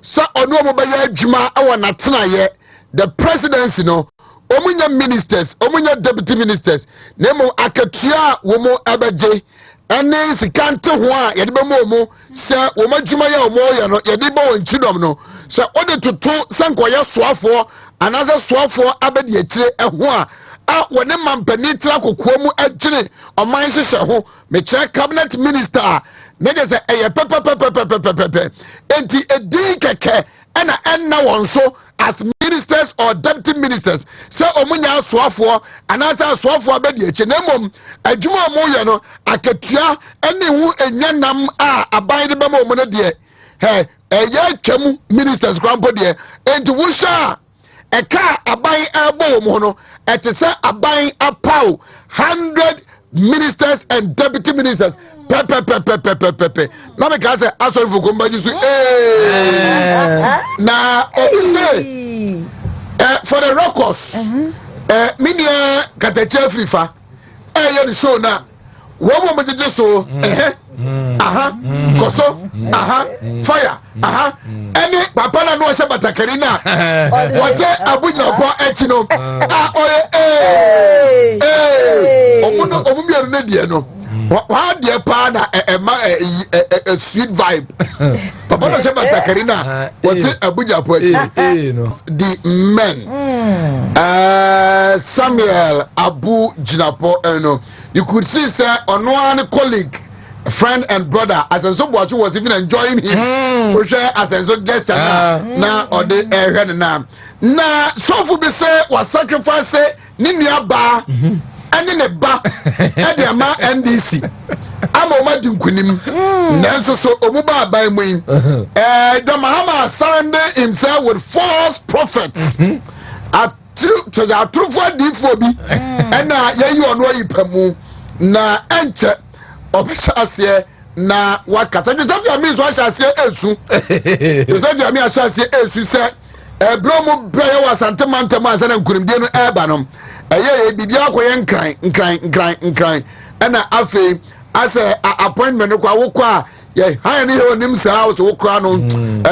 sa ono mo baya adwuma awa natena ye the presidency no omunya ministers omunya deputy ministers nemo akatua wo mo abaje ane sikante ho a yede be mo se wo madwuma ya wo mo ya no yede be won chidom no se ode tutu sankoye soafo anaze soafo abedi akire ho a wone mampani tra kokoa mu agire oman hyehyɛ ho me kire cabinet minister nege se eye pepepepepepepepe enti edi keke ana enna won so as ministers or deputy ministers say omunya soafo anasa soafo abedi akire nemom adwuma mo ye no akatua ene hu enyanam a aban de be mo no de eye twam ministers krampo de enti wo sha eka aban abo mo no etese aban apau 100 ministers and deputy ministers pepe na me ka say asori for kombaji so na obi say for the rockers minia katache frifa ye the show na wo mo jeje so koso fire any papa na no se batakari na wote abuja po etino omumiaru na die no wa die pa na a sweet vibe papa na se batakari na wote abuja po etino the men Samuel Abu Jinapo you could see say ono an colleague friend and brother Asenso Boachu was even enjoying him Asenso gesture na or the na so for be say was sacrifice ni nuaba and ne ba e de ama NDC ama o madinkunim nanso so omuba aban mu the Mahama surrender himself with false prophets to the truth for bi and na ye ono yipamu na enche obeshase na wakasa Joseph Yami so ashase esu Joseph Yami ashase esu se ebromo breye wasantemantam ansa na nkurimdie no eba no eye bibia akoye nkran na afi ase appointment ko awokwa ye han ne he onim saa so wokra no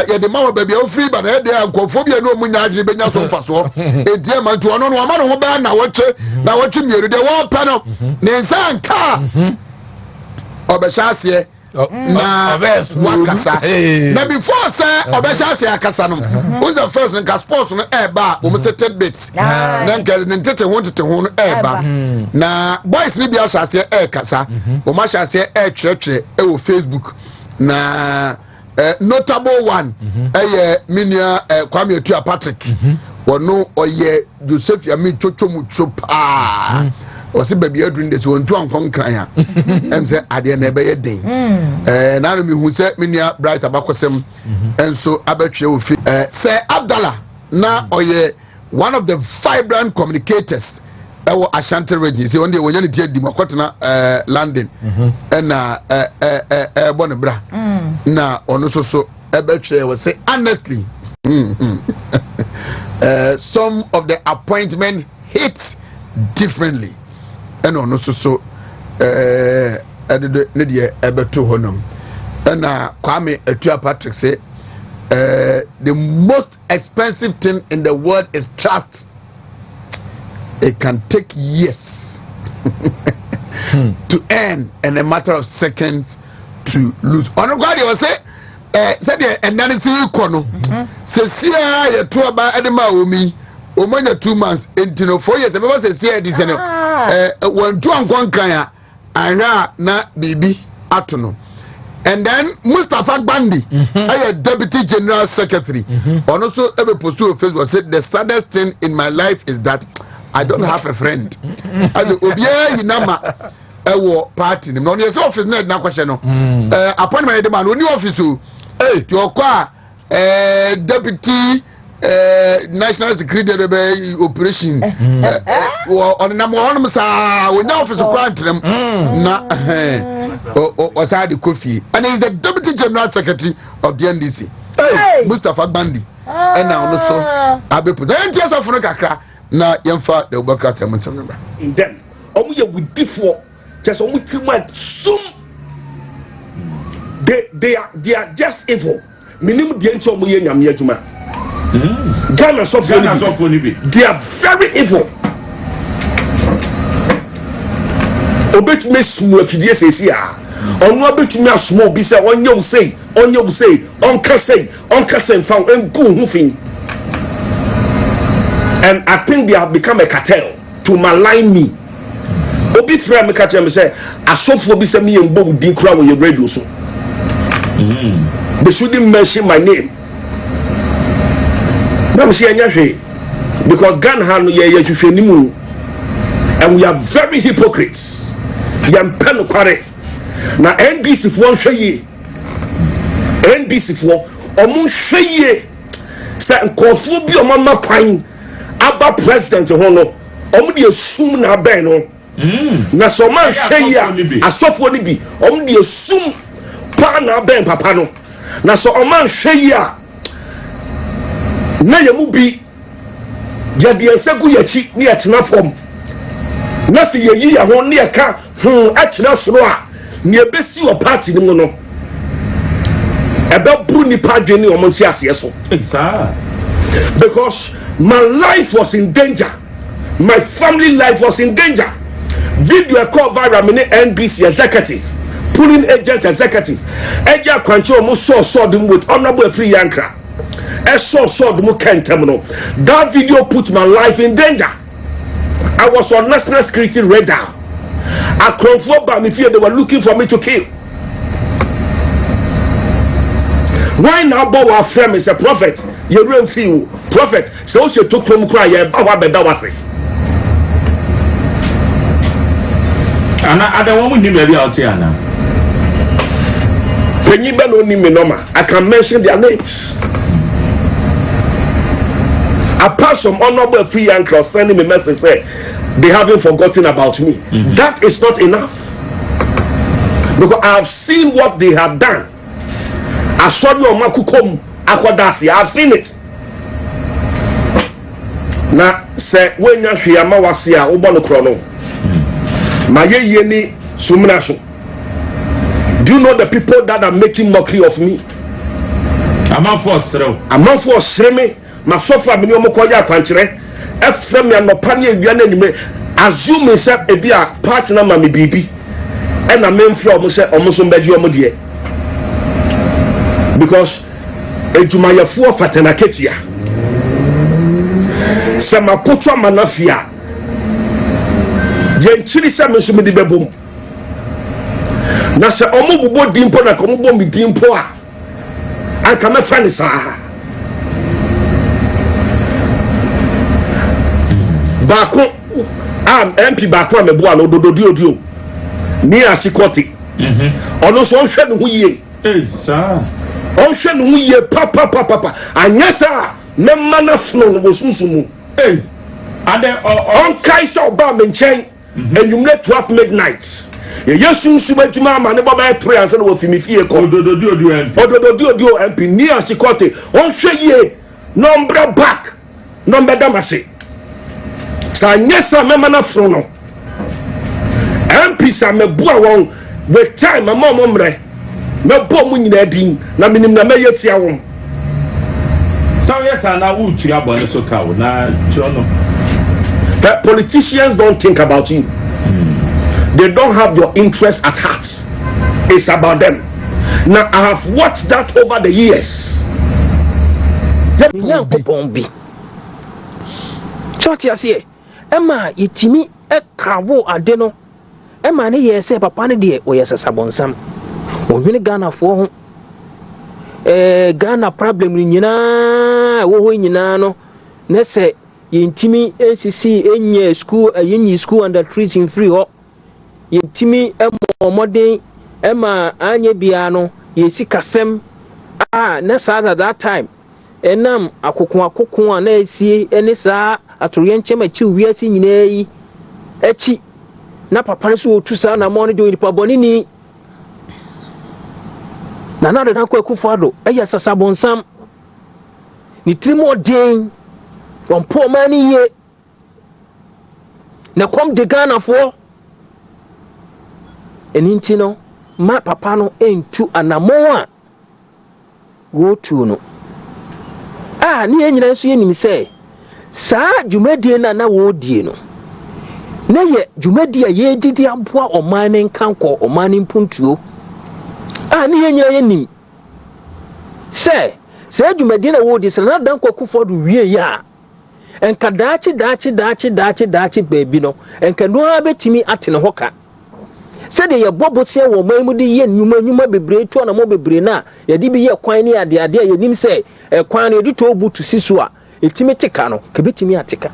ye de mawo babia ofri ba na ye de ankofobia no munya adwene benya so mfaso edie mantu ono no ama no ho ba na wotwe mieru de wo pa no ne nsa nka obeshase na wakasa na before say obeshase akasa no who's the first nka sports no eba o setted bits na nka ntete ho no eba na boys ni bia shase kasa o ma shase twetwe e Facebook na notable one minia Kwame Otua Patrick wono oye Joseph Yami chochomu chopa osi baby adun de so ntu ankon kran ya em say ade na be ye den na no mi hu say minia bright abakosem enso abetwe ofi say Abdallah na oye one of the vibrant communicators ewo Ashanti region say one day wonya ne tie di makotena London na bon bra na ono so ebetwe we say honestly some of the appointment hits differently and ono so ne de ebeto honum na Kwame Otua Patrick say the most expensive thing in the world is trust. It can take years to earn in a matter of seconds to lose. Ono God was say said the enanisi kono se sia ye to ba edema omi o manya 2 months entino 4 years e be say sia di se no wan to ankon kan ya anwa na bibi atono. And then Mustafa Bandi, Deputy General Secretary, also ever posted on Facebook said the saddest thing in my life is that I don't have a friend. As Obia Inama ewo party no yes office na question no appointment the man only office to okwa deputy national security operation on number one sa we na office kwantrem na Osadi Kofi and he's the deputy general secretary of the NDC Mustafa Bandi and now also abepo then just of no kakra na yemfa the Obaka Temusem number in them omuye with before just omutima sum they are just evil minimum the enti omo ye nyame adwuma Ghana so they are very evil obetumi sumu afidie sesi a ono obetumi asmo obi se onye wo sei onka sei mfa engu hu fin. And I think they have become a cartel to malign me. Obi frame me catch me say asofo bi say me yembo din kura wo your radio so. They shouldn't mention my name. Nam see anya hwe because Ghana no ye hwehwe ni mu and we are very hypocrites. Yam pen kware na NBC fo hwe yi NBC fo omo hwe yi say nkofo bi omama kwan aba president ho no omo de asum na ben no na so man hwe yi a asofo ni bi omo de asum pa na ben papa no na so man hwe yi a na yamu bi ya de ensegu yachi ni atena fom na se yeyi ya ho ne ka akira soro a ne ebesi o party ni mu no ebe bru ni padwe ni omo nti ase so because my life was in danger, my family life was in danger. Video call viral mini NBC executive pulling agent executive eja kwanche omo so dem with honorable free yankra so dem kentem no. That video put my life in danger. I was on national security radar. Akrofo ba me fear they were looking for me to kill. Why now bow our friend is a prophet? You don't feel prophet. So she took from cry ya ba beda wase. Ana ada woman ni maybe out here now. When you be no ni me normal, I can mention their names. Apart from honorable free and cross sending me message say they haven't forgotten about me. That is not enough. Because I have seen what they have done. I saw you on Makukom Akwadasi. I have seen it. Na say when you hear Mawasia Ubano Chrono. Maye Yeni Sumnasho. Do you know the people that are making mockery of me? I'm for Sreme. My sofa mini omo koya kwankyere efrem ya no pane awiane anime assume say e bia partner ma me bibi e na memfre omo say omo so mbedi omo de because ejumayefo fatana ketia se mapoto amanafia ye nchiri se me so me de bebom na se omo bubo dimpo na ko mo bo mi dimpo a aka me fa ni saa Bako MP Bako me boa no dodo ni asikoti ono so hwe ne ho yie sa on hwe ne ho yie papa anyasa me mana fno no sunsumu ade on kai so ba me nchen enumle 12 midnight ye yesunsu baduma ma ne baba 3 ansa no fi me fie ko ododo MP ni asikoti on hwe yie number back number damase sa nyesa mema na fro no MP sa me bua won with time mama momre me bo mu nyina din na minim na meyetia won so yes na utu ya bone so ka na chono. The politicians don't think about you. They don't have your interest at heart. It's about them. Now I have watched that over the years. Church here. Emma yitimi e cravo ade no Emma ne ye se papa ne de o ye sasabonsam o hwene Ghana fo ho Ghana problem nyina wo ho nyina no ne se yintimi NCC enye school yenyi school under trees in free ho yintimi emoden Emma anye bia no ye sikasem na sa at that time enam akokon na esie ene saa atoriye nchema chi wiase nyina yi echi na papa ne so otu saa na mo ne de nipa boni ni na na de na kwa kufado eya sasabonsam ni trimo den on po mani ye na kom de Ghana fo eninti no ma papa no entu anamo a wotu no ne nyina nso yenim sɛ saa dwumadie na wodie no na ye dwumadi a yedidi aboa ɔman ne nkankɔ ɔman ne mpuntuo ne nyina yenim sɛ saa dwumadi na wodi sɛ na dan kwakufo do wie ya enka daachi baabi no enka no abetimi atene hɔ ka sɛ de ye bobosia wɔ man mu de ye nnwuma bebree to na mo bebree na ye de bi ye kwan ne ade a yenim sɛ kwan no ye de to butu siso a etimi tika no ka betimi atika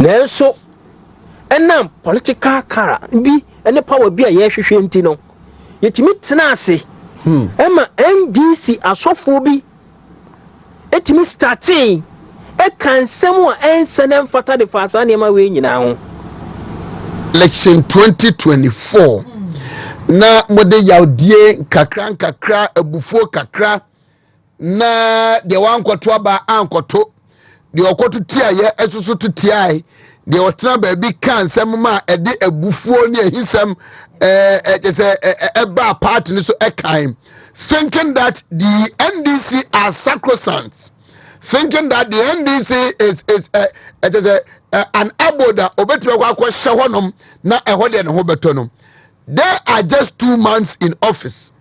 nanso enam political kara bi ene power bi a ye hwehwe nti no yetimi tena ase ema NDC asofo bi etimi starting kansɛm a ɛnsɛn mfata de faasa nneɛma wei nyinaa ho election 2024 na mode yawdie kakra abufuo kakra na de wankɔto aba ankɔto de ɔkɔto tiaye ɛsoso to tiae de ɔtena baabi kansɛm ma ɛde abufuo ne ahisɛm ɛsɛ ɛba party no so ɛkan thinking that the NDC are sacrosanct, thinking that the NDC is an aboda obetime kwa hyehonom na ehode ne ho betonom. They are just 2 months in office,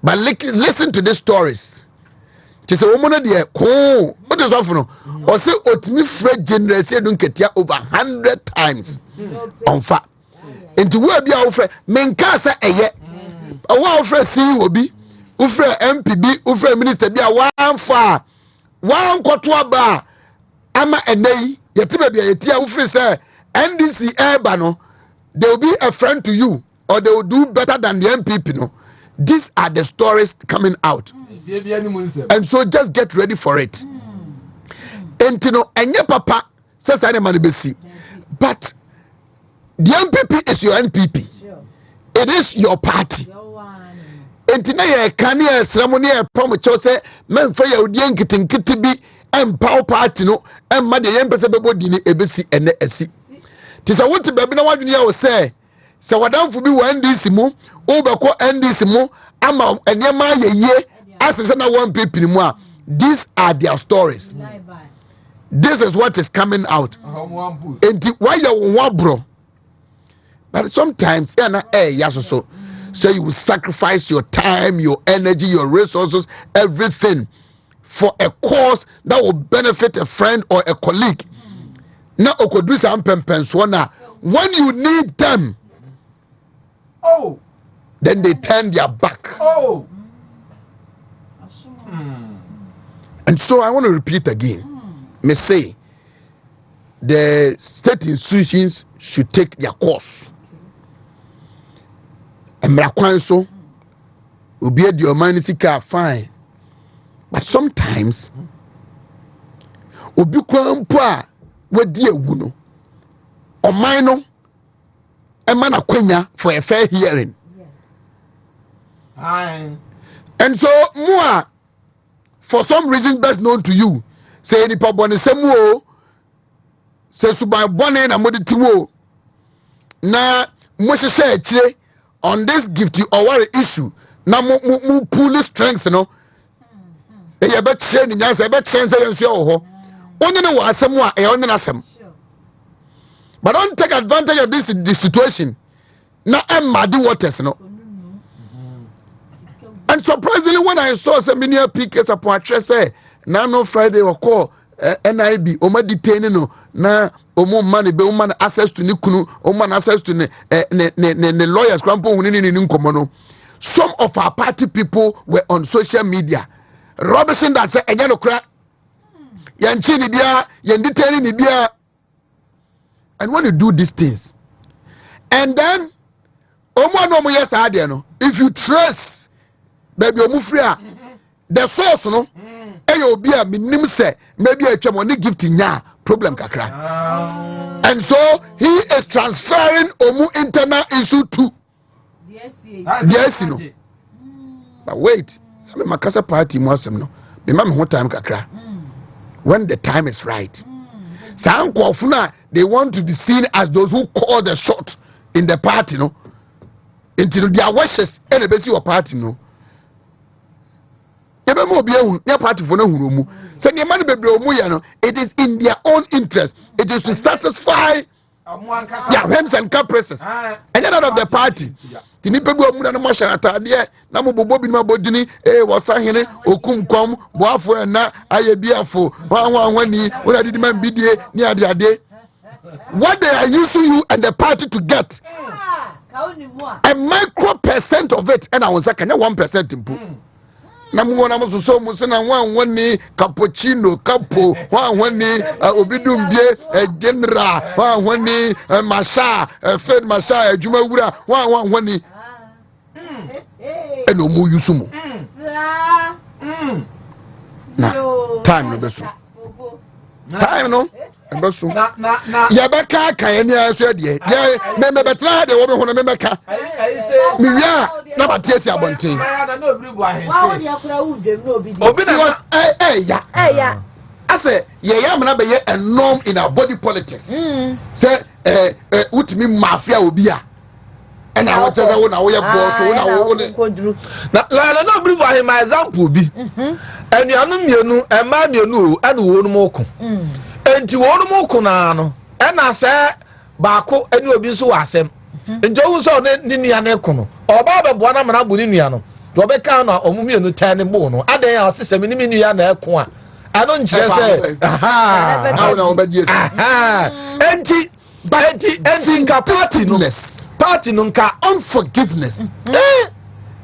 but listen to these stories. Tise woman de ko what is off no or say otimi free general Asiedu nketia over 100 times on fa into we bia wo frɛ menka sa eye wo frɛ CEO bi wo frɛ MP bi wo frɛ minister bi a wan fa wan kɔto aba ama enei yeti ba bia yeti a wo frɛ sɛ NDC eba no, they will be a friend to you or they will do better than the MPP no. These are the stories coming out. And so just get ready for it. And you know, enye papa says I man besi. But the MPP is your NPP. It is your party. And you know, you can't hear ceremony promo say men for your nkiti bi empower party no and made the empese bebo dini ebesi ene esi. Tisa wonti baby na wadwene ya wo say se wadamfo bi wo NDC mu o beko NDC mu ama enema ye asese na one people mu a these are their stories. This is what is coming out. And why you wabro? But sometimes so you will sacrifice your time, your energy, your resources, everything for a cause that will benefit a friend or a colleague. Now when you need them, then they turn their back. And so I want to repeat again. May say the state institutions should take their course. And Mrakwanso will be at your humanity fine. But sometimes Obikwa with dear Wuno or minor a man akwenya for a fair hearing. Yes. And so more for some reason best known to you. Say any pabone semuo say suba bone na moditiwo na mo hye chire on this gifty or worry issue na mo pull strengths no e ye be chire ni nyansa e be chire say yenso ho onye ne wo asem a e onye na asem. But don't take advantage of this situation na emma the waters no. And surprisingly, when I saw some many PKs upon say, no Friday or call NIB, Oma detaining no, na Omo money, be woman access to Nikunu, Oman access to the lawyers, Crampo, winning. Some of our party people were on social media, Robinson that said, Ayano crack, Yanchini dia, Yan detaining dia. And when you do these things, and then Omo no more yes, no, if you trace. Baby omufria the source no eyo obi a minim se maybe a twem oni gift nya problem kakra and so he is transferring omu internal issue to yes no but wait me makasa party mu asem no me ma me ho time kakra when the time is right sanko na they want to be seen as those who call the shot in the party no until their wishes and the best your party no. ebe mo obi ehun ya party for na hunu mu say the man bebre omu ya no it is in their own interest it is to satisfy their whims and caprices and out of the party the nipa bi omu na mo hye atade na mo bobo bi ma bodini wasahene okumkom boafo na ayebiafo wanwani wona didi man bidie ni ade what they are using you and the party to get a micro percent of it and I was like 1% improve na mu wona mo so mu se na wanwani cappuccino capo wanwani obidumbie general wanwani masha fed masha adwuma wura wanwani eno mu yusumu na time no beso time no beso ya beka kan ni aso de me betra de wo be hono me beka me wia na batiesi abonten obi na ya ase ye ya mna be ye a norm in our body politics say utimi mafia obi a and I want to say na wo ye boss na wo na no bri for him example bi enuanu mienu ema mienu anu wo no moko enti wo no moko na no e na se baako enu obi nso wa asem enti wo so ne nua na eko no oba be boa na mara bu ni nua no to be kan na omu mienu tan ne bo no adan ya osesem ni nua na eko a ano nche se now na oba die enti nka party no nka unforgiveness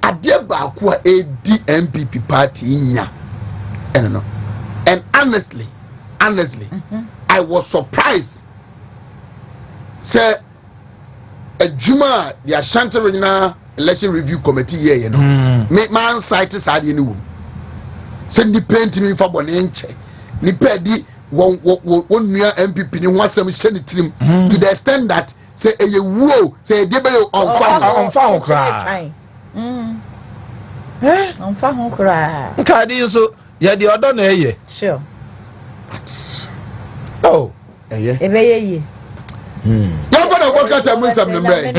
ade baako a DMPP party nya and honestly I was surprised say Juma the Ashanti Regional Election Review Committee here make man site side any room send the paint me for bonenche ni pedi one near MPP ni one some sheni trim to the extent that say a wo say dey be on fan cry on fan cry nkadi so ye the odo na eye sure oh eye ebeye don't for the work at am some number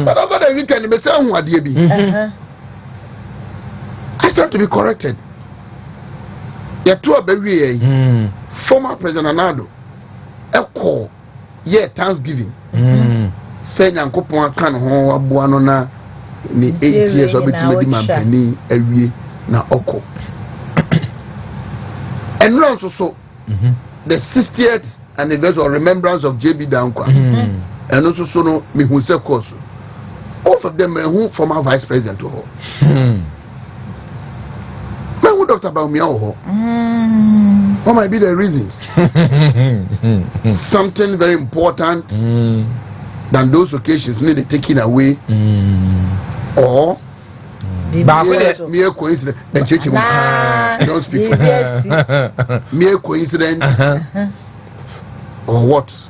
but over the weekend me say hu ade bi I stand to be corrected ya to obewie former president Anado eko yeah Thanksgiving say nyankopon aka no ho aboa no na ni 8 years obetima di mampani awie na oko and no so the 60th anniversary or remembrance of JB Dankwa and also so no me hu se course both of them who former vice president to ho me hu Dr. Baumia ho what might be the reasons something very important than those occasions need taken away or mere coincidence don't speak for mere coincidence or what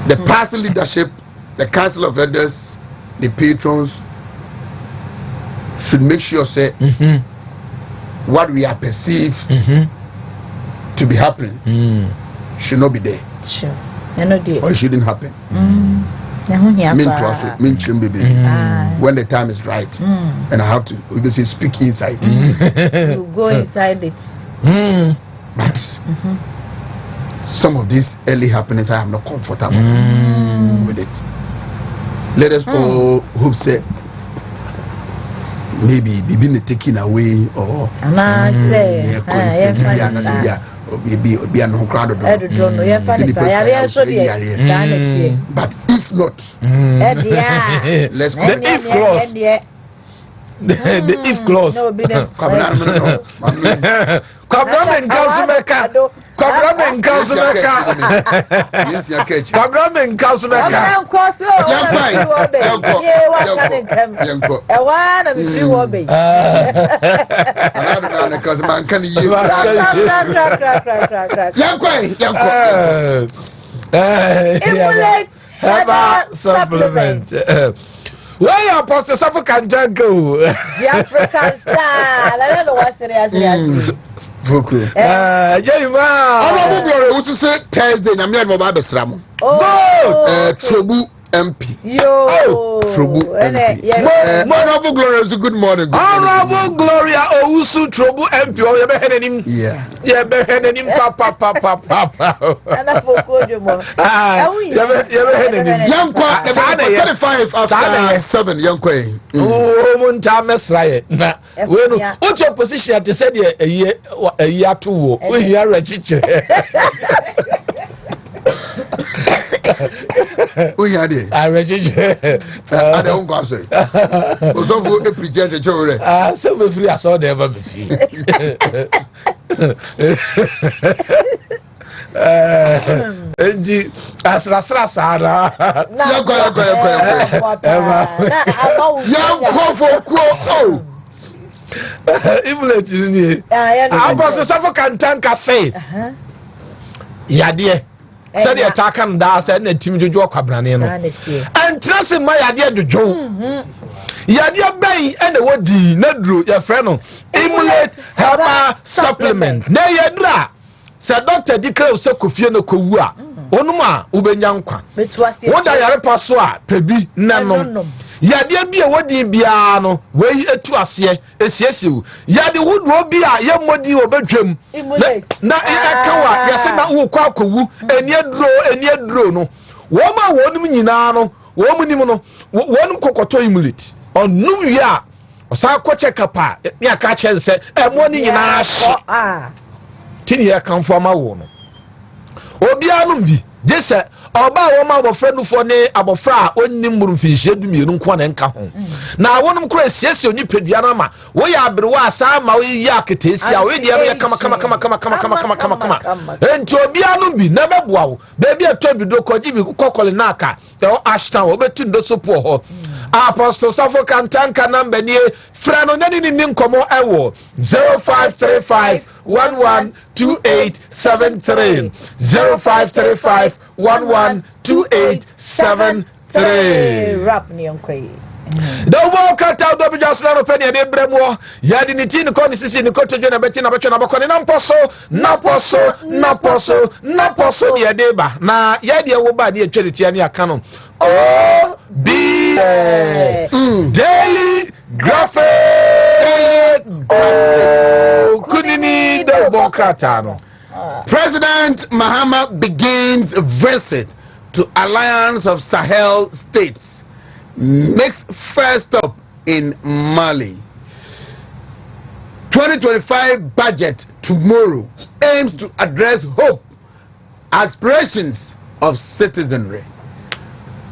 the party leadership, the council of elders, the patrons should make sure say what we are perceived to be happening should not be there. Sure. Or it shouldn't happen. When the time is right and I have to say speak inside. You go inside it. But some of these early happenings I am not comfortable with it. Let us all hope say maybe being taken away or coincidence be a no crowd but if not let's go the if clause the if clause Kwabramen Kausumeka supplement. Where your Apostle African Jungle? The African star. I don't know what's serious. Voku. Honorable Glory, who say Thursday, Nyamia Mobile Besramo. Good. Trobu, MP. Yo. Trobu MP. Honorable Gloria, good morning. Honorable Gloria Owusu Trobu MP. Oh, you be heading him. Yeah. Yeah, be heading him. Papa. Ana fokojo mo. You be heading him. Yankwa, 35 after 7. Yankwa. Oh, munta mesraye. Na we no. What's your position? They said a year to wo. We hear register. We had it. I register. I don't go sorry. So for a preacher to show. So be free. I saw them ever be free. Enji asra sara. Oh. Iblet ni. Apostle Safo Kantanka say. Yade. Said the attack and da said na team jojo kwabrane no. And trust my yade jojo. Yade bay and the wodi na duro your friend no. Emulate herbal supplement. Na yadra. Say doctor declare say kofie no kowu a. Onuma ubenya nkwa. Woda yare paso a pebi nanom. Yade bi e wodi bia no wei etu ase esiesie yade wudro bi a ye modi obedwam na akawa yese na wo kwa kowu eni aduro no wo ma wonum nyina no wo munim no wonum kokoto imulate onum wi a osa ko check up a ne aka chense mo ni nyina ahye tini ya kan fo ma wo no obi anum bi Jese oba wo ma abofra nufo ne abofra onnim murumfinhye dumienu nko na nka ho na wonum kura siesie onipadua na ma wo ya abrewa asa ma wo yi aketesia wo de ya kama enti obi anu bi na beboa wo bebi atobido koji bi kokole na aka e o ashtan wo betu ndo sopo ho Apostle Safo Kantanka number nie fra no nani ni nkomo ewo 0535 112873 0535 112873 rap ni onkwe the walk out of the just not open ya de bremo ya di ni tin ko ni sisi ni ko tojo na beti na becho na bako ni na poso ya de ba na ya de wo ba de atwa tia ni aka no o b daily graphic kunini the bokrata no. President Mahama begins visit to Alliance of Sahel States. Next first stop in Mali. 2025 budget tomorrow aims to address hope, aspirations of citizenry,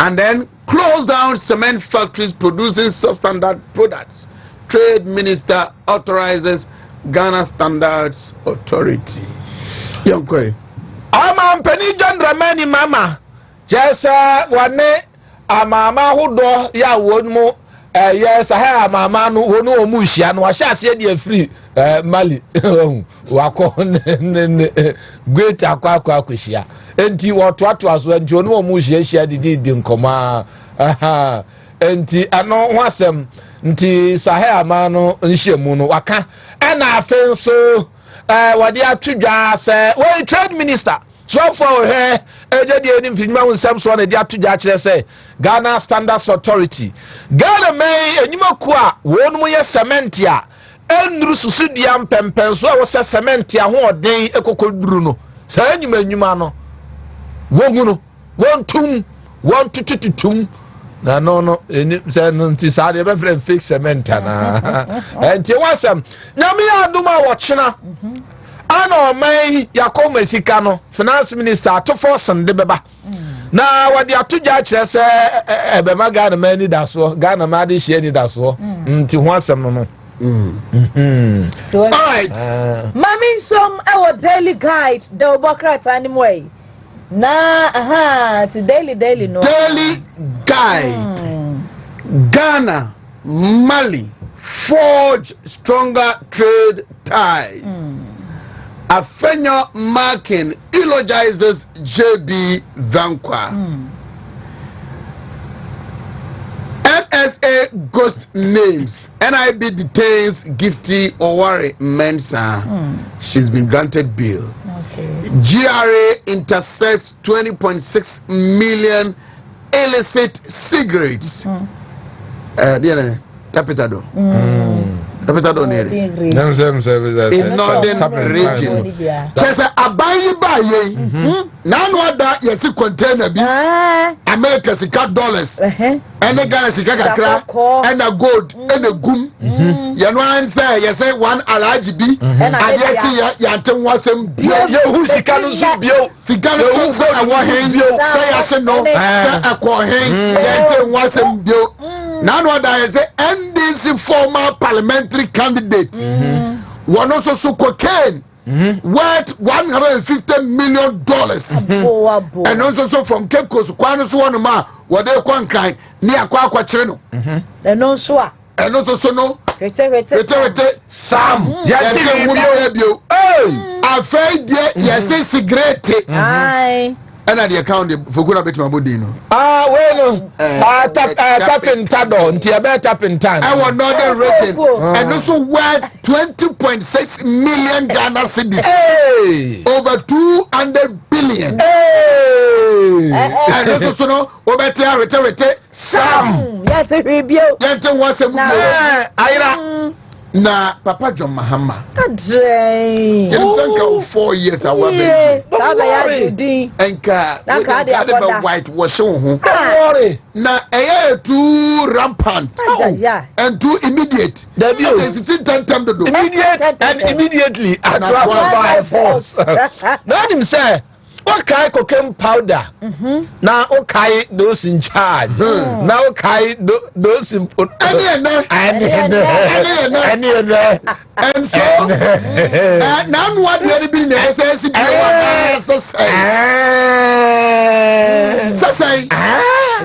and then close down cement factories producing substandard products. Trade Minister authorizes Ghana Standards Authority. Yonkwe. Ama mpeni John Dramani mama. Jesa wane amama hudo ya wonmu yes ha amama no wonu omuhia no wahya ase de free Mali wako great akwa akohia enti wotoato aso enti onu omuhia hia didi nkoma enti ano ho asem nti Sahel ma no nhyiemu no waka na afenso wadi atudwa se we trade minister so for her ejedi enim finima unsem so na di atudwa kire se Ghana Standards Authority Ghana may enyumaku a wonum ye cement a enuru susudia mpempenso a wo se cement a ho oden ekokoduru no sa enyuma no wogu no wontum wontututum na no eni se no nti sa de be frame fake cement na enti wasam nyame aduma wo chena ana omai yakoma sika no finance minister atofo sende beba na wadi atudwa kire se ebema Ghana mani daso Ghana ma de hie ni daso nti ho asem no all right mami som our daily guide the obokrata anyway na to daily no daily guide Ghana Mali forge stronger trade ties. Afenyo Markin eulogizes JB Dhankwa. NSA ghost names. NIB detains Gifty Owari Mensah. She's been granted bail. Okay. GRA intercepts 20.6 million illicit cigarettes. Tapitado. Tapitado near in northern region. Chesa abayi ba ye. Nanwa da yesi container bi. America sika dollars. And the Ghana sika kakra and a gold and a gum. Yanwan say yesi one alaji bi. Adeti yantem wasem bio. Who sika no so bio. Sika no so awohen bio. Say yase no. Say akwohen. Yantem wasem bio. Nanwa da yesi NDC former parliamentary candidate. One also so cocaine worth $150 million. And also from Cape Coast, Kwanos one ma, what they can cry near Kwakwa Cheno. And also no Sam. Yes, I fed yes, cigarette. Aye. And at the account for good bit my budino. Tapping Tado, Ntiabe tapping time. I want northern rating and also worth 20.6 million Ghana cedis. Over 200 billion. And also no over Sam. Yes, a review. Yanton was a Ira. Na Papa John Mahama. Adre. You 4 years away. Don't worry. Enka. Enka white was so. Don't worry. Na air too rampant. And too immediate. The view is ten time to do. Immediate and immediately at by force. Let him say. Okay, cocaine powder. Now, okay, those in charge. Now, okay, those in put. And so, now what the other business say?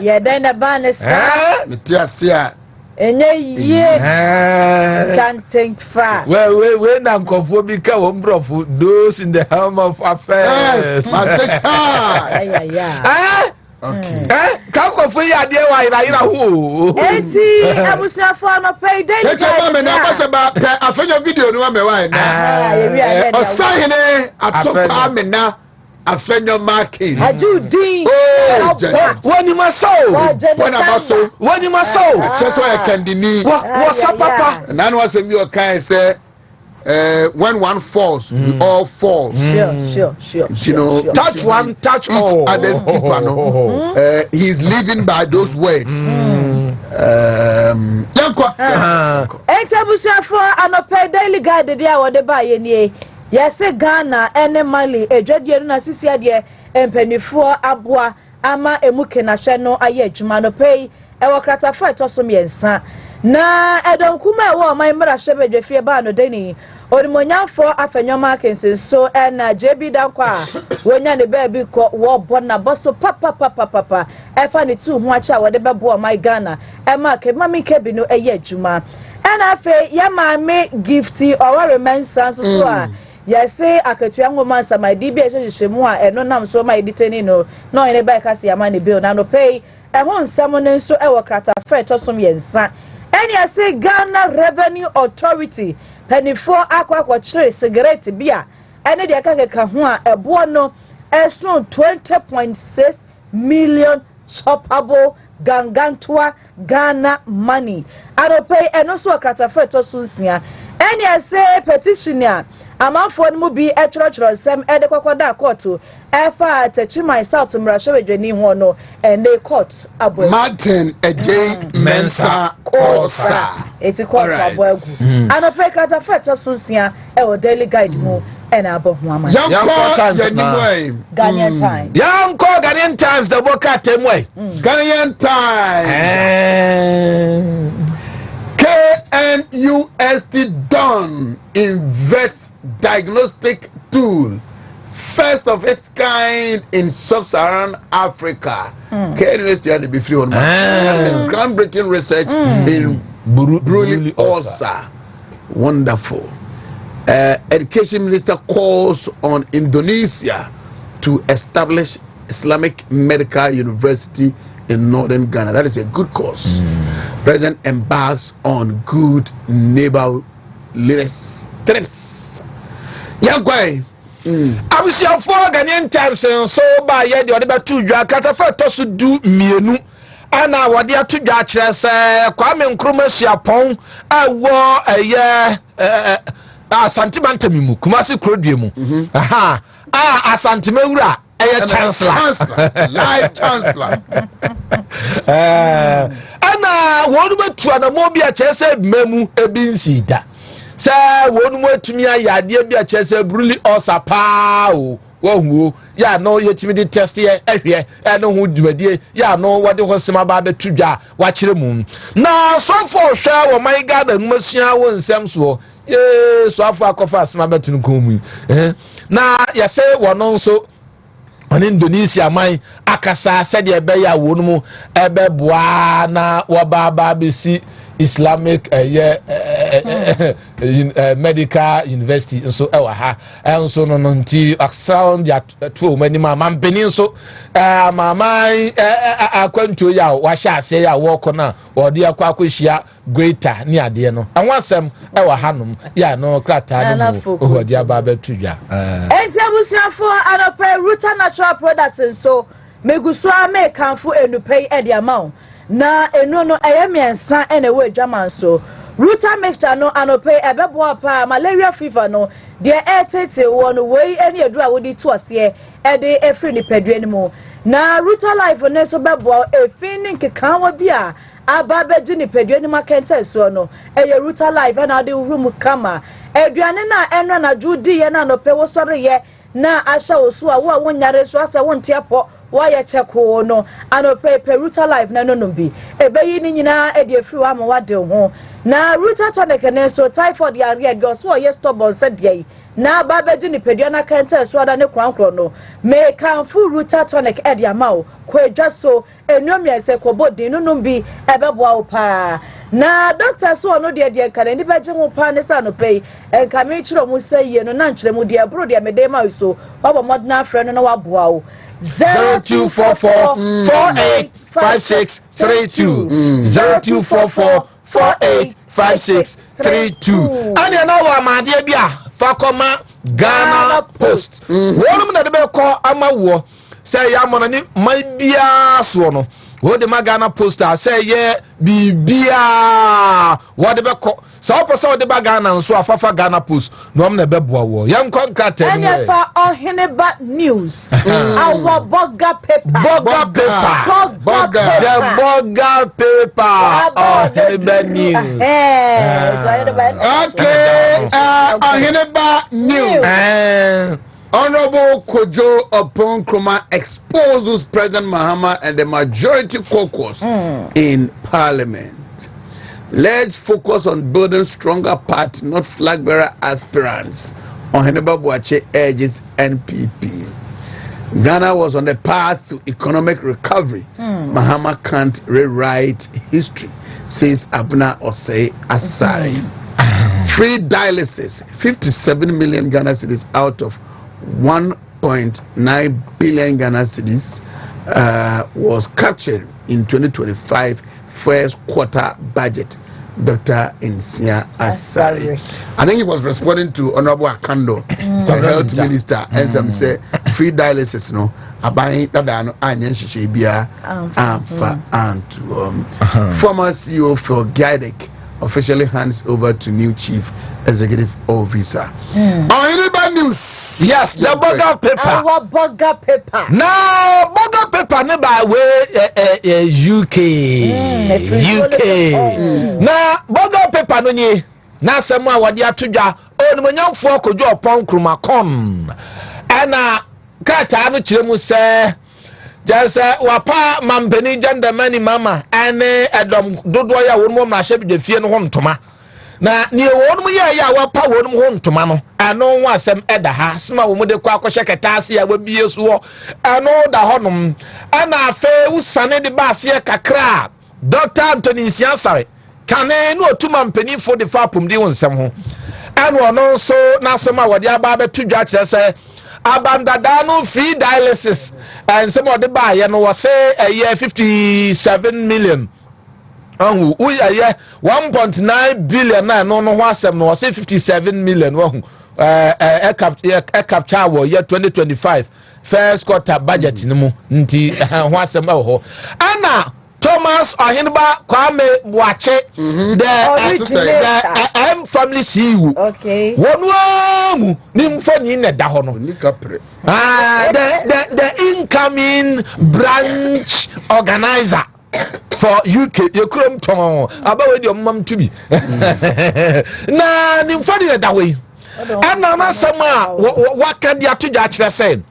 Yeah, then the ban is and can't think fast. Well, now Kofobica Wombrofu, those in the helm of affairs. Okay. Kako for ya dear why I know. I was not for no pay day. Let's about a video no me why now. O sign a top now. A friend of marking. I do dean. When you must so. When you must so. Just why I can deny. What's up, Papa? And I was a new kind say. When one falls, we all fall. Sure. You know, touch one, touch all. Others keeper, no. He's living by those words. For an daily guide the day or the buy any. Yes, Ghana and Mali, a dreadian Nassisia, and Pennyfua Abwa, Ama Emukena Shano, Ayejumano pay, our crata fight or some yen, son. Na Adam Kuma, my mother shepherd, Jeffrey Bano Denny, or the Monya for Afenyomarkins, so and JB Dankwa, when the baby caught war bona bosso papa, I find it too much out whatever bore my Ghana, and mark a mammy cabino a yejuma. And I say, Yama make gifty or remain sans so. Yes, say I could young woman, my DBS is more, and no name so my detaining no in a back as your money bill, now no pay. I want someone so our crata fret or some yen son. And I say Ghana Revenue Authority, penny for aqua trace cigarette beer, and the Akaka a buono, as soon 20.6 million shoppable gangantua Ghana money. I don't pay and also a crata fret or susia. And I say petitioner. Among for mu be a church or some adequate court to Efa touching myself to Rasha Jenny Wono and they caught a boy. Martin a J Mensa Corsa. It's a court of work. And a fake at a fat or Susia, our daily guide move and above Mama. Young Ghanaian time. Young call Ghanaian times the work at them way. Ghanaian time. KNUST done invest diagnostic tool, first of its kind in sub-Saharan Africa. KNUST had to be free on groundbreaking research in Bruli Orsa. Wonderful. Education Minister calls on Indonesia to establish Islamic Medical University in northern Ghana. That is a good cause. President embarks on good neighborliness trips. Yagway, abusiafo Ghanaian Times so ba ye de betu dwa katafa to so du mienu ana wode ato dwa kire se Kwame Nkrumah Suapon awo eye Santimanta mimu Kumasi Krodue mu aha Asantimewura eye chancellor live chancellor ana wonu betu ana mo bia kire se memu ebinsi da se wonu atumi ayade bia kire se bruli osapa o wo ya no yetimi de test ye ehwe eno hu dumadie ya no wode hosema ba betu dwa wa kire mu na so for hwa wo man Ghana nmasua wo nsem so so afọ akọfa asema betun komu na yase wono nso on Indonesia man akasa sede ebe ya wonu mu ebe boa na wababa besi Islamic medical university nso ewa ha nso no nti sound ya to mani ma benin so mama akwanto ya wa sha ase ya wo kona wode akwakohia greater ni ade no anwasem ewa hanom ya no krata no wode ababa tudwa Eziabusiafo anope Ruta Natural Products nso megusua me kanfo enupei ede amount na eno no eyemiensa ene we dwaman so Ruta mixture no anope ebebo pa malaria fever no de etete wono we ene edu a wodi to ase ede efri ni pedwe ni mu na Ruta life ne so bebo efin nkekan wa bia aba beji ni pedwe ni makente so no eye Ruta life na de room kama eduane na enra na judi ye na anope wo sore ye na asha osu a wo wonyare so asa wontiapo why cheko no anope Ruta life na no bi ebeyi ni nyina e de free wa ma wade ho na Ruta tonic ne so typhoid ya red go so ye stubborn said ye na babeji ni pedua na kanta so ada ne kwankro no me kan fu Ruta tonic e de amao kwadwa so enwom yese kobodi no bi ebeboa wo pa na doctor so no de kan ni beje ho pa ne sa no pei enka me chiro mu saye no na nchire mu de bro de me de ma so wabo modern friend no waboa wo 0244485632 0244485632 ani na wa amade bia fakoma Ghana Post wonum na de be ko amawo say ya mono ni mai bia so no wo de Ghana Post say ye bibia wo de be ko so opo so de ba Ghana nso afafa Ghana Post no am na be boa wo yan contract ni e fa Oheneba news our bogger paper Oheneba news okay Oheneba news Honorable Kojo Oppong Nkrumah exposes President Mahama and the majority caucus in Parliament. Let's focus on building stronger party, not flag bearer aspirants. Oheneba Boakye urges NPP. Ghana was on the path to economic recovery. Mahama can't rewrite history, says Abna Osei Asari. Free dialysis, 57 million Ghana cedis out of 1.9 billion Ghana cedis was captured in 2025 first quarter budget. Dr. Insia Asari. I think he was responding to Honorable Akando, the health minister, and some say free dialysis no abai tada anyen hihye bia amfa antu former CEO for Geopolitics officially hands over to new chief executive officer. Oheneba news. Yes, the burger paper. Our burger paper. Now, burger paper ne by way UK. Now, burger paper no ni. Na sema wadi atudwa onimonyamfo Kojo Oppong Nkrumah kon. Ana kata anu kire mu se jasa wapa mampeni janda mani mama ane edom dodo ya wonmo mrahye de fie no ho ntoma na ne wonmo ya wapa wonmo ho ntoma no ano ho asem eda ha sema wo de kwa akɔhye ketase ya wabie so ho ano da honom ana afe usane de baase kakra Dr. Anthony Siansare kane no otuma mpenifo de fa pomdi wo nsem ho ano no so na sema wode aba betudwa kire se abandadano free dialysis and some of the buy and was say a year 57 million. Oh, we a year 1.9 billion. No, was say 57 million. capture wo year 2025 first quarter budget no mu nti ho asem ho ana Thomas Oheneba Kwame Boache the family CEO okay wonu ni mfoni na da ho no the incoming branch organizer for UK you krom ton abawe di omam to bi na ni mfoni na da we ana na sama waka di atodwa akire sen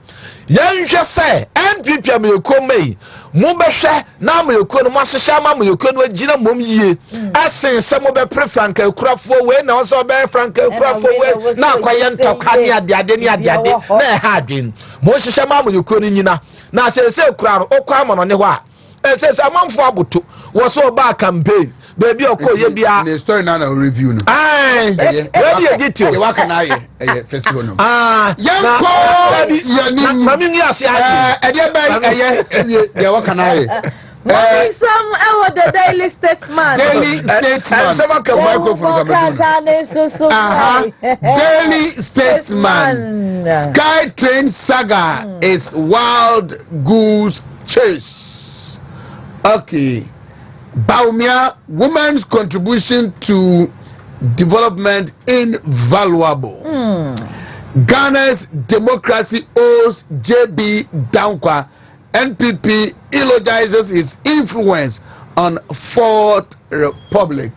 yanhwe se NPP amekomei mo behwe na amekom no masehya ma amekom no agina mom yie asen se mo be pre franka ekurafo we na so be franka ekurafo we na akoye ntoka ne ade ne ade na ha adwen mo hyehyɛ ma amekom no nyina na se ekura no okwa ma no ne ho a se amanfo aboto wo so ba campaign baby okoye bia the story na review no ready details e waka na ye festival no yanko yani mami ni ase e de ban ye waka na ye some the Daily Statesman Daily Statesman Sky Train saga is wild goose chase. Okay, Baumia, women's contribution to development invaluable. Ghana's democracy owes JB Dankwa. NPP eulogizes his influence on Fourth Republic.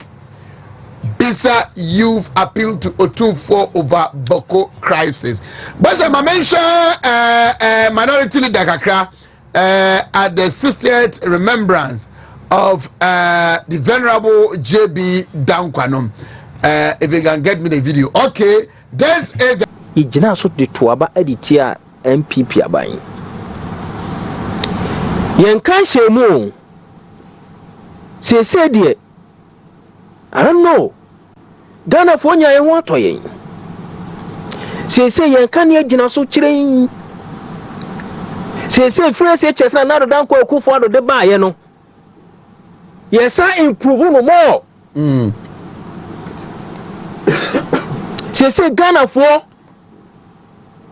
Bisa youth appeal to Otunfo over Boko crisis. But I mention minority leader Kakra at the 60th remembrance of the venerable JB Dankwanom. If you can get me the video. Okay, this is Ijina so de tuaba editia MPP aban. Yen kan shemu. Se de I don't know. Ghana for nya yen ho to yen. Se yen kan ye gina so kiren. Se fresh HS na do dan ko Akufo Addo de ba ye no. Yesa improve no more. Se Ghana for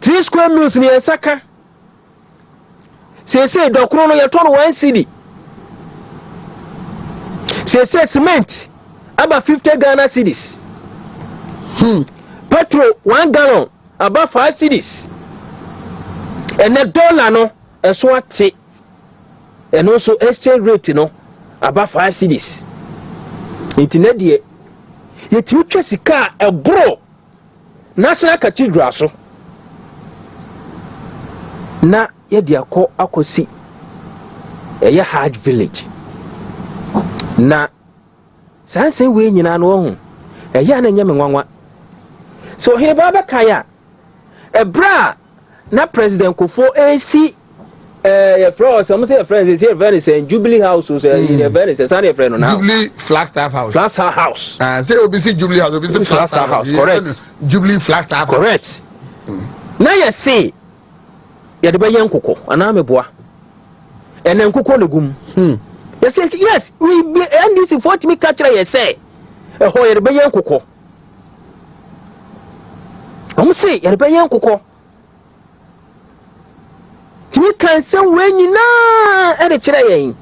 3 square meals ni esaka. Se dokro no ye ton 1 cedi. Se cement about 50 Ghana cedis. Petrol 1 gallon about 5 cedis. And the dollar no eso ate. And also exchange rate no about 5 cedis. Internet de ye twa sika e bro National Cathedral so. Na ye de akosi eye Hajj village. Na sanse we nyina no ho eye na nyame nwanwa. So here baba kaya e bra na President Kofo AC your friends, some say friends is here very say Jubilee House so very say your friend now. Jubilee Flagstaff House. Flagstaff House. Say obisi Jubilee House, obisi Flagstaff House. Correct. Jubilee Flagstaff House. Correct. Now you see ya de bayan kokko ana meboa. Enen kokko ne gum. Yes, we NDC 40 me catch you say. E ho ya de bayan kokko. Omo say ya de bayan kokko. Timi kan se wenyina e de kire yen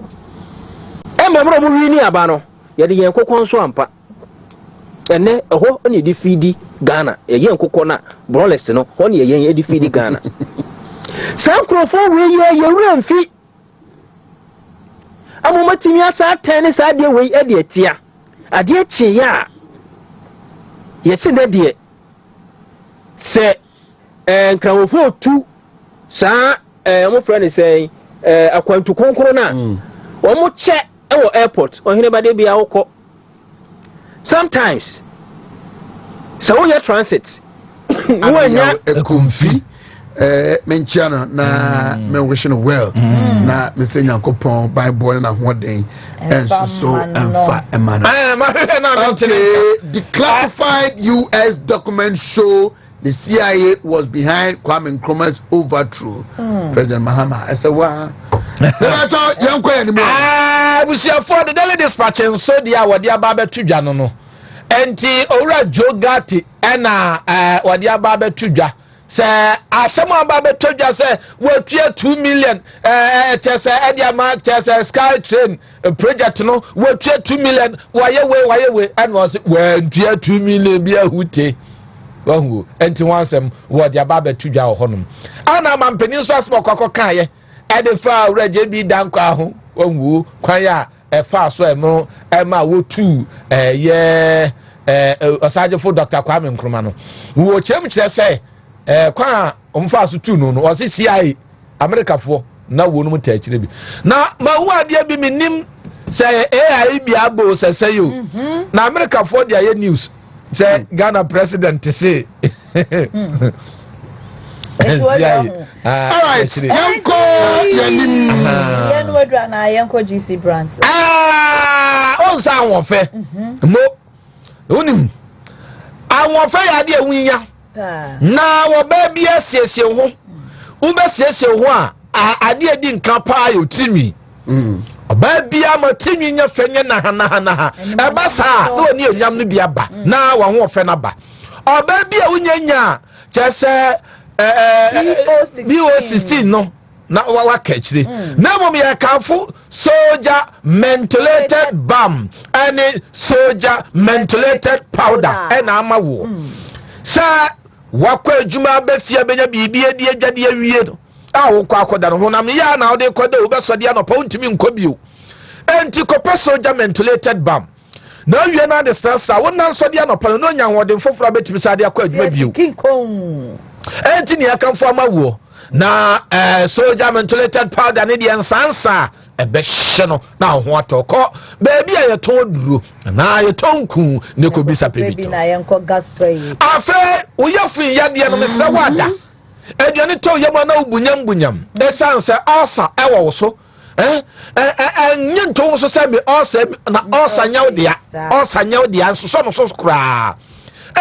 e mamro mo wi ni aba no ye de yen kokon so ampa ene eho oni di fidi Ghana ye yen kokon na brolest no oni ye yen di fidi Ghana sankrofo we ye wura mfi amomatimi asa tene sa de we e de atia ade chi ya ye se de de se nkrawofo tu sa my friend is saying, akwantu konkoro na omo che e airport Oheneba de bia woko. Sometimes so we transit wanya ekumfi menchiana na me wishing well na me say Nyankopon Bible na hoden enso emfa emana. Okay, the classified US documents show the CIA was behind Kwame Nkrumah's overthrow. President Mahama. I said, wow. We see for the Daily Dispatch and so the hour, dear Baba Tujano. enti owura jogati ena wadi aba betudwa se asem aba betudwa se wotua 2 million chese ediama chese sky train project no wotua 2 million wayewe and was wentua 2 million bia hute wahu enti wansem wadi aba betudwa ohonum ana mampeni so asem okoko kan ye edefa owura JB danko aho wahu kwan ya efa so emo ema wotu ye osajefo Dr. Kwame Nkrumah no wo chem kire se kwa omfa so tu no o se CIA America fo na wonum ta kire bi na mawu ade bi minim se AI bi abo se yo na America fo dia ye news se Ghana president say all right yanko yanim yenwodra na yanko GC brands on sa won fe mo onim awon fe ya de ewunya na wo ba bi asiesie ho wo ba siesie ho a ade edi nkan pa yo timi oba bia ma timi nya fenye na ha e ba sa na oni enyam no bia ba na wa ho fe na ba oba bia unyanya chese BO16 no na wa kachire na mom ya kanfo soldier mentholated balm and soldier mentholated powder and amawo sa wakwa adwuma bafia benya bibie die adwade awie no a wo kwa akoda no honam ya na wo de koda wo besode anopa untimi nkobio enti kopa soldier mentholated balm na wie na de sasa wo nan sode anopa no nya wode foforo betimi sade akwa adwuma bio enti ni akanfo amawo na soldier mentholated powder ne de nsansa ebe hye no na ho atoko baby ayeton duro na ayeton ku ne ko bisa pebito na yenko gastroy afa uyafun yade no mesra wada aduane to yema na ubunyam esanse osa ewo so nyento so se me osa na osa nyawdia so so no so kra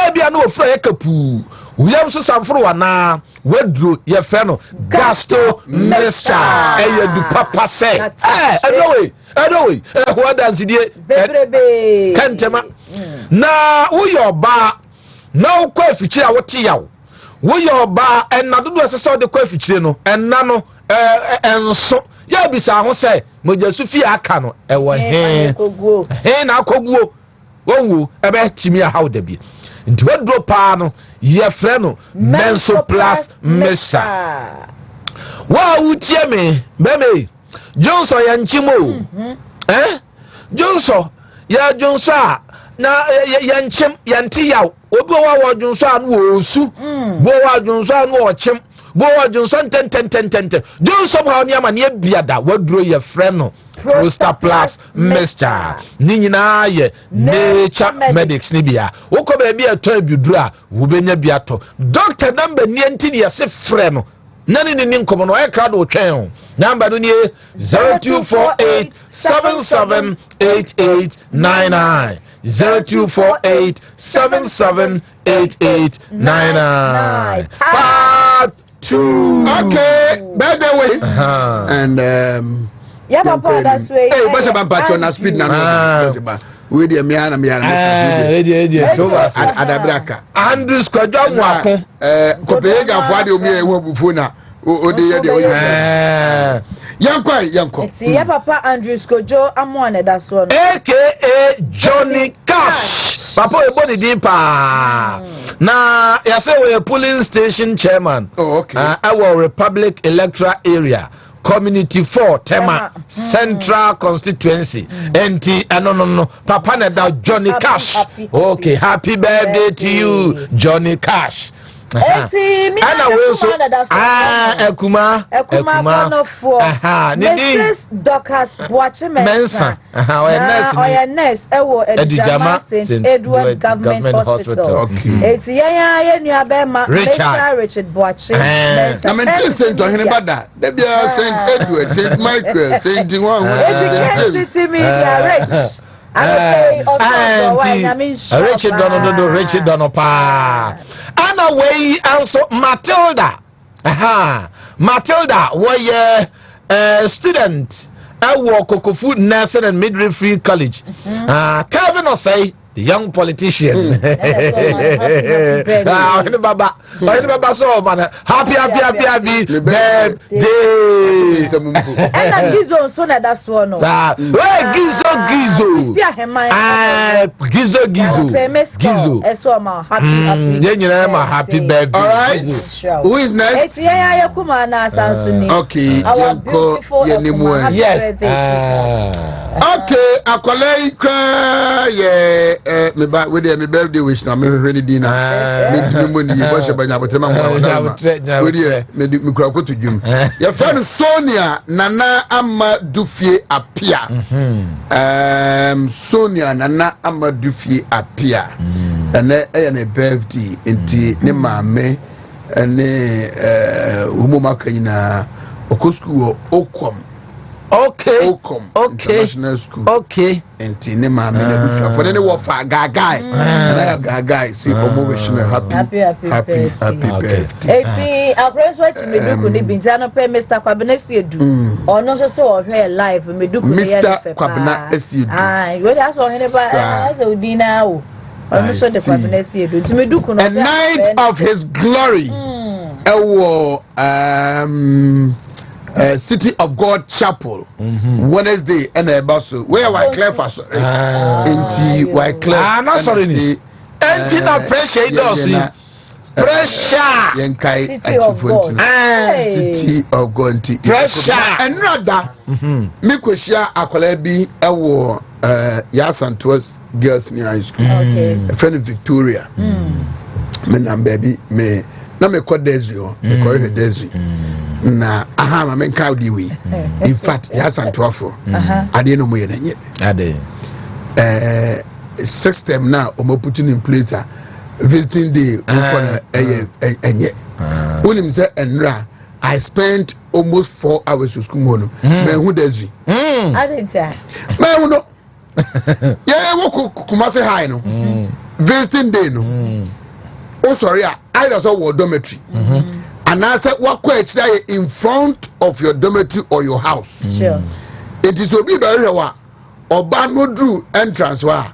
ebia na ofura yekapu uyam so samforo wana wadro ye fe no gasto mister eyedu papa se anyway ho dance die bebrebe kantema na uyoba na ukọ afichire a wote yawo uyoba enna dodo asese ode kọ afichire no enna no enso ya bisa ho se mojasu fi aka no ewo he na akoguo wonwo ebe timi a hawda bi nti wadro pa no ye frɛ no menso plus mesa wa utie me meme Johnson ya nchimo Johnson ya Johnson na ya nchim ya nti yaw obi wa Johnson no osu bo wa Johnson no ochim bo wa Johnson ten Johnson ha ni ama ne biada wadro ye frɛ no Prosta plus Mr. Ninyina ye nature medics ni bia woko ba bia to abuduru a wo benya bia to doctor number ni enti ne yese frɛ no nani ni nkomo no e kra do twɛn number no ni 0248778899 0248778899 part 2 okay by the way and yeah, Papa, that's way. Hey, what's about patron na speed na no? We dey miana adabraka. Andrews kwadwa nwako. Kopega fo ade omi ewu bufu na o de ye de o ye. Yanko. Yeah, Papa Andrews kojo amone da so no. AKA Johnny Cash. Papa e body deep na ya say we polling station chairman. Oh, okay. Our Republic electoral area. Community 4 Tema Central Constituency NT no Papa Neda Johnny Cash. Okay, happy birthday to you, Johnny Cash. Ana we so Ekuma Mrs. Docas Boache Mensa nurse ewo Edujama St. Edward Government Hospital. Okay. Eti ya nua bema Richard Boache Mensa. Na mention St. Oheneba da bia St. Edward, St. Michael, St. Juan. Eti Rich. Richard Dono pa. Ana way also Matilda. Matilda was student at Kokofu Nursing and Midwifery College. Calvin say the young politician. Baba so man, happy birthday. And Gizo so na that's one. Gizo. Happy birthday. All right. Who is next? Okay. Yes. Okay. Akwalei kra me ba we dey me birthday wish na me hwe ni dinner. Me ntimi mo ni bo she banya botema mo. We dey me kura ko to dwum. Your friend Sonia Nana Amadufie Apia. Sonia Nana Amadufie Apia. Ene ne birthday enti ne maame ene umuma kanyina okosku okom. Okay. Okom International School. Okay. Enti ne maame na dufia for ne wo fa gagai. Na gagai see omo wish me happy birthday. Eti akwes what meduku ni bintano pe Mr. Kwabena Asiedu. Ono so so ohwe live meduku ni ya Mr. Kwabena Asiedu. We dey so Oheneba as odina o. Ono so de Kwabena Asiedu. Enti meduku no a night of his glory. Ewo City of God Chapel Wednesday and Ebaso where why clear for sorry into why clear not sorry enti na pressure does pressure yenkai City of God City of God pressure and rather me kweshia akola bi ewo Yasantos Girls Near High School friend Victoria me na baby me na me call Desio me call her Desio na aha ma men ka di we in fact Yasantos ade no mo ye na nye ade system now omo putting in place visiting day ukona enye unim say enra I spent almost 4 hours to school mono me hu Desio I didn't say me hu no yeah wo Kumasi high no visiting day no oh sorry I just saw dormitory and I said what question in front of your dormitory or your house sure it is obi ba rewa oba no drew entrance wa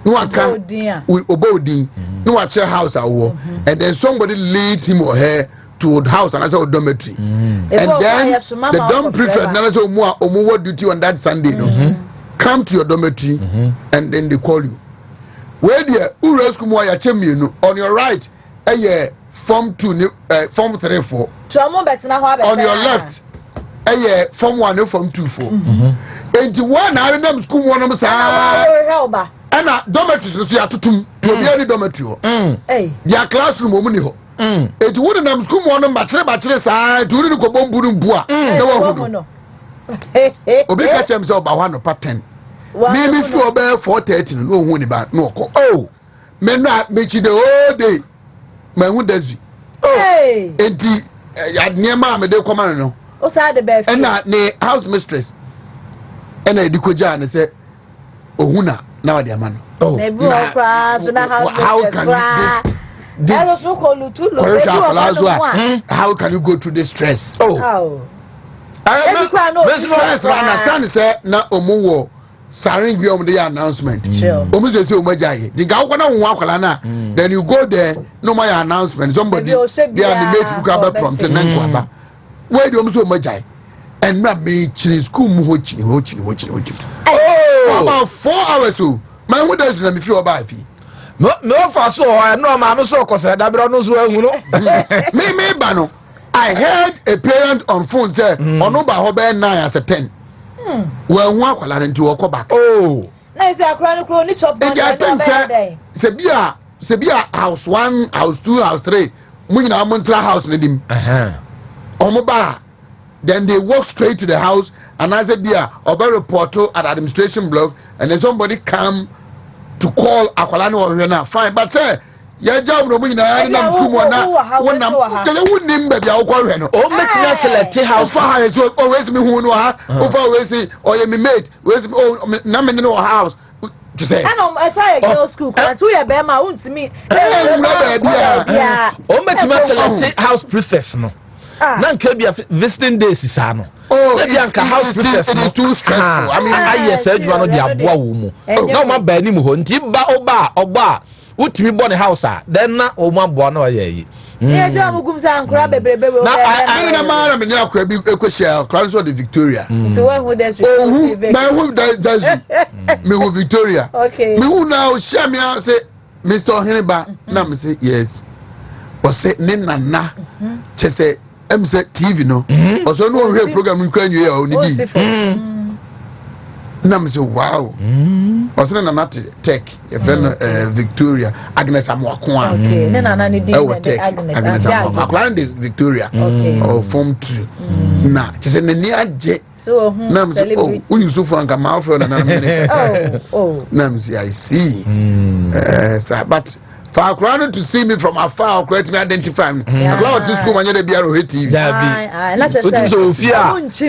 no aka we obodin no wa che house awo and then somebody leads him or her to the house and I said dormitory and then the dorm prefect na say omo what duty on that Sunday no come to your dormitory and then they call you where the rescue mo ya chemienu on your right form 2 form 3 4 on your left form 1 form 2 4 and one na them school one am say and dormitory so ya tutum to be any dormitory their classroom omu ni ho it would them school one bachelor say to ni ko bombu nbu a na wa hu no obi ka chem say oba 1 pa 10 me fi oba 4:30 no hu ni ba no ko me na me chi the whole day my hu Desio enti niema me de come no o sa de be and na ne house mistress and na edikoja na say ohuna na wa de ama no how can this how can you go through this stress first I understand say na omuwo saring bi the announcement omu say omajaye the ga kwona won akwala na then you go there no my announcement somebody they animate you ka prompt na nkwaba where the omu say omajaye and na me chiri school mu ho chiri about 4 hours so my mother is na me fi oba afi no for so no ma me so kosra da bro no so ahu no me ba no I heard a parent on phone say ono ba ho be 9 as 10 well hu akwala nti wo ko back na say akwala no ni chop down se bia house 1 house 2 house 3 mu nyina mo ntra house ne dim omo ba then they walk straight to the house and I said bia oba report at administration block and then somebody come to call akwala no ohwe na fine but say ya job no mu nyina na school mo na wonam kele wonim ba bia wo ko hwe no o metina select house for her so always me hu no ha over always say oh you me mate always na me no house to say I say girl school kwa tu ya be ma untimi o metina select house prefects no na nke bia visiting days isa no it is too stressful. I mean, I said you are not the abua wumu. No ma ba ni mu ho nti ba oba utimi born house then na o ma bo na ye. Yeah, do am gum sa ankura bebrebe we. Na I na ma na me akwa bi ekoshia crown of the Victoria. So when who that's me who Victoria. Okay. Me who now share me say Mr. Oheneba na me say yes. O say ne nana che say say TV no. O so no hear program nkwa nwe ya oni di. Na me say wow. O say na not tech e friend Victoria Agnes Amwako. Okay. Ne nana ni di Agnes Amwako de Victoria. Or form 2. Na che say ne ni age. So na me say oh Yusuf Franka ma friend na me. Oh. Na me say I see. So but for Akrano to see me from afar, correct me, identify me. Akrano to school, man, they be aro TV.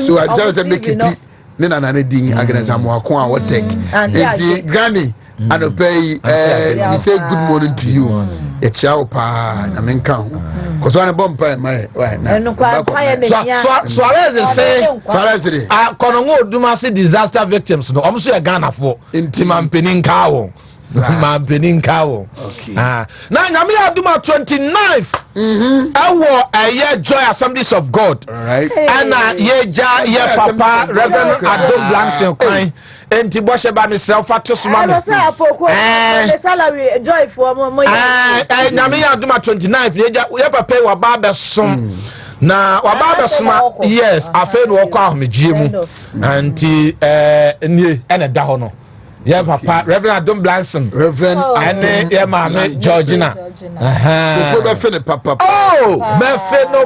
So I just say make it. Nina nane ding against Amwako what take. And Granny, and pay. We say good morning to you. A chow pa, I mean count. Cause one bomb pie my Suarez say Konongo Dumasi disaster victims. No, I'm sure Ghana for Intimam Peninkawo. Okay. Now, Yami Aduma 29th. I year Joy Assemblies of God. Right. And ye Papa Reverend Adom Blanson Kine. And Tibosha by myself at Tosman. Salary joy for Yami Aduma 29th. Ye Papa Wababa Sum. Na Wababa Suma, yes, I fed walk out me Jimu. And a Dahono. Yeah, Papa, Reverend Adom Blanson, Reverend, and yeah, Mamma Georgina. Papa. Oh, Befino,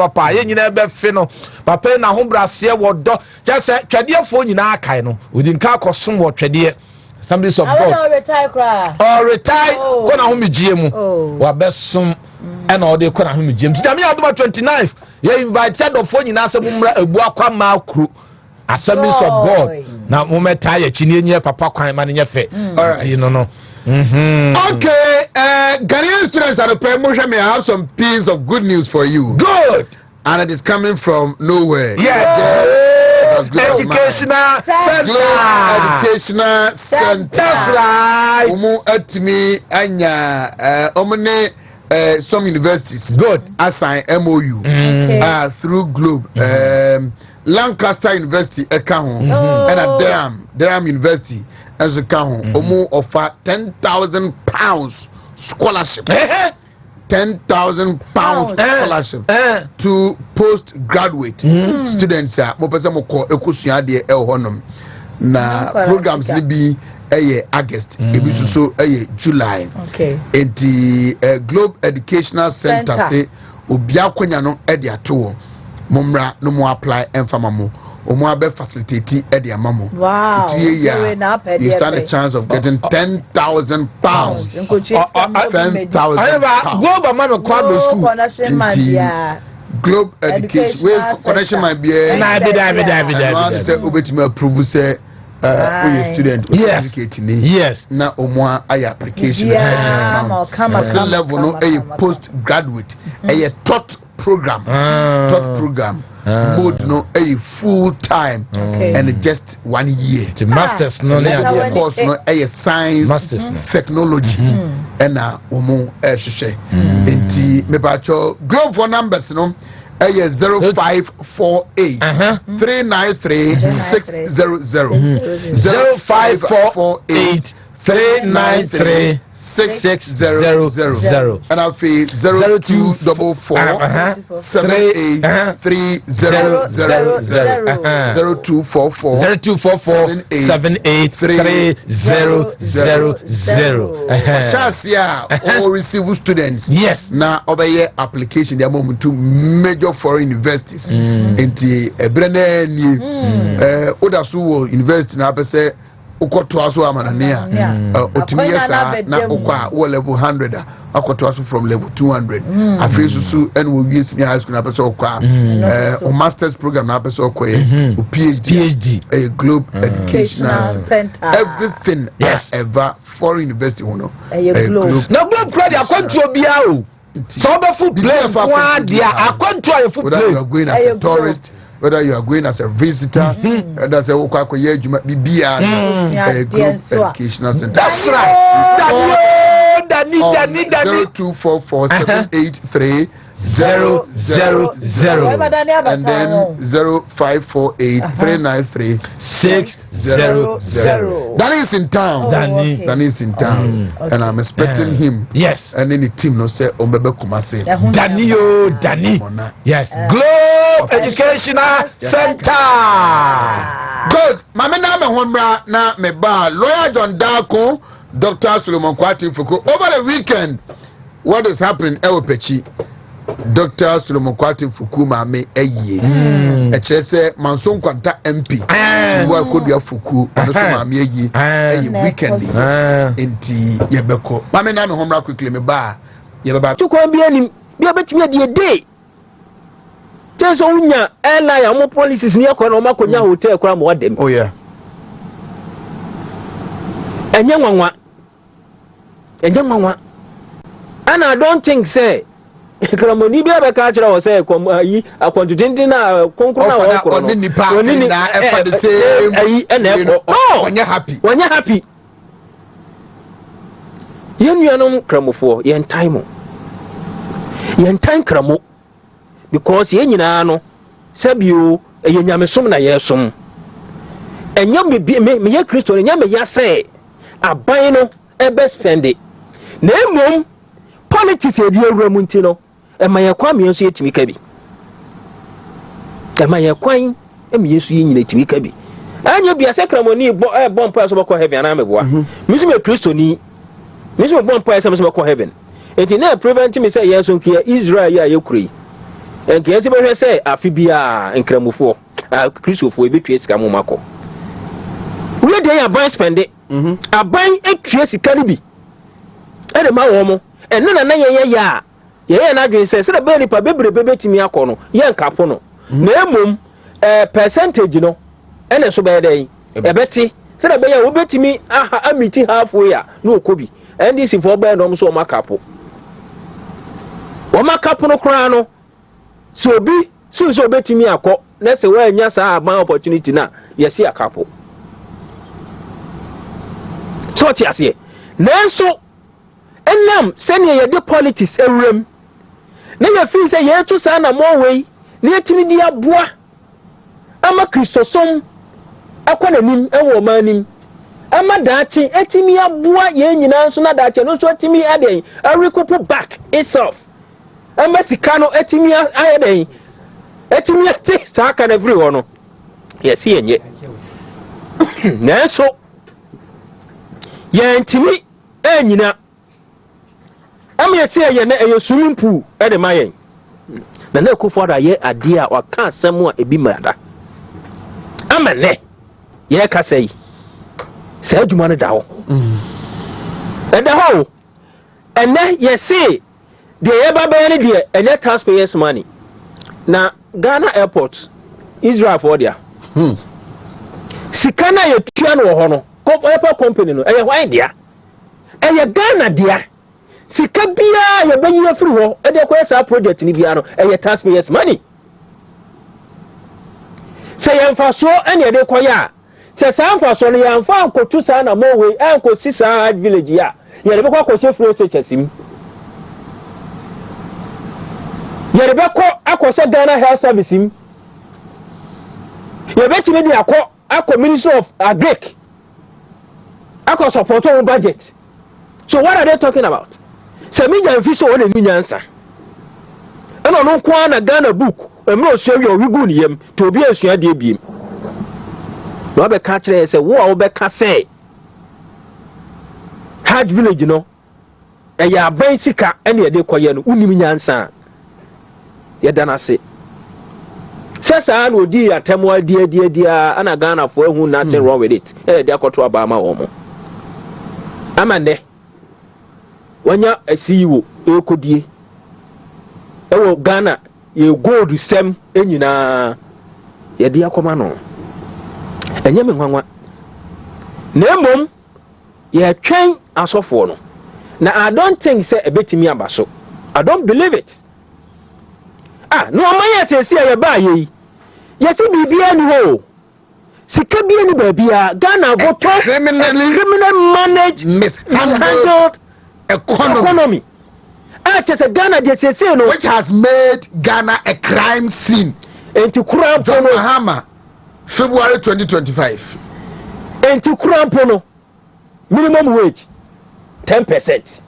Papa, you never fino. Papa, na humbra sia what do just say, Tradia phone in our kind, within car some what Tradia. Somebody of God. Retire cry. Or retire, Kona Humi Jimu, or best some and all the Kona Humi Jim. Tell me about 29th. You invited the phone in Asamumra, a Buakwa Mao crew. Assemblies of God. Now, moment tie Chinian Papa Quine in your face. All right, you know. Okay, Ghanaian students at the promotion may have some piece of good news for you. Good, and it is coming from nowhere. Yes, educational center. That's right. Umu atmi anya omne some universities. Good, assign MOU through Globe. Lancaster University Ekahon and Durham University as a Kahon Omo offer £10,000 scholarship. £10,000 scholarship to postgraduate students. Mopesa moko ekusuya de honum na programs ni bi August ebi so July. Okay. And the Globe Educational Center say obia kwanya no e de ato Mumra no more apply and famamu. Omoabe facilitate Eddie Amamu. Wow. You stand a chance of getting £10,000. £10,000. Globe Education. Where connection might be a say Ubetime approve say student educating. Yes. Now Omoa application. Level no a postgraduate. A taught program mode no a full time and just 1 year the masters no course no a science masters technology and umu ehwehwe enti mebacho globe for numbers no a 0548 393 600 0548 393 600 and I'll feel 0244 78 3000 0244 78 3000 all receive students. Yes. Now obey application the moment to major foreign universities into Brene Odasu University na pese ukoto aso amanania otimiyesa na ukwa level 100 akoto aso from level 200 afesu su and we use in high school na person ukwa masters program na person ukwa PhD a Globe Educational Center everything ever foreign university a Globe na Globe credit akonto obia o So be full plane kwa dia akwantu ayefu plane. Whether you are going as a tourist, whether you are going as a visitor, that's a okwakoye adwuma bibia a group educational center. That's right. Dani 0244783000 and then 0548393600. Danny is in town. Danny is in town, and I'm expecting him. Yes. And then the team no say Ombebe Kumase. Danny. Yes. Globe Educational Center. Good. Mama na me homra na me ba lawyer John Darko, Dr. Solomon Kwati Fuku. Over the weekend, what is happening? Ewopechi. Dr. Solomon Kwati Fuku mame eye. Eche se Manson Kwanta MP. Wa kodua Fuku ono so mame eye. Eye weekend. Enti yebeko. Mame na me homra quickly me ba. Yebeba. Tukwa bi anim. Bi obetimi ade day. Tenso unya airline amo policies ni akwa na o makonya hotel kwa mo wadem. Oh yeah. Enye nwanwa. And I don't think say Kramoni bi abeka akira wo say yi akwantutintin na konkuru na wo ko. Oni nipa na efa the same. Ayi na eko. Onye happy. Yen nuanom kramofo yen time kramo because yen nyina no sabio yen nyamesom na yesom. Enya me ye Kristo enya me ya say aban no ebe spend na emom politics edi awuramu nti no emaye kwa me nso yetimi ka bi emaye kwan emi yesu yi nyina yetimi ka bi anya bia sekramoni bomb pass obako heaven na meboa misime Kristo ni misime bomb pass misime ko heaven enti na prevent me say yeso nkia Israel ya yekuri enke yesi behwe say afi bia nkramufo Kristofo ebetwe sika mo mako we dey aban spend aban etwe sika ni bi ede ma wo mo eno na ye na adwen say se be nipa bebrebe betimi akono ye nkapo no na emom percentage no ene so be dey ebeti se be ye wo betimi amiti halfway a na okobi ndc for be no so o makapo no kra no so obi so betimi akọ na se wa anya sa aban opportunity na yesi akapo so ti ase nanso enam sene ye de politics ewrem na ye feel say ye to sa na mo wei na yetimi di aboa ama Kristosom akwana nim ewo manim ama daachi etimi aboa ye nyina nso na daachi no so etimi aden arikopo back itself ama sika no etimi ayeden etimi ati saka na every one no yes yenye nanso ye ntimi enyina am yesi ye na e swimming pool e de mayen na ekufo da ye ade a waka asem a ebi mada amane ye ka sei se adwuma no da ho e da ho ene yesi de ye baba ne de ene taxpayers money na Ghana airport Israel for dia sikana ye tua no ho no airport company no e hwan dia e ye Ghana dia sika bia ye banyi afiri ho e de ko esa project ni bia no e ye taxpayers money say ye mfaso ene ye de ko ya say sa mfaso no ye mfa ankotu sa na mowe anko sisa village ya ye de ko akose free sechesim ye de ko akose Ghana health service im ye betimi de akọ Ministry of Agric akọ support on budget. So what are they talking about? Se mi jan fi so won ni nyansa eno no kwa na Ghana book emro so wi owigu ni yem to obi asua de biem no be ka kire se wo a wo be ka se hard village no e ya ban sika ene ye de koye no unim nyansa ye dana se sesa na odi atemo dia ana Ghana for ehu nothing wrong with it e de akoto abama wo mo amande wanya CEO ekodie ewo Ghana ye gold sem enyina ye de akoma no enye me nwanwa na emom ye twen asofo no na I don't think say ebetimi abaso I don't believe it. No amaya say ya ba yi. Yes bibia ni ho. Sika bia ni babia Ghana voto criminal managed mishandled economy. Chese Ghana dey say no, which has made Ghana a crime scene. Enti kura John Mahama February 2025. Enti kura no minimum wage 10%.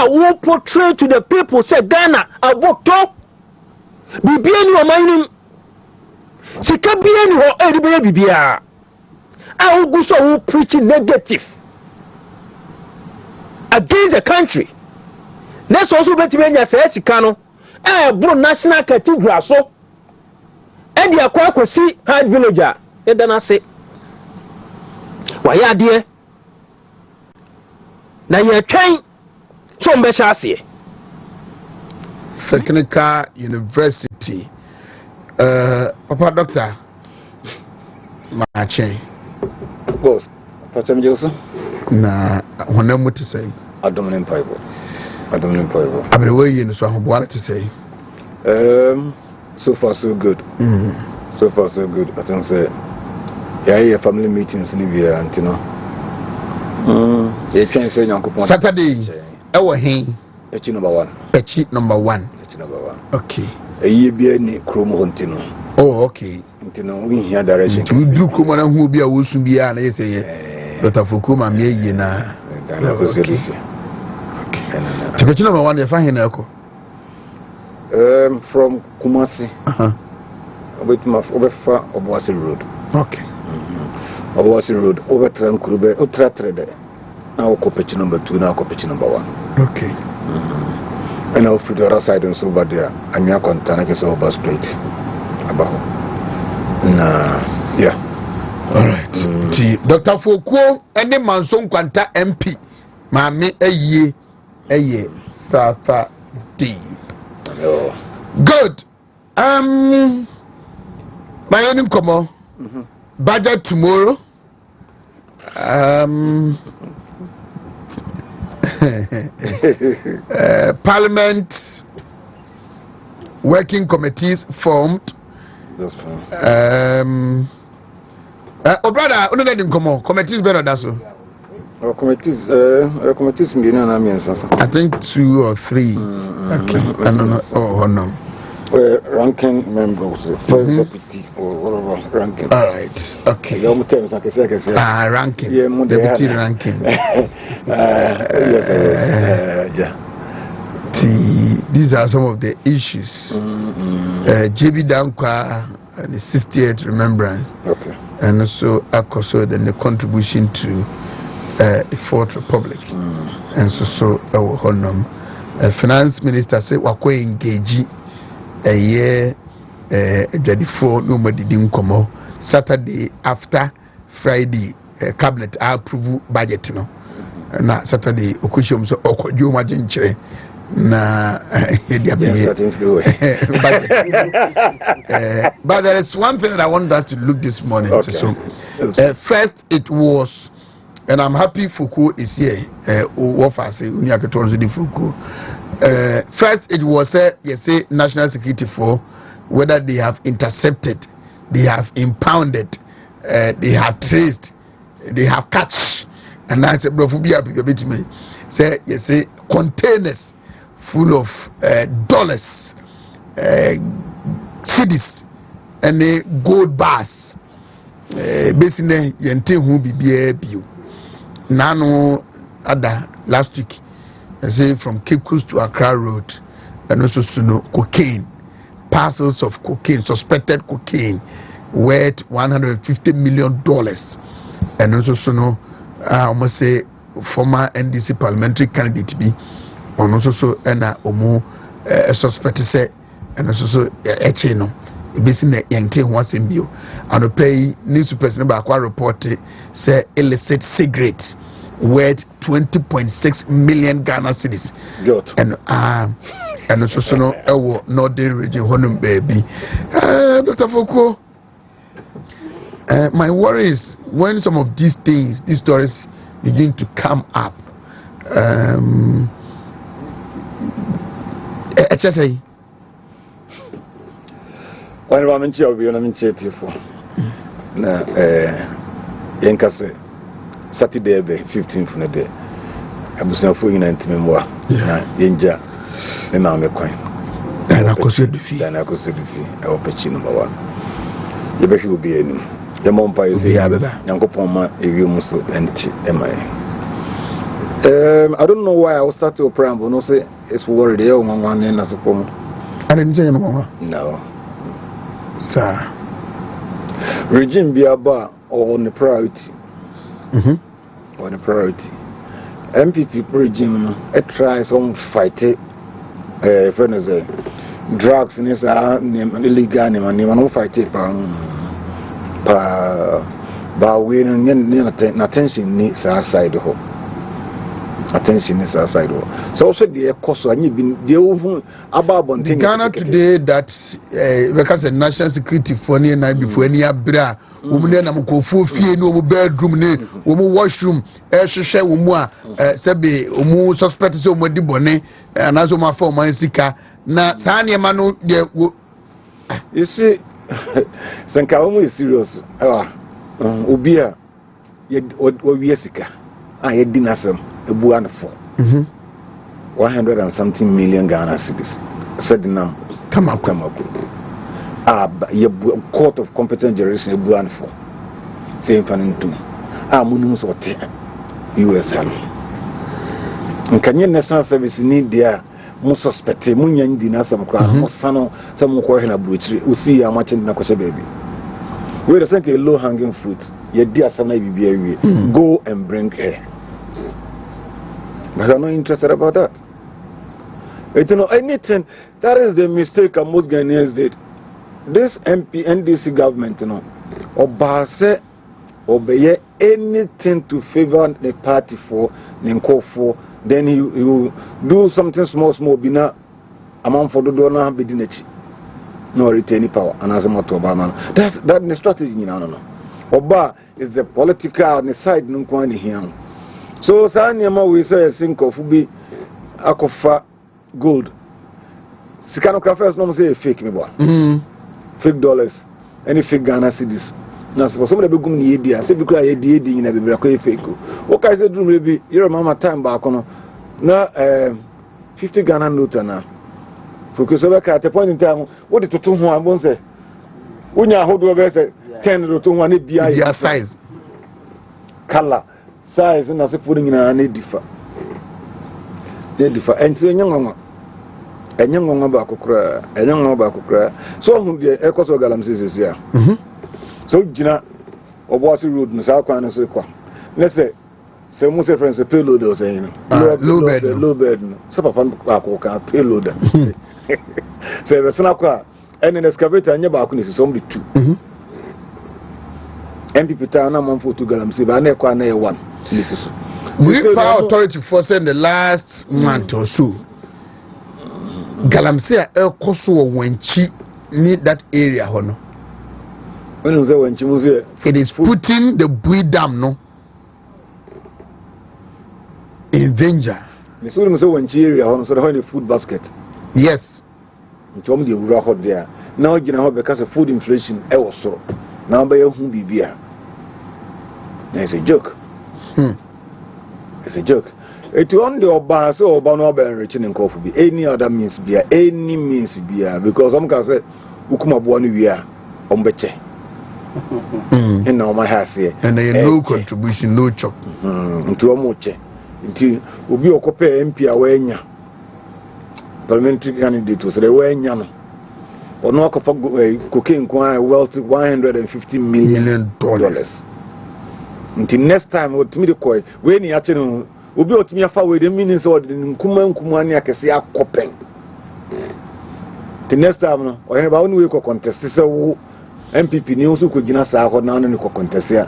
We portray to the people say Ghana aboto bibia ni o manim sika bia ni ho edibia bibia we go so we preaching negative against the country. Let's also bet me say sika no bro national cathedral so and the akwa see hard villager e dana say waya de na ye twen so mbesha ase Technical University Papa Doctor Mache boss Pacham Joso na honamu to say Adominem Paibo abrewe yin so ahoboa to say so far so good. So far so good. I think say yeah family meetings ni bia antino yeah twen say nyankopon Saturday ewo hen pechi number 1 okay eye bia ni kromo hontino okay ntino we here direction to do kromo na hu bia wo su bia na yese ye Dr. Fukuma me yi na okay pechi number 1 ye fa hen na eko from Kumasi Obefa Obuasi Road. Okay. Obuasi Road over Trankurube Utra Trade. Now Kopech number 2, now Kopech number 1. Okay. And now through the other side and so over there, and you can turn against over straight. About yeah. Alright. Dr. Foucault any Manson Quanta MP. Mami eye Saturday. Good. My name come budget tomorrow. Parliament working committees formed. That's fine. Oh brother, you know come committees better than so. Committees I think 2 or 3. Okay. I don't know. Oh no. Ranking members, first deputy or whatever ranking. All right. Okay. Ranking. Deputy ranking. These are some of the issues. JB Dankwa and the 68th remembrance. Okay. And also ACOSO then the contribution to the Fourth Republic. And so our honor. Finance Minister said wakwe engage a year 24 no didn't come Saturday after Friday cabinet approve budget no na Saturday okushom so okojo majenchire na budget. But there is one thing that I want us to look this morning. Okay. So first it was, and I'm happy Foucault is here. First, it was national security for whether they have intercepted, they have impounded, they have traced, they have catch, and I said, "Brofubia, people me say containers full of dollars, cedis, and gold bars. Basically, yente who be biu. Nano other last week." I say from Cape Coast to Accra Road, and also cocaine, parcels of cocaine, suspected cocaine, worth $150 million, and also almost say former NDC parliamentary candidate be, and also suspect say, and also no, basically young thing was in view, and pay newspapers number report say illicit cigarettes worth 20.6 million Ghana cedis. And also northern region honum baby. Dr. Foucault, my worry is when some of these things, these stories begin to come up, say. When I'm in Chelsea, I'm in Chelsea for Yankase Saturday, 15th for the day. I was not for you 90 memoir. Inja, the mamma coin. And I could see the fee. And I could see the fee. I will pitch number one. You bet you will be in the Mompa is the Yanko Poma, if you must empty. I don't know why I will start to pray, but no say it's worried. The young one in as a poem. I didn't say no. No, sir. Regime be about on the priority. On the priority. MPP regime, it tries on fight it. Friend is drugs in his illegal name and you fight it. But we don't attention needs our side of hope. Attention is outside. So also the cost and you've been the about Ghana today that because the national security for near night before any abra woman and go fear no bedroom ne woman washroom share umwa sebe umu suspect so mo dibone and as my form man sika na sanya manu de you see sanka umu is serious ubia we sika ye dinasem ebuan for 100 and something million Ghana cedis said nam come up court of competent jurisdiction ebuan for say fanin tum munum so te US ham nkanye national service need there mo suspect mo nyan di na sam kra mo sano sam ko he na brochire usi ya machi na kwese baby we the think a low hanging fruit ye di asam na bibia wie go and bring her. But I'm not interested about that. You know, anything that is the mistake most Ghanaians did. This NDC government, you know, obey obey anything to favor the party for, then call for, then you do something small, bina amount for the donor be dinechi. No retain power, and as a matter of Obama. That's the strategy, you know. Oba is the political on the side, no one here. So Sanyama we say sink of be akofa gold. Sikanographers no say fake me boy. Fake dollars. Any fake Ghana cedis. Na so somebody be gum ni edi say because edi na be ko fake. O kai say drum be your mama time back no. Na 50 Ghana note na. Focus over at the point in time what the toto ho ambon say. Unya hodo be say 10 to 1 na bia size. Color. Size and as a fooding in a differ. They differ. And so young one about cry, a young about cry. So who the echoes of Galam says here. So Gina or was a road in South Carolina. Let's say, most friends a payload or saying low bed, so papa payload. Say the Sanaka and an excavator and your balcony is only 2. MPP town among for 2 Galam Siba and one. We power authority for saying the last month or so. Galamsey El Koso when she need that area hono. It is putting the Bui Dam no in danger. When she area on the food basket. Yes. Tom the record there. Now you know because of food inflation also. Now by your home be it's a joke. It's a joke. It on the Oba so Oba no be reaching in coffee. Any other means be any means be because some can say ukuma buanu wia ombeche. And now my house here. And there no contribution, no chop. Into omoche. Until obi okope MP awenya. Parliamentary candidate was the wenya no. Or no cocaine wealth $150 million. Until next time, what me the coy when you actually will be what me a far with the meanings or the Kumania can see a coping. The next time, or any about we could contest so MPP news who could us out now and contest here.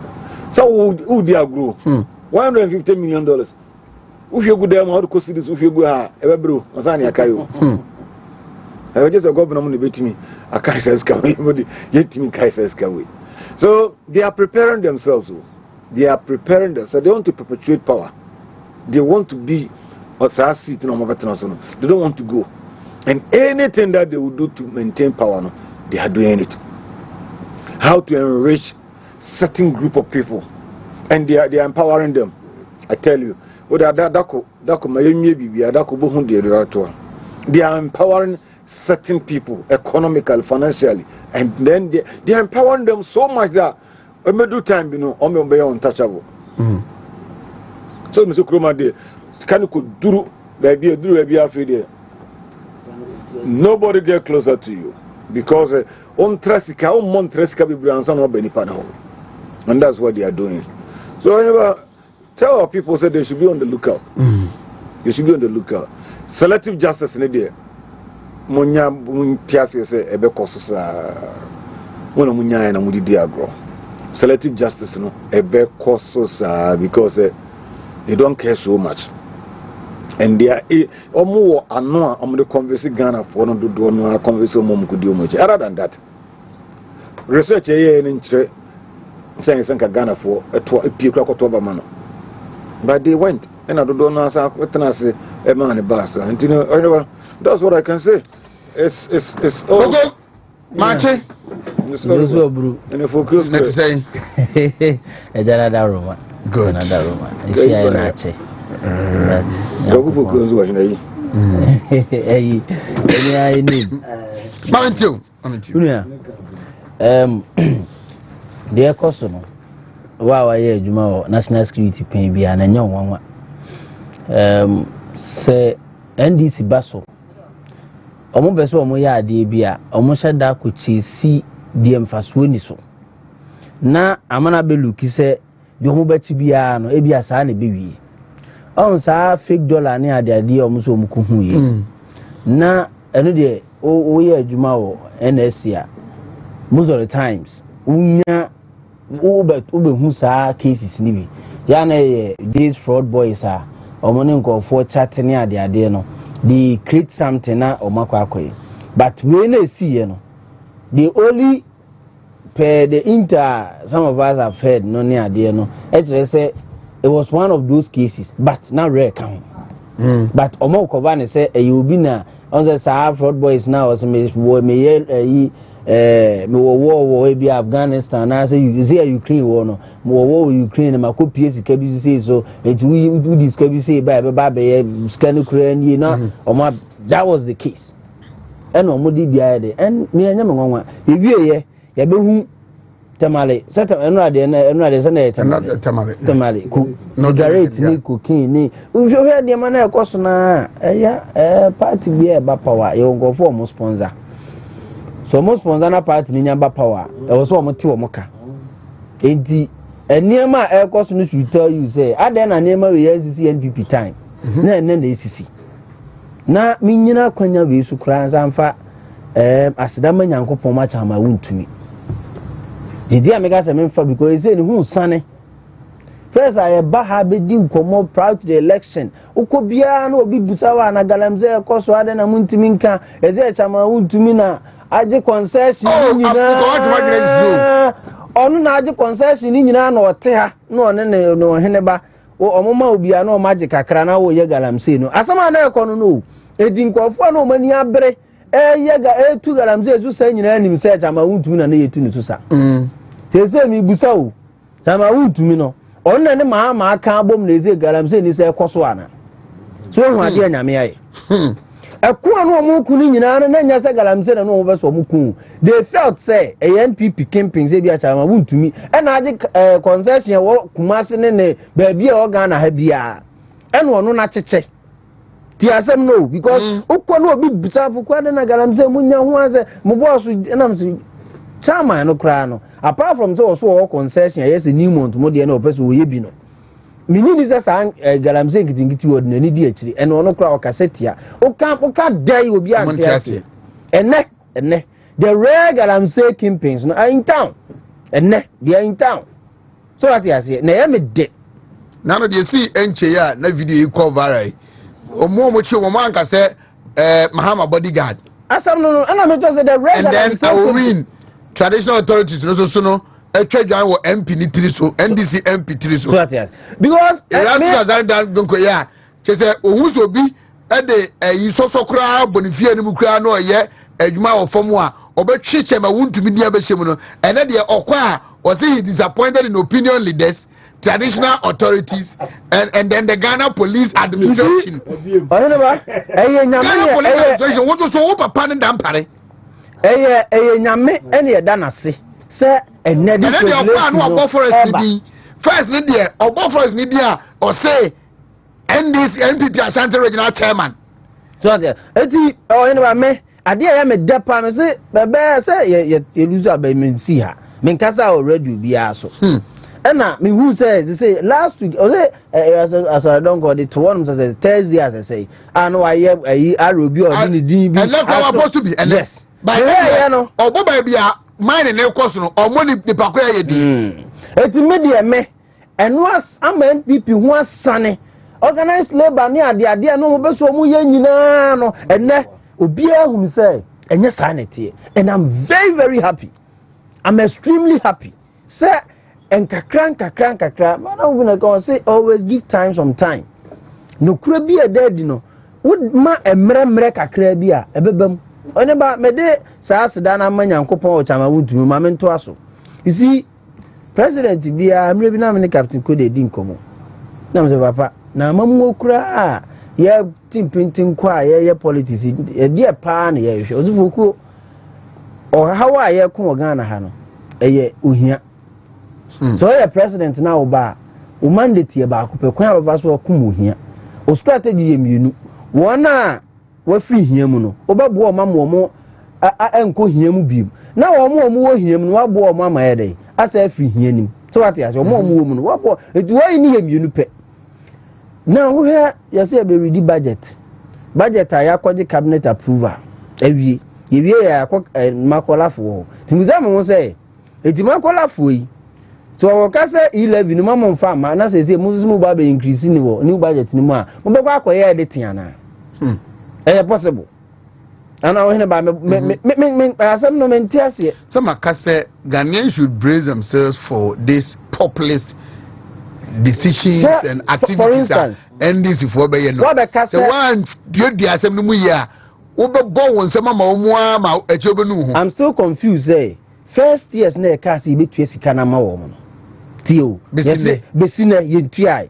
So, who dear grow $150 million. If you go there, how to cost this, if you go, ever brew, Masania Kayo. I just a governor on the bit me, a Kaiser's Kawi, yet me Kaiser's Kawi. So, they are preparing themselves. They are preparing themselves. They want to perpetuate power. They want to be a seat in They don't want to go. And anything that they will do to maintain power, no, they are doing it. How to enrich certain group of people, and they are empowering them. I tell you, they are empowering certain people economically, financially, and then they are empowering them so much that do time, you know, untouchable. So Mr. Kroma de can you could do baby after nobody get closer to you because on Trasica, on Montresca be Branson or Benipano. And that's what they are doing. So whenever tell our people say they should be on the lookout. They should be on the lookout. Selective justice in the day. Munya Muntiasi say Ebecosa one of Munya and Mudi Diagro. Selective justice, no, Ebecosa because they don't care so much. And they are more the conversing Ghana for no do no conversing mom could do much. Other than that, research in saying Ghana for a people man. But they went and I don't know what I say a man a bus. And you know, that's what I can say. It's all okay. Mache. This bro. And if focus let's say another Roma. Good. Another Roma. She I nache. Go for close what you know. Hey, I need. Moment you. Dear customer, wow, I hear you national security pay be an young one. Say NDC Basso. Omo beso omo ya ade bia omo shada ko chesi die mfaso ni so na amana beluki se de omo beti bia no e bia sa na bewi on sa fake dollar ni ade ade omo so omo ko hu yi na eno de o ye adwuma wo NSA most of the times unya o be hu sa cases ni bi ya na these fraud boys are omo ne nko for chat ni ade ade no they create something na omakwakoy but when they see you know they only per the some of us have heard no near there no actually say it was one of those cases but not rare count but omokovane say you be na on the fraud boys now as me war be Afghanistan na say you see Ukraine war no war Ukraine ma ko PS ka bi say so it we this ka bi say ba scan Ukraine na that was the case and omodi bia de and me anya me nwanwa ye wie ye be hu tamale set enrade se na tamale ku no garate ni cocaine ni uhwe hwe de ma na ekoso na eya party bia ba power ye ngo for mo sponsor. So most sponsor na party ni nyamba power e wo so omo te omo ka enti eniema e cost no should tell you say aden na niema we NCC NPP time na na ACC na minyina kwanya we su kura nsamfa asidama nyankopon ma chama Wontumi didi amega se memfa because say ni hu sane first I ba ha be di nkomo proud to the election ukobia na obi butawa na galamze e cost aden na Wontumi nka eze chama Wontumi na aje concession nyina onu na aje concession nyina na ote ha na one ne no Oheneba omoma obia na o magic kakra na wo ye galamse no asama na ekono no edi nkofo na o mani abre ye ga etu galamse ezu sa nyina anim se chama Wontumi na yetu ni tusa tese mi busa o chama Wontumi no onu na ne ma aka abom na eze galamse ni se ekoso ana so hu ade anyame aye ekuwa no omuku ni nyina na nya se galamse na no obeso omuku they felt say NPP camping say bia chama Wontumi e na age concession wo Kumasi ne baabi e organ na ha bia e no no na cheche ti asem no because ukwo no obi busafu kwa na galamse munya ho ase mo boss na mse chama no kra no apart from so so concession yes new month mo de na opeso wo ye bi no minini za sa galamse ngitingiti wod na ni di akiri ene ono kra o kasetia o ka dai obi antiase ene the rare galamse campings no in town ene they are in town so what you say na ya me de na no de see enche ya na video e cover viral omo chi omo anka se Mahama bodyguard asam no ana me to say the rare and then I will win traditional authorities no so no etwa wo MP ni 3 so NDC MP 3 so because don't go yeah che say ohun so bi ede yi soso kura bonifie ni mu kura no ye adwuma wo fam a obetwetwe ma Wontumi dia be hyem no ene de okwa or say he disappointed in opinion leaders, traditional authorities, and then the Ghana police administration. Ghana police administration, what was so papa and dampare? Nyame and ye danase. Sir, and then the forest first, Nidia, or Bofors Nidia, or say, and this NPP Ashanti regional chairman. So, anyway, me, I dear am a depa, say, Baba, say, you lose a baby, see her. Menkasa already be aso. And me who says they say last week or say as I don't go it to one says Thursday as I say I know I Ruby or DB and that's how supposed to be and yes by no or baby mine and course no or money the pakwa ye di it's media me and was am NPP who was sunny organized labor near the idea no be so mu ye nyina no and na obi ahum say enye sanity and I'm very very happy. I'm extremely happy. Sir, and kakran. Man, I'm gonna go and say always give time some time. No krebi a dead, you know. Would ma a mre kakrabia, a bebum. Oheneba, me de sa sedana manya nkopon o chama Wontumi ma mento aso. You see, President bia I'm rebi na me Captain Kode di nkomo. Na me say papa, na mamu okura ye timpintin kwa ye politics e dia pa na ye hwe. Ozufoku or how are you come Ghana hano? Eye uhia. So your president now ba o mandate ba ko pe kwan ba so kum uhia. O strategy ye mienu. Wona wa free hia mu no. Obabo o mama mo enko hia mu biem. Na o mo wo hia mu no wa bo o mama ye dey. Asa free hia nim. So what ya so mo wo mu no. Wa bo etu wa ni ye mienu pe. Now we here you say be ready budget. Budget aya kwaje cabinet approval. Ewie yewie ya makola fo timuza mo say eti makola fo yi so wo ka say 11 no mama mfa ma na say mu ba be increase ni wo new budget ni mu a mo be kwa akoye editing ana possible ana Oheneba me asem no mentiase some ka say Ghanaians should brace themselves for this populist decisions and activities and this for be no so one do asem no mu ya I'm still confused. First years na kasi betu esika na ma wo no. Tio. Besine yentuai.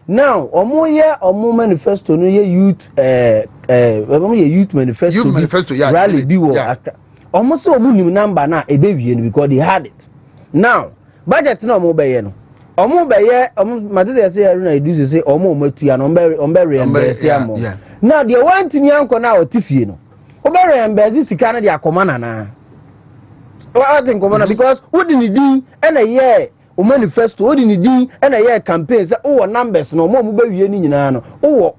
Now, omo manifesto no ye youth youth manifesto. Youth manifesto yeah. Rally bi wo. Omo so omo nim number na ebewie no because they had it. Now, budget na omo be ye no. Omo be ye omo matese say na reduce say omo matua no ombe reimburse amo. Now the one thing yanko na otifie no. Obere embassy sika na dia komana na. What think komana because what did do and a year o manifesto what did do and a year campaign say oh numbers no mo be wie ni nyina no. Oh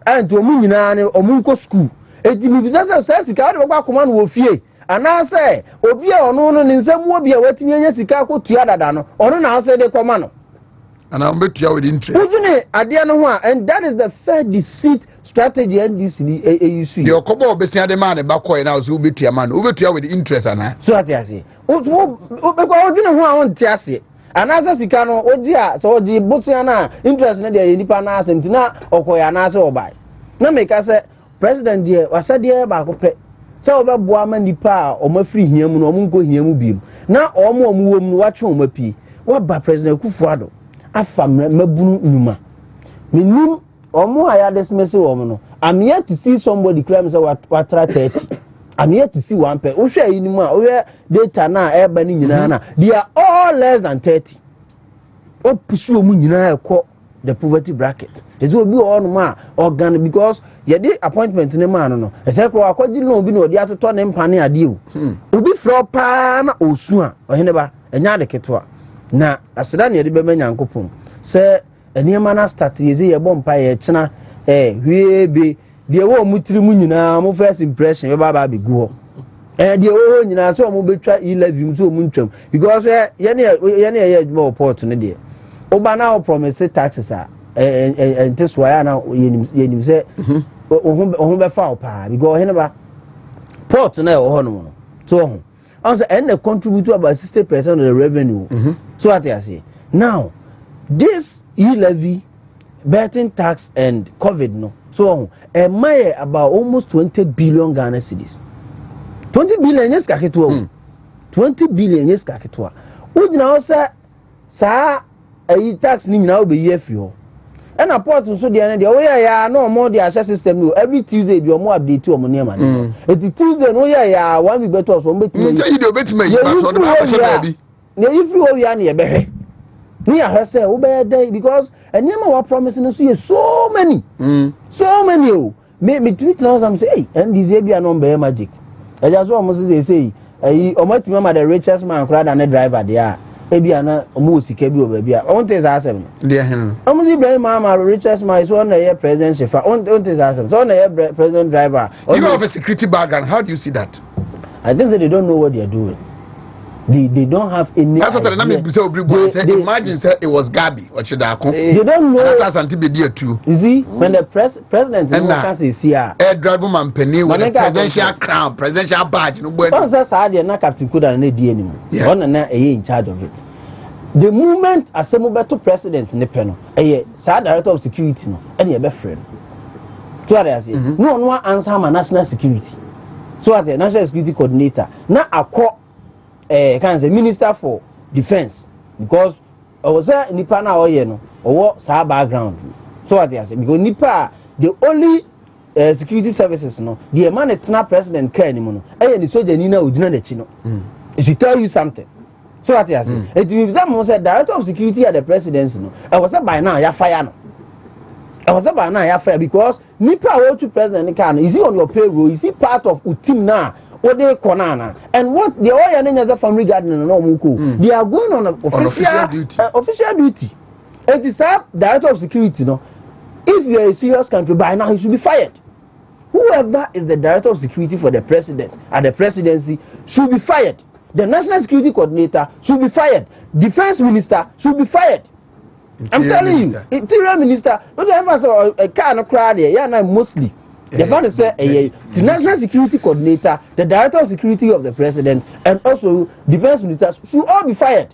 and to mu nyina ne omunko school. Eti mi bisa say sika de kwa komana wo fie. Ana say obi a ono no ne nsam wo bia watimi anya sika akotua dada no. Ono na say de komana. And I'm bet you with interest. And that is the fair deceit strategy and this you see. The Okobo Bessia the man about coin now, so be to your man, over to you with interest. And so what I say, what you know, I want to say. Another Sicano, Odia, so the Botsiana interest in the Nipanas and Tina or Koyanas or by. Now make us say, President dear, was said dear Bacope. So about Boaman Nipa or my free him, no mungo him beam. Now all more watch home a pea. What by President Kufuado? Afam mabunu numa minum omo aya dismiss no. I'm here to see somebody claim say what try 30. I'm here to see one pe. Ohwe yi ni mu a ohwe data na e ba ni nyina na they are all less than 30. O pusu omu nyina ekọ the poverty bracket. Ezo obi on ma organ because ye dey appointment ne ma no. E say kro akọji no obi no odi atoto ne mpane ade o. Obi fro pa na osu a Oheneba enya de ketwa. Na aseda ne de be manyankopon se eniema na start yeze ye bompa ye chena hwebe de wo mutiri mu nyina mo first impression ye baba be gu ho de wo nyina so mo betwa 11 so mo ntwam because ye ne ye adwuma report ne de oba na promise taxes a entes why na yenim se ohun be fa opa because Oheneba port na ho no so also and they contribute to about 60% of the revenue. So what I say now, this e-levy betting tax and COVID no. So about almost 20 billion Ghana cedis. 20 billion yes kaketwa. 20 billion yes kaketwa. Ujina osa sa tax ni nyina obeyi afio. And a port so the end ya no more the access system no every Tuesday be more update o mo niam na. It Tuesday no ya one week better so mbeti. Say you dey beti me but so the baby. Na if you we ya na ye behwe. Ni ya say wo be dey because enema wa promising so many. So many o. Me tweet now some say hey and this be no be magic. I just want to say omo timama the richest man crowd and the driver there. Ebi ana omo sika bi o ba bia on te sa asem there hen omo si Ibrahim mama richest man so na ye president shefa on te sa asem so na ye president driver you have a security background. How do you see that? I think that they don't know what they are doing. They don't have any that's what I mean. Say imagine say it was Gabi or Chidako. They don't know that's something be there too. You see when the president is here air driver man penny with a presidential crown presidential badge no bueno once say dey na Captain Kuda na dey anymore on na in charge of it. The moment Asemubeto president ne pe no sa director of security no e dey be friend to what I say no answer my national security so as the national security coordinator na akọ can say minister for defense because I was nipa na oye no owo sa background so what I say because nipa the only security services no the man etna president ka animu no ni soldier ni na odina da chi no it should tell you something. So what I say it means someone said director of security at the presidency no I was by now ya fire no I was by now ya fire because nipa wo to president can is he on your payroll is he part of utim na what they konana and what the oya nanya from regarding no muko they are going on official duty official duty it is a director of security no if you are a serious country by now he should be fired. Whoever is the director of security for the president at the presidency should be fired. The national security coordinator should be fired. Defense minister should be fired. I'm telling you, interior minister. Not ever say a car no crowd there. Yeah, now mostly. The fact is say the national security coordinator, the director of security of the president, and also defense ministers should all be fired.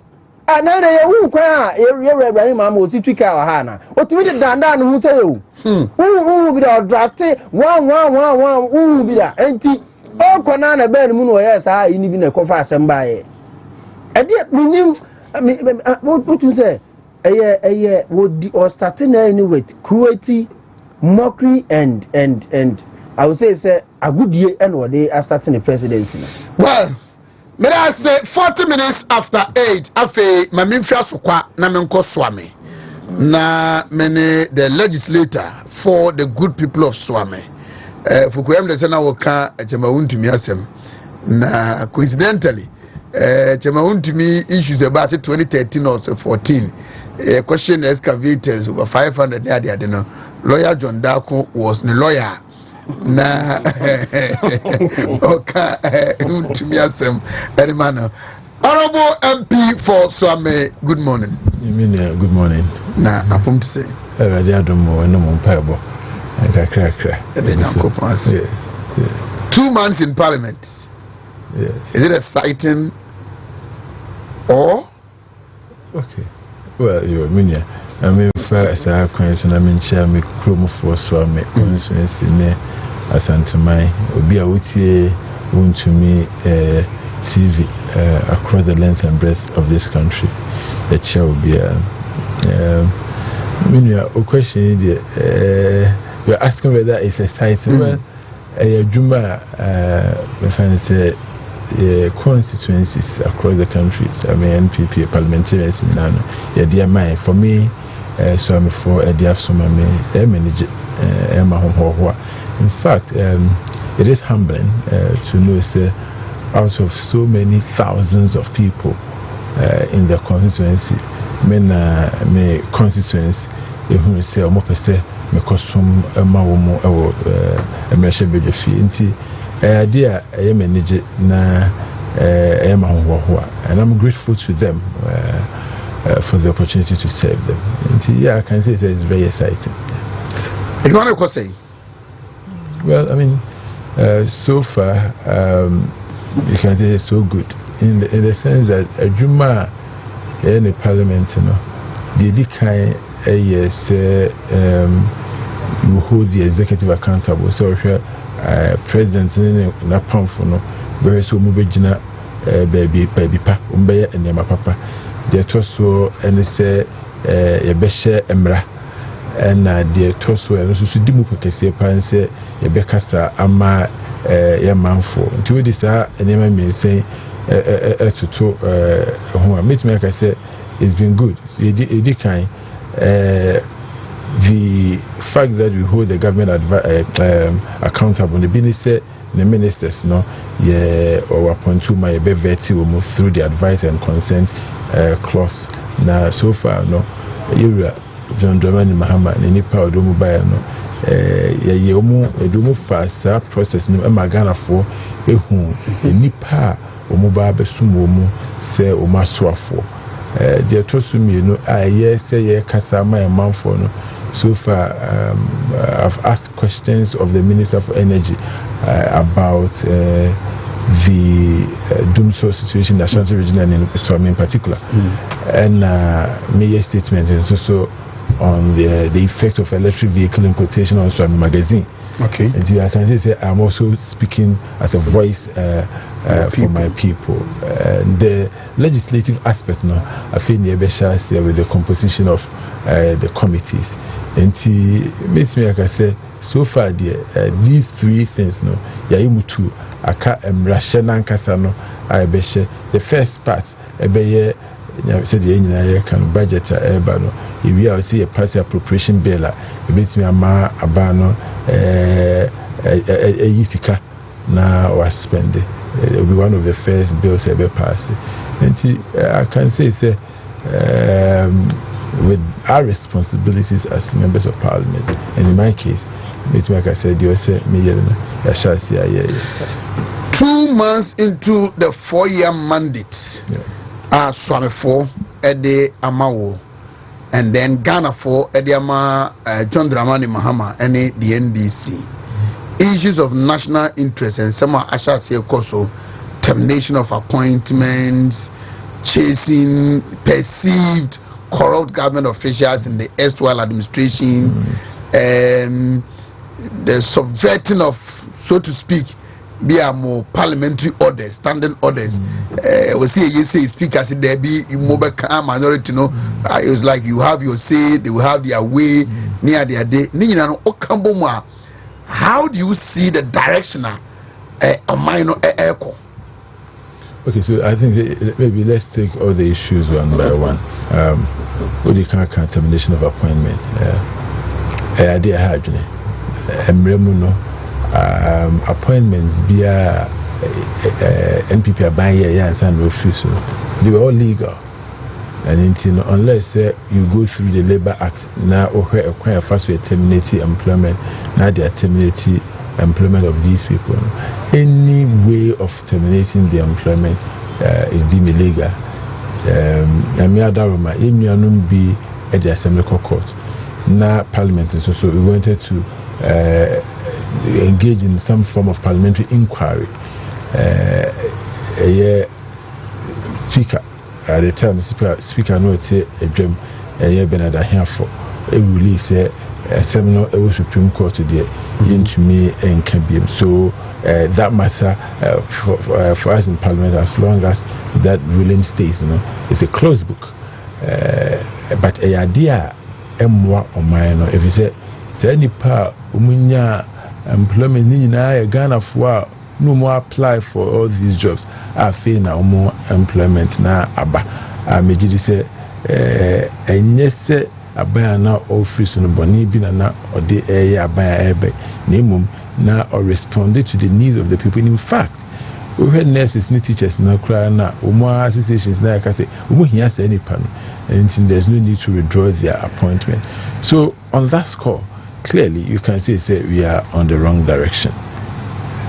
And now they who kwa Ibrahim Mama si twika wa hana. What we did dan who say you? Who be the draft one who be that empty. Oh, Konana Ben Muno, yes, I need in a cover assembly. I did mean, what you say? A year would or starting anyway, cruelty, mockery, and I would say, a good year and what they are starting the presidency. Well, may I say 40 minutes after 8, Afe, Mamimfia Sukwa, Namenko Swami. Na many the legislator for the good people of Swami. Fukuyam de sana waka chema Wontumi asem na coincidentally chema Wontumi issues about 2013 or 14 question excavators over 500 there no lawyer John Dako was the lawyer na oka Wontumi asem any man. Honorable MP for Swami, good morning. You mean good morning? Na apum to say no mo mpaibo. 2 months in Parliament. Yes. Is it exciting or? Okay. Well, you mean I mean first I question I mean share me chrome for so me constituency ne asantumai obi a wotie Wontumi TV across the length and breadth of this country. The chair will be a question you're asking whether it's exciting. Well, Juma, my friend say constituencies across the country. I mean, NPP, Parliamentary, yeah, dear mine. For me, so I'm for a dear summer, manage in fact, it is humbling to know, say, out of so many thousands of people in the constituency, me constituency, who say, because some woman or Emershe Bedefi nti idea manage na and I'm grateful to them for the opportunity to serve them. And yeah, I can say it's very exciting. Well, I mean, so far you can say it's so good in the sense that Juma in the Parliament, you know, the yes, you hold the executive accountable. So president na pamfo no very so mu begina baby pa umbeye enema papa de to so ene se ye be hye emra na de to so ene so di mu pekese pa nse ye be kasa ama ye manfo nti we dis enema mensen etuto ho a meet me ka say it's been good e kind the fact that we hold the government accountable, the business, the ministers, no, or appoint to my beveti will move through the advice and consent clause. Now, so far, no, you John Dramani Mahama, any power do mobile, no, you fast process, no, Magana for a home, any power or mobile besumo, say, or maswafo. Dear Tosumi, no, say, Kasama and Manfo, no. So far, I've asked questions of the Minister for Energy about the doomsday situation in the Ashanti region and in Swami in particular. And Mayor's statement is also on the effect of electric vehicle importation on Swami magazine. Okay. And I can say I'm also speaking as a voice for my people. The legislative aspect, no, I feel near Besha with the composition of the committees. And it makes me, like I say, so far, these three things, no, Yaimutu, Aka Rashanan Kasano, I beshe. The first part, Ebeye, said the engineer can budget Ebano. If we are see a party appropriation bill, it makes me a abano, a yisika now was spend. It will be one of the first bills ever passed. And I can say, with our responsibilities as members of parliament, and in my case, like I said, you say me 2 months into the 4-year mandate, Swami 4 Ede Amawo, and then Ghana 4 Ede Ama John Dramani Mahama and the NDC. Issues of national interest and some Ashasi Koso, termination of appointments, chasing perceived corrupt government officials in the erstwhile administration, the subverting of, so to speak, more parliamentary orders, standing orders. We see you say speakers in there be mobile minority, no. It was like you have your say, they will have their way near their day. How do you see the direction of minor echo? Okay, so I think maybe let's take all the issues one by one. What do you call termination of appointment? Appointments via NPP are buying and refusal. They were all legal. And unless you go through the Labour Act, now or first we terminate employment, now they are terminating employment of these people. Any way of terminating the employment is deemed illegal. Be at the Assembly Court. Now Parliament, so we wanted to engage in some form of parliamentary inquiry. Speaker at the time, Speaker no say a dream Bernard Ahiafo release a seminar a Supreme Court today into me and Kabim. So that matter for us in Parliament, as long as that ruling stays, it's a closed book. But a idea more or minor if you say any part umunya employment ni na Ghana for no more apply for all these jobs. I feel now more employment na aba. I may just say yes abaya na office no boni bi na or the area abaya ebe nemum na or responded to the needs of the people. In fact, we had nurses ni teachers na cry na umo associations na ka say umo hia say any pan and there's no need to withdraw their appointment. So on that score, clearly you can say we are on the wrong direction.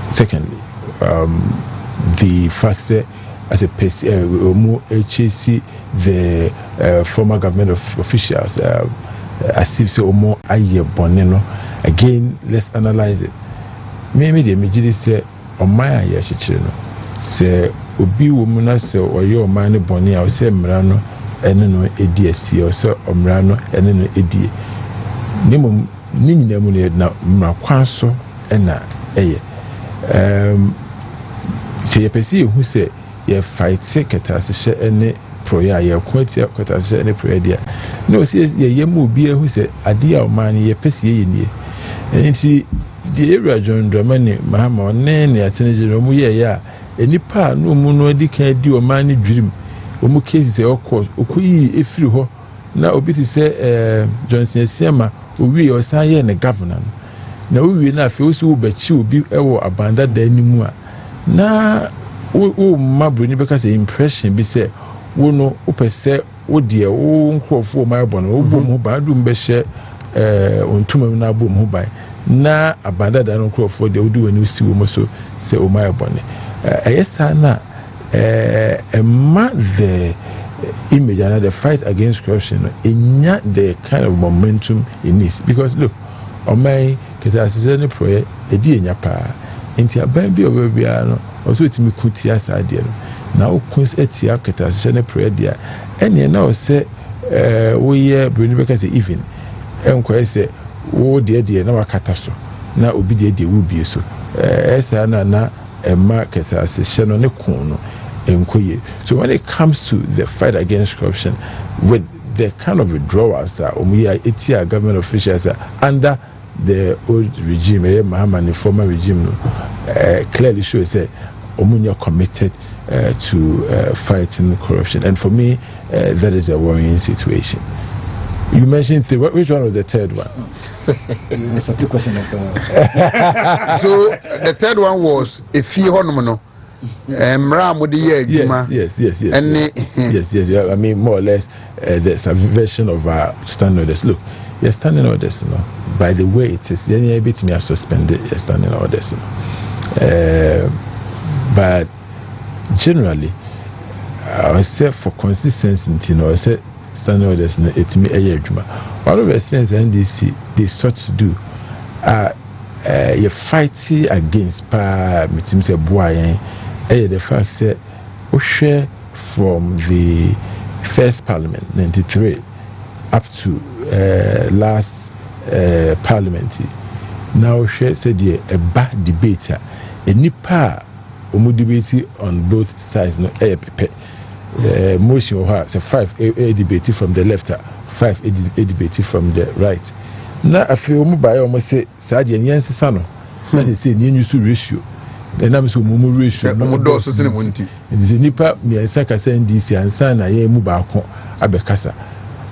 Secondly, the fact that as a HAC, the former government officials, as if so more aye boneno. Again, let's analyze it. Maybe the immediately say on my say say obi womuna say or your man bonny I say mrano ɛne no ɛdi asi ɔsɛ ɔmmara no ɛne no ɛdi ne mmom ne nyinaa mu no na mmara kwan so ɛna ɛyɛ sɛ yɛpɛ sɛ yɛhu sɛ yɛfighte kɛtaasehyɛ ɛne proyɛ a yɛko atia kɛtaasehyɛ ɛne proyɛ deɛ na ɔsɛ yɛyɛ ma obiara hu sɛ adeɛ a ɔman no yɛpɛ sɛ yɛyɛ nie nti deɛ ɛwura John Dramani Mahama ɔne ne atene gyina ɔmo yɛyɛ a nipa a no mu no adi kan di ɔman no dwirim ɔmo cases sɛ ɔkɔyi efiri hɔ na obi te sɛ Johnson Asiama owie ɔsan yɛ ne governor no na owie na afei osi wo bɛkyi obi ɛwɔ abanda da anim a na wo mabro ni bɛka sɛ impression bi sɛ wo no wopɛ sɛ wo deɛ wo nkurɔfoɔ ma ɛbɔ no wo bom ho ban adum bɛhyɛ ontuma na bom ho ban na abanda da no nkurɔfoɔ deɛ wodi wani si wo mo so sɛ o ma ɛbɔ ne ɛyɛ saa na ɛma the image and the fight against corruption enya the kind of momentum it needs because look ɔman kɛtɛasesɛ ne proyɛ ɛdi enya paa nti aban bi ɔbɛ biara no ɔso etimi kutia saa adeɛ no na okun etia kɛtɛasesɛ ne proyɛ deɛ ɛnea na ɔsɛ woyɛ broni bɛka sɛ even ɛnkɔyɛ sɛ wo deɛ na wakata so na obi deɛ wo bie so ɛsa na ɛma kɛtɛasesɛ no ne kon no enkoye. So when it comes to the fight against corruption with the kind of withdrawals etia government officials under the old regime, Mahama, the former regime, clearly shows that Omunya committed to fighting corruption. And for me, that is a worrying situation. You mentioned which one was the third one? It's a two question. So the third one was a fee honomono. Yes. I mean, more or less, there's a version of our standing orders. Look, your standing orders, by the way it says, then you're bit me suspended your standing orders. But generally, I say for consistency, I say standing orders, it's me a year. One of the things NDC they sought to do you're fighting against the fact that we share from the first parliament 93 up to last parliamentary now share said a bad debater a nipa debate on both sides no motion or so 5 a debate from the left 5 a debate from the right now I feel by almost say Sadi and Yancy Sano say new ratio. The name is Mumu ratio. No more doses in the Munti. It is a nipa, me and Saka saying DC and Sana Ye Mubako Abekasa.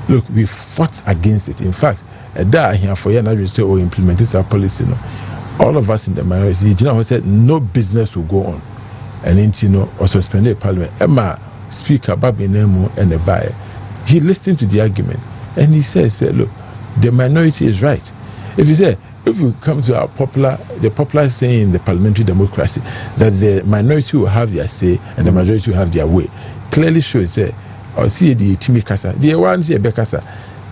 Look, we fought against it. In fact, a day here for you, and say, implemented our policy. No, all of us in the minority, said no business will go on. And or suspended parliament. Emma, Speaker Babi Nemo and the buyer. He listened to the argument and he says, look, the minority is right. If you come to the popular saying in the parliamentary democracy that the minority will have their say and the majority will have their way, clearly shows that or see the Timi Kasa, the one see a Bekasa,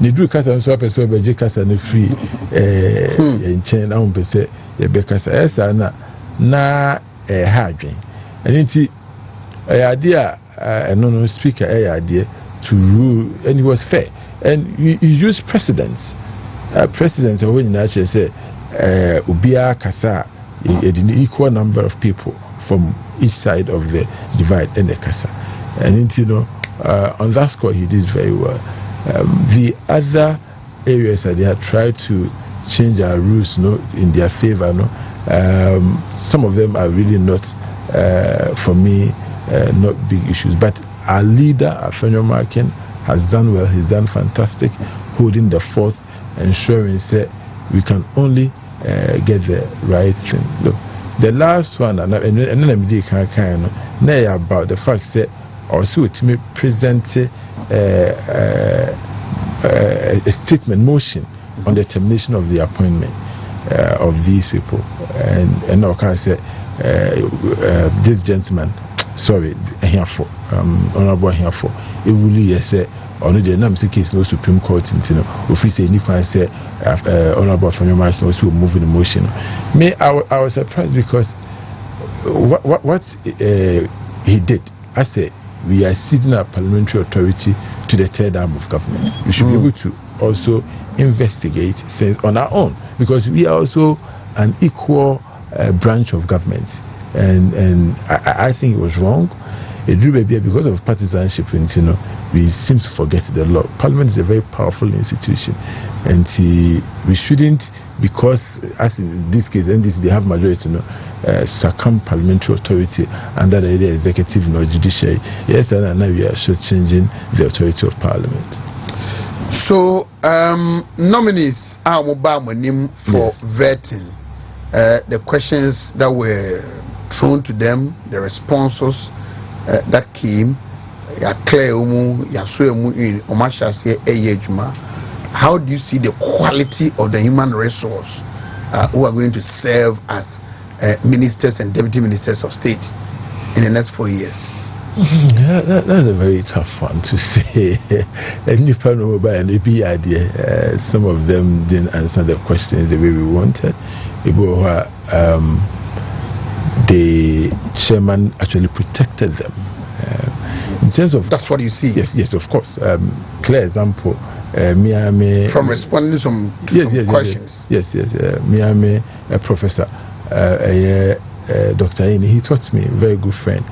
the Drew Kasa and so up so by J Kasa and free in chain on per se, the Bekasa, na a hard drain. And it's a idea, a non speaker, a idea to rule, and it was fair. And you use precedents. Presidents when you actually say Ubia Kasa an equal number of people from each side of the divide and the Kasa, and on that score he did very well. The other areas that they had tried to change our rules in their favor, some of them are really not for me not big issues, but our leader Afenyo Markin has done well. He's done fantastic holding the fourth, ensuring that we can only get the right thing. Look, the last one, and then I'm about the fact that also to me present a statement motion on the termination of the appointment of these people, and I can say this gentleman, sorry, honorable here for it really say. Only the name case no Supreme Court if we say Nico say honorable from your market also moving the motion. I was surprised because what he did, I say we are ceding our parliamentary authority to the third arm of government. We should be able to also investigate things on our own, because we are also an equal branch of government. And I think it was wrong. It drew baby because of partisanship, and we seem to forget the law. Parliament is a very powerful institution, and we shouldn't, because as in this case, NDC, they have majority, succumb parliamentary authority under the executive nor judiciary. Yes, and now we are changing the authority of Parliament. So nominees are mobile for vetting. The questions that were thrown to them, the responses that came, how do you see the quality of the human resource who are going to serve as ministers and deputy ministers of state in the next 4 years? That's a very tough one to say. Some of them didn't answer the questions the way we wanted. The chairman actually protected them. In terms of, that's what you see. Yes, of course. Clear example. From responding to some questions. Yes. Miami professor, Dr. Ini, he taught me, a very good friend.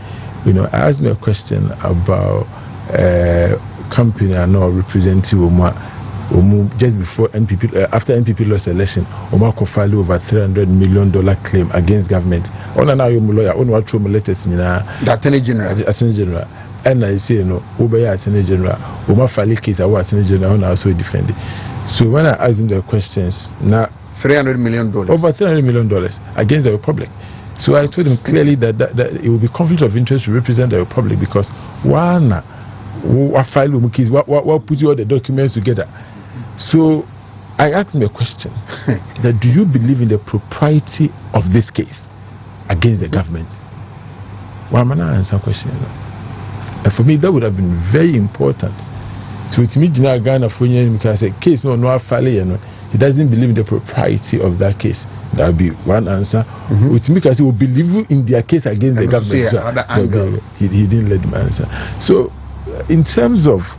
I asked him a question about company I know representing just before NPP, after NPP lost election, Omar filed over $300 million claim against government. On an lawyer, on what letters in the Attorney General. And I say, Obey Attorney General, Omar filed case, our Attorney General, and also defended. So when I asked him the questions, now $300 million, over $300 million against the Republic. So I told him clearly that it will be conflict of interest to represent the Republic, because what put you all the documents together. So I asked him a question that, do you believe in the propriety of this case against the government? Well, I'm not answer question. And for me, that would have been very important. So to me, Ghana for because a case no file, he doesn't believe in the propriety of that case. That would be one answer. With me, because he will believe in their case against the government. So another angle. He didn't let me answer. So in terms of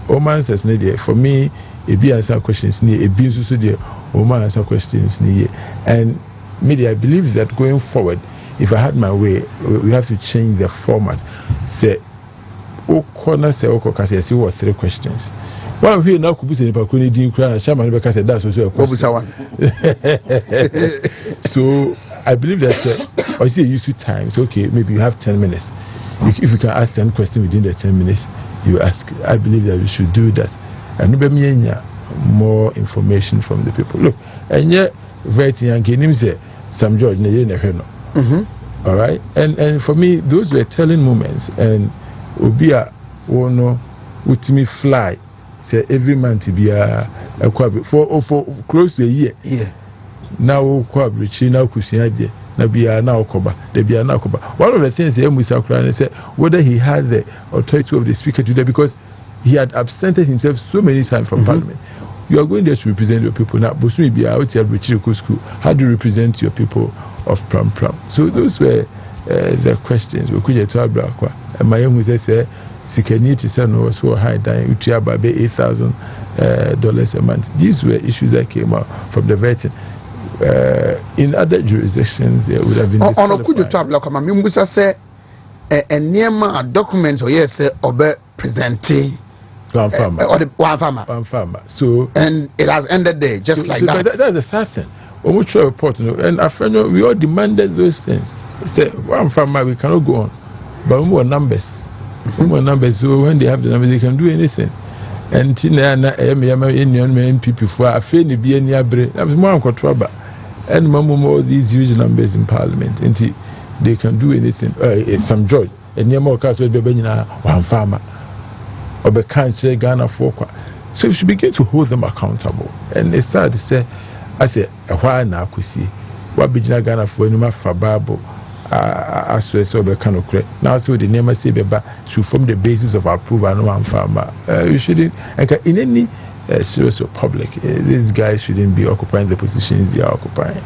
Oman says, for me, a be answer questions near a be so dear Oman answer questions near. And media, I believe that going forward, if I had my way, we have to change the format. Say, corner say because I see what 3 questions. One here now could be saying about Dine Crown and Shaman because that's also a question. So I believe that I see a useful time. So okay, maybe you have 10 minutes. If you can ask 10 questions within the 10 minutes, you ask. I believe that we should do that. And more information from the people. Look, and yet very young name say Sam George all right. And for me, those were telling moments. And Obia wono Wontumi fly say every man to be a for close to a year. Yeah. Now kwabrichi now kusiaje. One of the things he said whether he had the authority of the speaker today, because he had absented himself so many times from Parliament. You are going there to represent your people. Now, Bosumi be out here at school. How do you represent your people of Pram? So those were the questions. We could get to Abrakwa. And my young say, Sikaniti son was so high dying, $8,000 a month. These were issues that came out from the vetting. In other jurisdictions, there would have been disqualified. Say a near documents or yes, or presenting one farmer. So and it has ended there, just like that. That's a sad thing. Mutual report, and after we all demanded those things. Say one farmer, we cannot go on, but more numbers. More numbers. So when they have the numbers, they can do anything. And NPP for a fair be any abre. That was more trouble. And more these huge numbers in Parliament, and they can do anything. Some joy. And near more cars will be one farmer or be country Ghana for. So we should begin to hold them accountable. And they started to say, I say, why now could see what be Ghana for any more for Bible. As well as kind of correct. Now, so the name I say, should form the basis of approval and one farmer. You shouldn't, in any serious public, these guys shouldn't be occupying the positions they are occupying.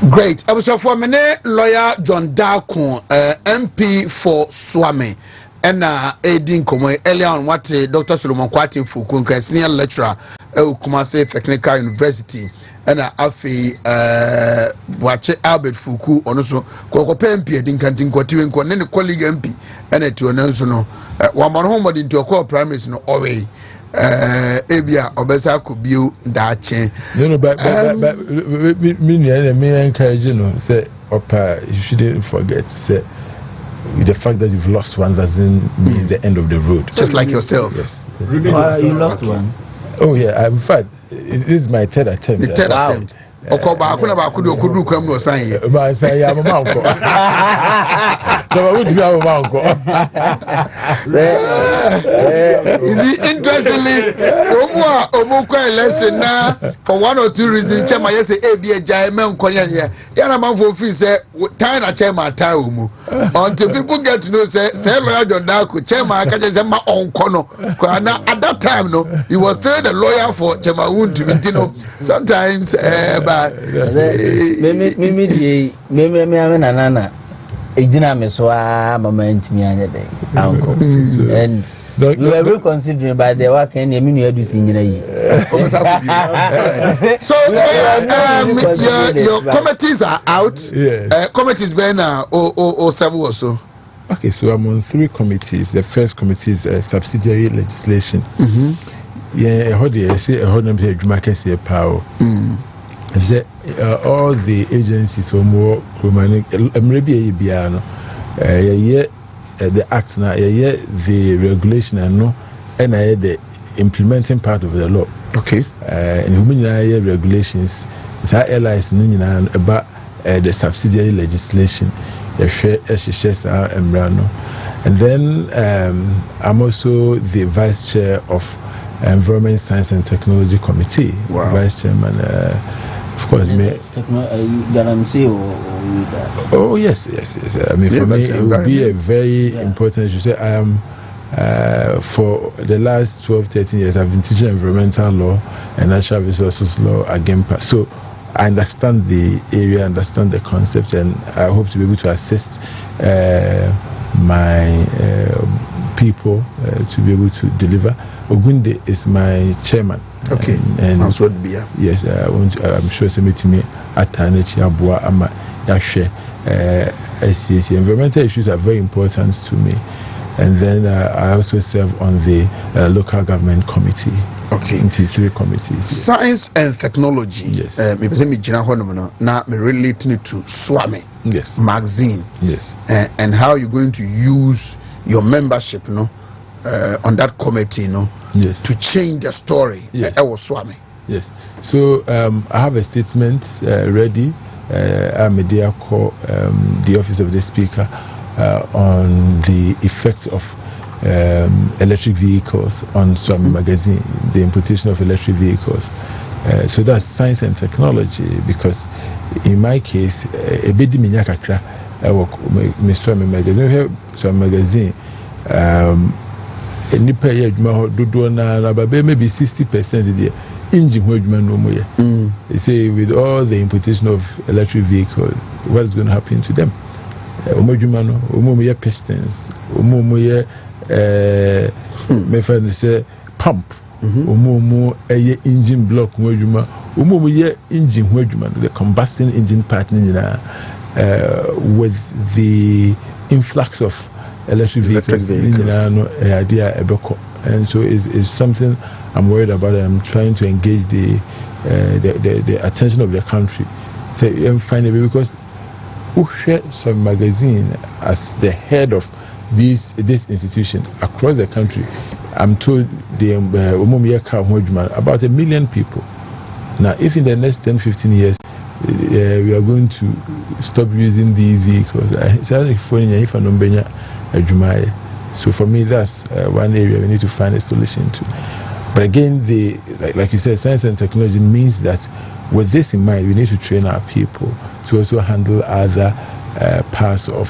Great. I was for mene lawyer John Darko, MP for Swami. And Edin Komo earlier on what Dr. Solomon Kwati Fukunka, senior lecturer Kumase Technical University, and Afi Wache Albert Fuku on also Kokope MP Edin Kantin Kwati and Kone colleague MP and it to announce no one home into a core primaries no away. Ebia obesa could be that chain. No, but me encourage you know say you shouldn't forget say the fact that you've lost one doesn't mean the end of the road. Just like yourself. Yes. You lost one. Oh yeah, in fact, this is my third attempt. The third attempt. Okoba akuna ba kudu kwam no san ye. Ba san ya mama nko. So we do have mama nko. Is it interestingly omo election na for one or two reasons chairman yes say e bia jai men konya here. Ya man for free say time na chairman time omo. Until people get to know say lawyer John Darko chairman ka say ma onko no. Na at that time no he was still the lawyer for chairman Wontumi, you know. Sometimes me nana ejina me so mama ntimi anya dey uncle and we were reconsidering by the work and me nu adu si nyina yi. So your committees are out. Committees been or several or so. Okay, so I'm on 3 committees. The first committee is subsidiary legislation. Yeah, how do you say how them say Jumakesi power? All the agencies or more maybe the act now, the regulation and no, and the implementing part of the law. Okay. And human regulations, it's our allies about the subsidiary legislation. And then I'm also the vice chair of Environment, Science and Technology Committee. Wow. Vice chairman. Of course, me. Oh yes. I mean, for me, it would be a very important issue. Say, I am for the last 12-13 years, I've been teaching environmental law and natural resources law again. So I understand the area, understand the concept, and I hope to be able to assist my people to be able to deliver. Ogunde is my chairman. Okay. And yes, I'm sure somebody Atanechi Abua Ama Yashe SCC. Environmental issues are very important to me. And then I also serve on the local government committee. Okay. Into 3 committees. Science and technology. Yes. Me relating to Swami. Yes. Magazine. Yes. And how you're going to use your membership, on that committee, yes, to change the story. Yes. Swami. Yes. So I have a statement ready. I'm a dear call the office of the speaker on the effect of electric vehicles on Swami magazine, the importation of electric vehicles. So that's science and technology, because in my case, a bit minyakakra Swami magazine. Swami magazine. Nipa ye adwuma dodo na maybe 60% the engine adwuma no mo ye. They say with all the importation of electric vehicles, what is going to happen to them? Omodwuma no omo ye pistons, omo ye me friend say pump, omo ye engine block ho adwuma, omo ye engine ho adwuma, the combustion engine part nyina with the influx of electric vehicles. And so it's something I'm worried about, and I'm trying to engage the attention of the country. So I'm finding, because some magazine as the head of this institution across the country, I'm told about 1 million people. Now, if in the next 10-15 years we are going to stop using these vehicles, so for me, that's one area we need to find a solution to. But again, like you said, science and technology means that with this in mind, we need to train our people to also handle other parts of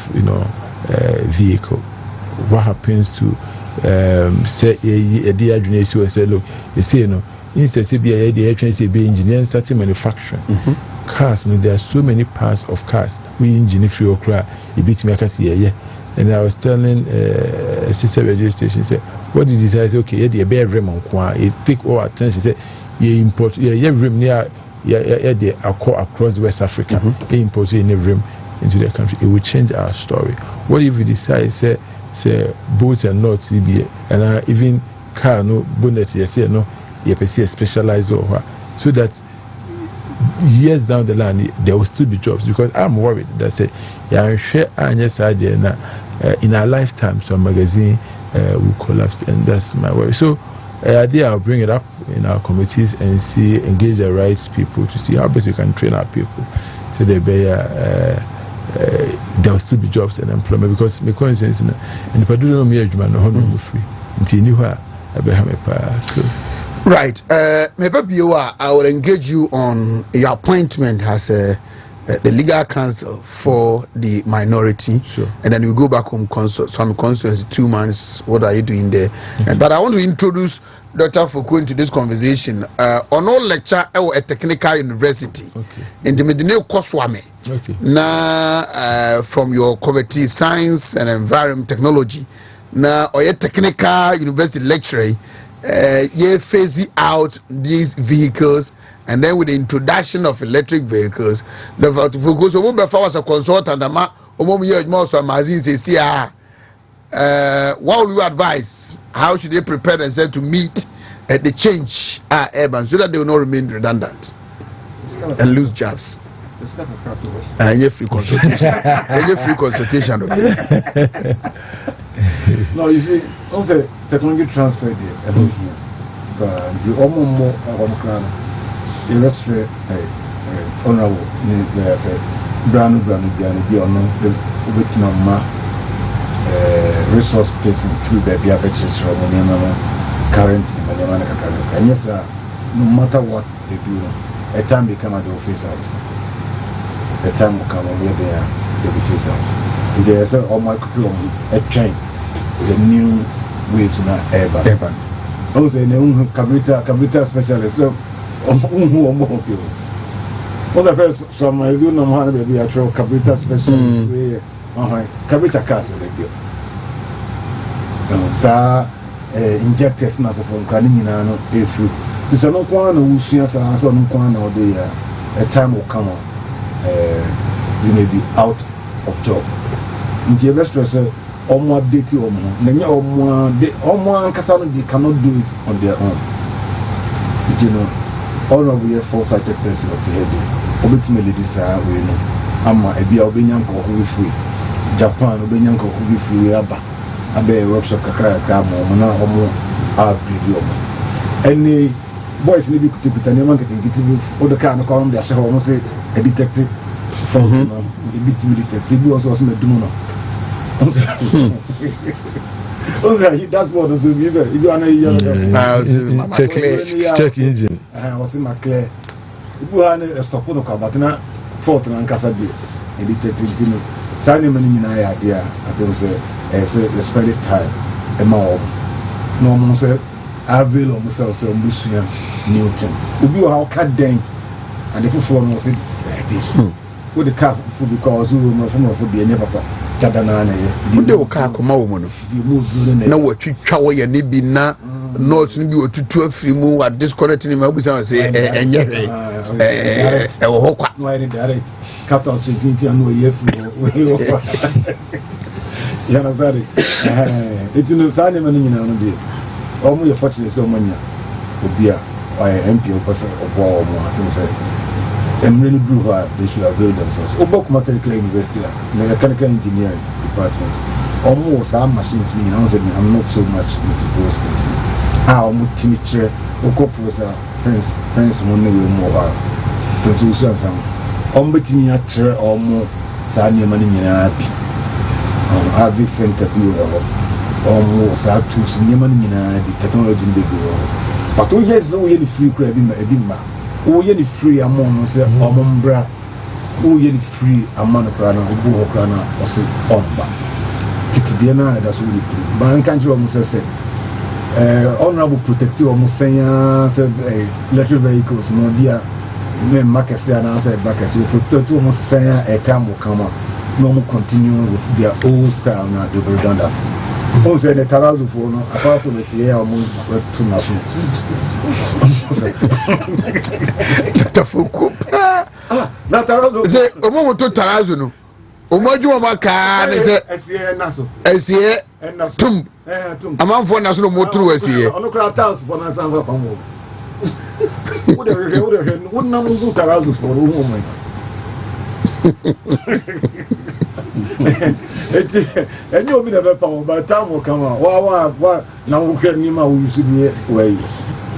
vehicle. What happens to say a say, look, you see, instead say be a the train say be engineering starting manufacturing. Cars, there are so many parts of cars. We engineer free or cry. You beat me, I can see yeah. And I was telling a sister radio station, say, what did he say? I said, okay, yeah, the bear rim on Kwan, it take all attention. Say, you import, yeah, rim near, yeah, they are across West Africa. They import any rim into the country. It will change our story. What if we decide, say boats and not CBA, and even car, no bonnet, yes, no, you see a specialized or what, so that years down the line there will still be jobs, because I'm worried that say in our lifetime some magazine will collapse, and that's my worry. So I'll bring it up in our committees and engage the right people to see how best we can train our people so there will still be jobs and employment, because my conscience in the Paduna me free until so. Right. Maybe I will engage you on your appointment as the legal counsel for the minority. Sure. And then we go back home, some constituency, 2 months. What are you doing there? But I want to introduce Dr. Foucault into this conversation. On all lecture at a technical university in the Medina Koswame. Now, from your committee, science and environment technology. Now, or a technical university lecturer. Phasing out these vehicles, and then with the introduction of electric vehicles, the focus was a consultant. What would you advise? How should they prepare themselves to meet the change urban, so that they will not remain redundant and lose jobs? And you free consultation. No, you see, also technology transfer there. But the more you respect honorable, I say, brand be on the resource placing through the diabetes from currently, and yes, no matter what they do, a time they come and they will face out. A time will come and where they'll be faced out. There's all my a train. The new waves in urban. Also, the computer specialist. So, what's the first from my Zoom? I'm going to be a computer specialist. Computer castle. So, injectors not from Canina, if you. This is not one who sees us on one or the a time will come on. You may be out of job. In the restaurant. Omo update omo nanya omo ankasa no they cannot do it on their own. You know, all of we are foresighted person of the head obetime ladies are we know ama ebia obenyanko who free Japan obenyanko who free aba abe workshop kakra mo na omo upgrade omo any boys ni bi kutipita ni marketing kitibi o de kan ko on dia se omo say a detective from a bit detective bi also medumo no. That's what the Zoom is. Check engine. I was in my clear. If had a stop on the but not 4th and Casabi, a detective dinner. Signing money in idea. I don't say, spend it time. A more. No one says, I will almost say, Lucian Newton. We will how cut dang. And the performer was it, with the car food because we were from the never. Mude oka akoma wo mu no na watwitwa wo ye ne bi na notes ni bi otutu afiri mu wa disconnect ni ma busa say enye wo ho kwa no I direct captain so you no ye free you understand it no sa ne mani nyina no de o mu ye fortunate so manya obi a MP person obo mo atin say and really do they should avail themselves. Obok Material University, mechanical engineering department. Almost our machines, you know, I'm not so much into those things. How much Timitra, Oko Professor, Prince Money will more producer some. Ombetimia tre or more Sanya Money in Abbey. Avic Center Bureau. Almost our tools, Yemen in Abbey, technology in the bureau. But we had so really free crabbing a dimma. Oh, you're free among us, Omombra. Oh, you're free among Crana, Ubu Crana, or say Omba. Titiana, that's what we do. But I can't almost say, honorable protective almost saying electric vehicles no be me markets and answer backers you protect almost saying a time will come up no more continue with their old style now they'll be done that on say the tarazu for no apart from the say almost to national tafuku na tarazu say omo to tarazu no omoju o maka ne say esie tum amanfo na so no moturu esie ono kra task for na sanfa pamo wo na mo zu tarazu for wo mo any obi na be pamo by time will come wa na wo kra ni ma wo use the way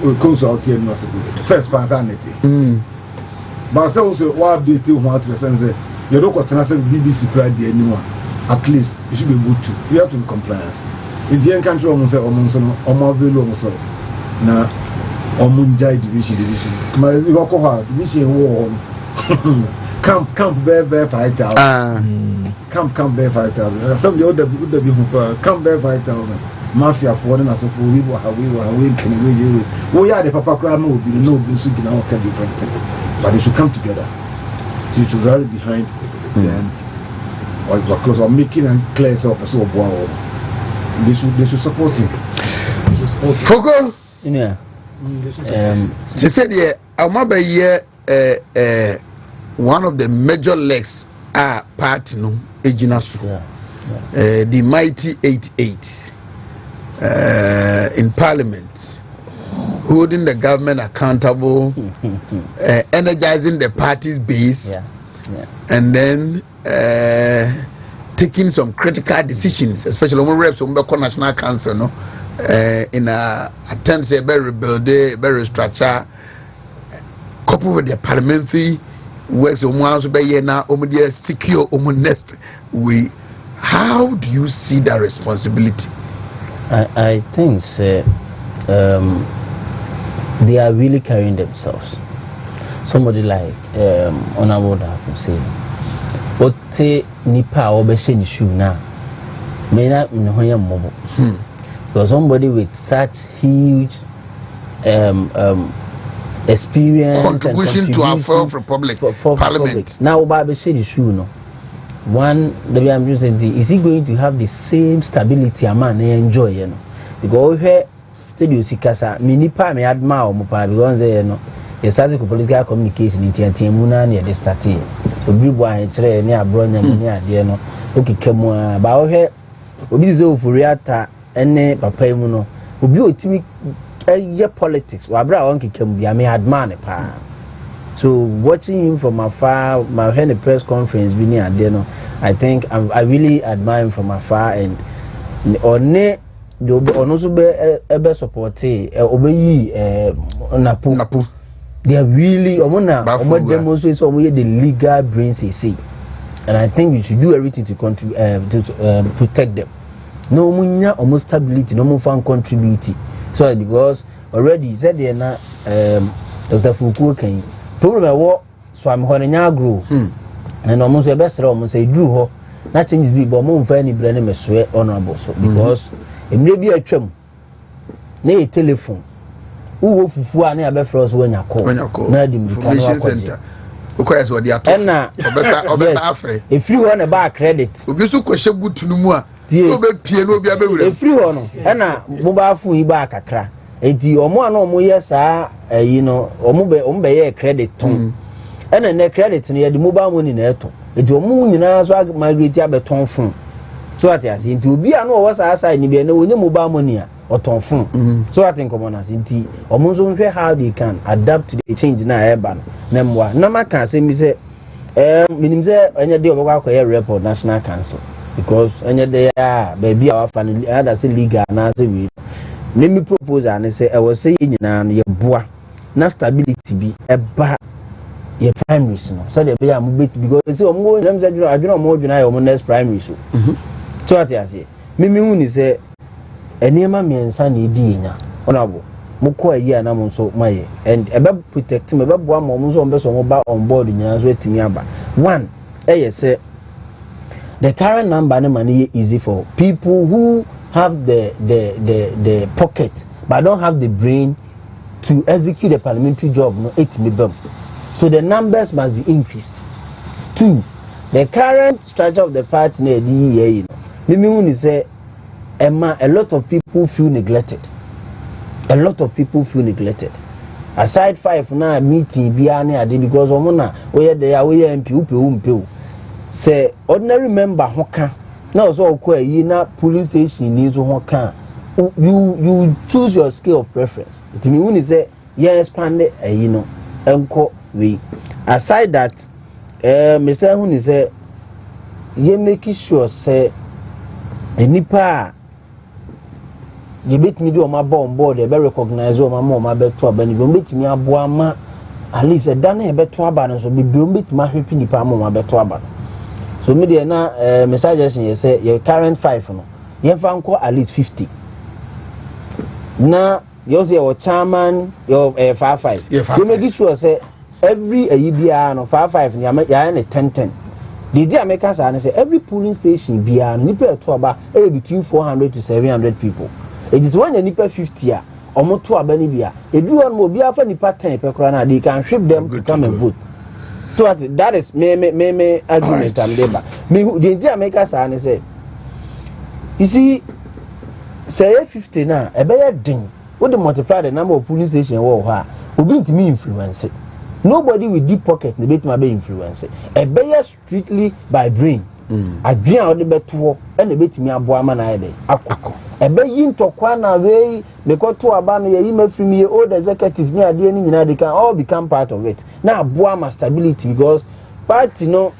we consult here no first personality but so wa update who want to say you don't got to BBC pride the anyone at least you should be good to you have to be compliance in the country almost say almost available himself na omunjai division ma is go ko division war camp bear 5,000 camp bear 5,000 some the other be who camp bear 5,000 mafia for na so for we are the papa crime will be no be so gina work different thing but they should come together. You should rally behind them, or because of making and clear up so they should support him. They should support him. Foko. Yeah. She said, "Yeah, Amaba here. One of the major legs are part no Ejinasu. The mighty 88 in Parliament." Holding the government accountable, energizing the party's base, and then taking some critical decisions, especially when reps on the National Council, no, in attempts to rebuild, restructure, coupled with the parliamentary works on one now, secure next way. How do you see that responsibility? I think they are really carrying themselves. Somebody like Honorable Dapo say, "Ote nipa obeshe ni shoe na, may not know him mobile." Because somebody with such huge experience, contribution to our fourth republic parliament. Now, Baba say the shoe no. One, the way I'm using is he going to have the same stability a man they enjoy, you know? Because here. You see, Casa, Minipa may admire Mopa because they know a static political communication in Tiamuna near the statue. The Bribois and Tre near Bronya near Diano, okay, Camua, about her, Obizo Furiata, and Papa Muno, who blew to me Geopolitics, while Brown can be a mere admire. So, watching him from afar, my head press conference being near Diano, I think I really admire him from afar and on they also be supporting obey Napu. They are really demonstrate some way the legal brains they say, and I think we should do everything to contribute to protect them. No munya almost stability, no more fun contributing. So because already said they na Dr. Fuku can problem what so I'm going to grow and almost the best almost say drew her not changes be but more any brand me swear honorable so because maybe a trim na telephone who fufu ani abefra so wanya call na di information center because what they are talking obesa afre if you want a back credit obi so kwehye butu no mu a so be pie no obi abewura if you want na mobile phone yi ba kakra enti omo ana omo yesa you know omo be ye credit ton ena na credit no ye the mobile money na eto enti omo nyina so migrate abeton phone so at as into obi anu o wasa aside ni be na wonye mobile money a oton phone so at in as into omo so nhwe how they can adapt to the change na eba no na mwa na maka say mi say minim say anya dey obekwa akoye report National Council because anya dey baby our family other say legal na say we me propose and say I was say nyina no ye boa na stability bi eba ye primaries no so dey be am bet because say omo dem say adwuna omo adwuna omo next primary so so at as me hu ni say enema miensa na edi nya onabo moko ayi ana mo so maye and ebe protect me ebe boa mo so mbe so mo ba on board nyina so etimi aba one say the current number na money easy for people who have the pocket, but don't have the brain to execute the parliamentary job. No, 8 million. So the numbers must be increased. 2, the current structure of the party, you know, say, a lot of people feel neglected. A lot of people feel neglected. Aside 5 now meeting because we MP say ordinary member hoka now so na police station needs hoka. You choose your scale of preference. It means when you say expand it, you know, enko we. Aside that, Mr. Hun say you make sure say nipa you bet me do my board, they be recognize my mom, my bet to a benny, bet me a boama, at least a done bet to a banner, so be bit my happy nipa mom, bet to a banner. So, media na messages you say your current 5 no, you have at least 50. Now, you say your chairman, your 5. You make sure say every EBR no 5 you are 10. The idea make us say every polling station be nipa to about between 400 to 700 people. It is when the nipa 50 almost to abani bia. If you want more be after nipa 10 per krana, they can ship them to come and vote. So that is me argument and deba. Me the idea make us say. You see, say 50 now, a better thing. What the multiply the number of polling stations will be to me influence it. Nobody with deep pocket the bit my be influence it. A better strictly by brain. I dream out the better and the bit me a boy man ide. Ebe yin to kwana we because to abano ye ime free me old executive me ade ni nyina they can all become part of it. Now boama stability because party no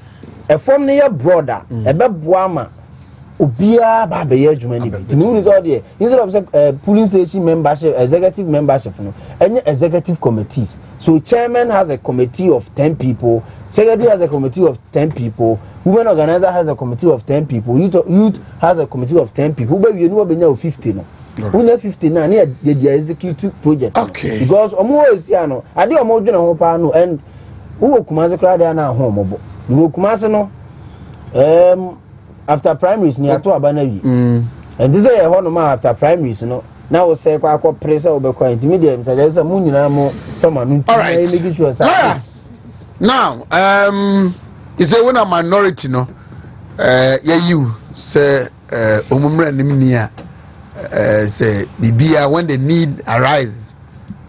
a form near brother ebe boama obia ba be ye adwuma ni bi. The is all there. Instead of polling station membership, executive membership no any executive committees. So chairman has a committee of 10 people, secretary has a committee of 10 people, women organizer has a committee of 10 people, youth has a committee of 10 people. But you know we 50 no. We know 50 now near the executive project. Okay. Because almost no, I dey almost do no pa no and who Kumasi crowd there na home obo. We Kumasi no after primaries ni ato abana wi. And this is a home after primaries no. Now we say kwa pressure obekwa intermediate say say mu nyina mo from anu make sure say now you say when a minority no you say omumra nimni a say bibia when the need arise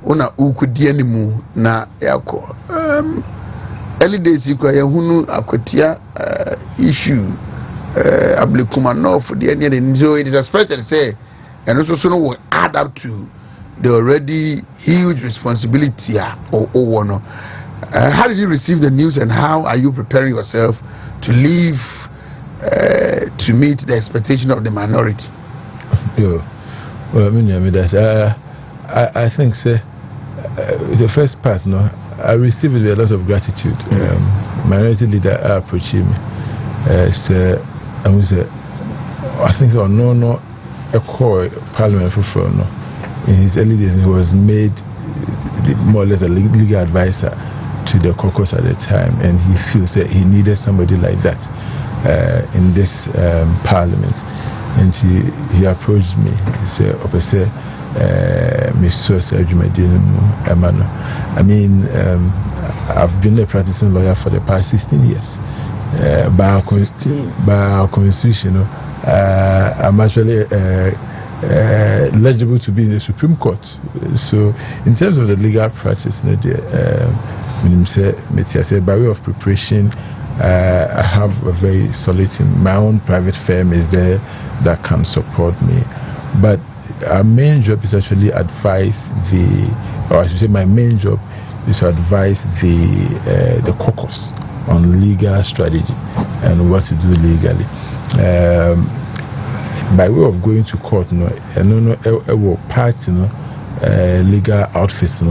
una ukudi animu na yako early days you kwa hunu akotia issue ablikuma no for the any so it is expected say and also will add up to the already huge responsibility or no. How did you receive the news and how are you preparing yourself to live to meet the expectation of the minority? Well, I think the first part, no, I received it with a lot of gratitude. Minority leader approaching me. I think no. A core Parliament for no. In his early days, he was made more or less a legal advisor to the caucus at the time, and he feels that he needed somebody like that in this Parliament. And he approached me. He said, I mean, I've been a practicing lawyer for the past 16 years. By our constitution, I'm actually eligible to be in the Supreme Court. So, in terms of the legal practice, by way of preparation, I have a very solid team. My own private firm is there that can support me. But our main job is actually advise or I should say, my main job is to advise the caucus on legal strategy and what to do legally. By way of going to court, parts, legal outfits,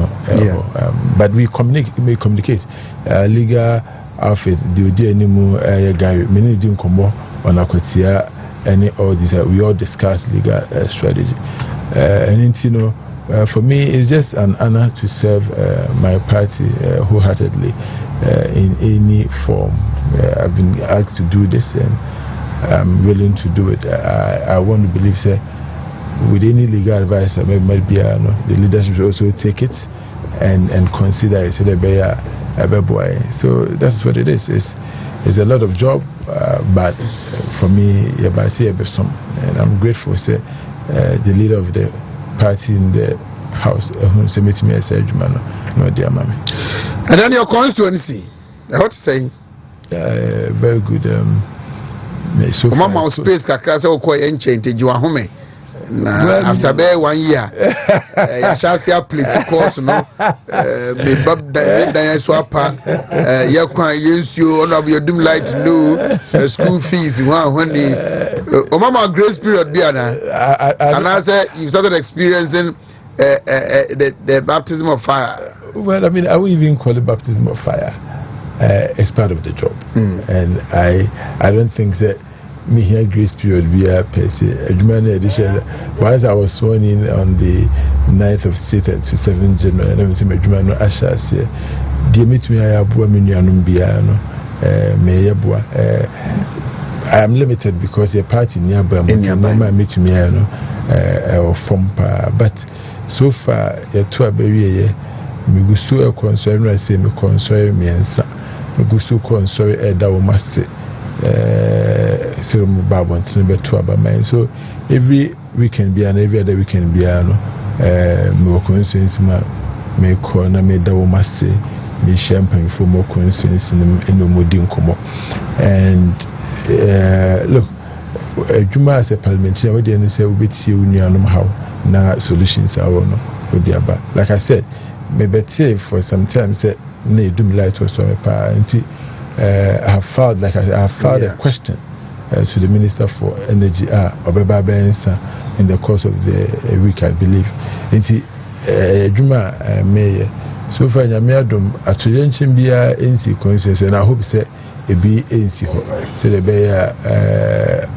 but we communicate. Legal outfits, the anymore, Gary, many didn't come on Akwatia, any all these. We all discuss legal strategy, and for me, it's just an honor to serve my party wholeheartedly in any form. I've been asked to do this, and I'm willing to do it. I want to believe, say, with any legal advice, the leadership should also take it and consider it. So that's what it is. It's a lot of job, but for me, and I'm grateful. Say the leader of the party in the house, and then your constituency, what to say? Very good. So Mama space kakra say okoye enchente jiwa home na after be 1 year ya shasia place course no me bab dan so apa ya kwan yensuo honorable yodum light no school fees when the Mama grace period be ana and I say you started experiencing the baptism of fire. Well, I mean, I would even call it baptism of fire. As part of the job, and I don't think that me here grace period we are per se. Once I was sworn in on the 9th of 7th January, and I was in Jumano Asha say, "Dear me to me, I have women Yanumbiano, Mayabua." I am limited because your party nearby my meet me or from but so far your tour berry. Me go so a concern I say me concern me answer me go so concern da wo mase so mo ba wantin be to aba man so every weekend be and every other weekend be no me wo concern ma me ko na me da wo mase me champagne for mo concern no modi nkomo and look adwuma as a parliamentary we dey say we betie unuanom how na solutions are no we dey aba like I said maybe for some time say need do light was so I have filed like I said I have filed a question to the Minister for Energy Obeba Bensa in the course of the week I believe Juma Mayor so far Nyamiadum atoyenchen bia NC consensus and I hope say e be NC so the bear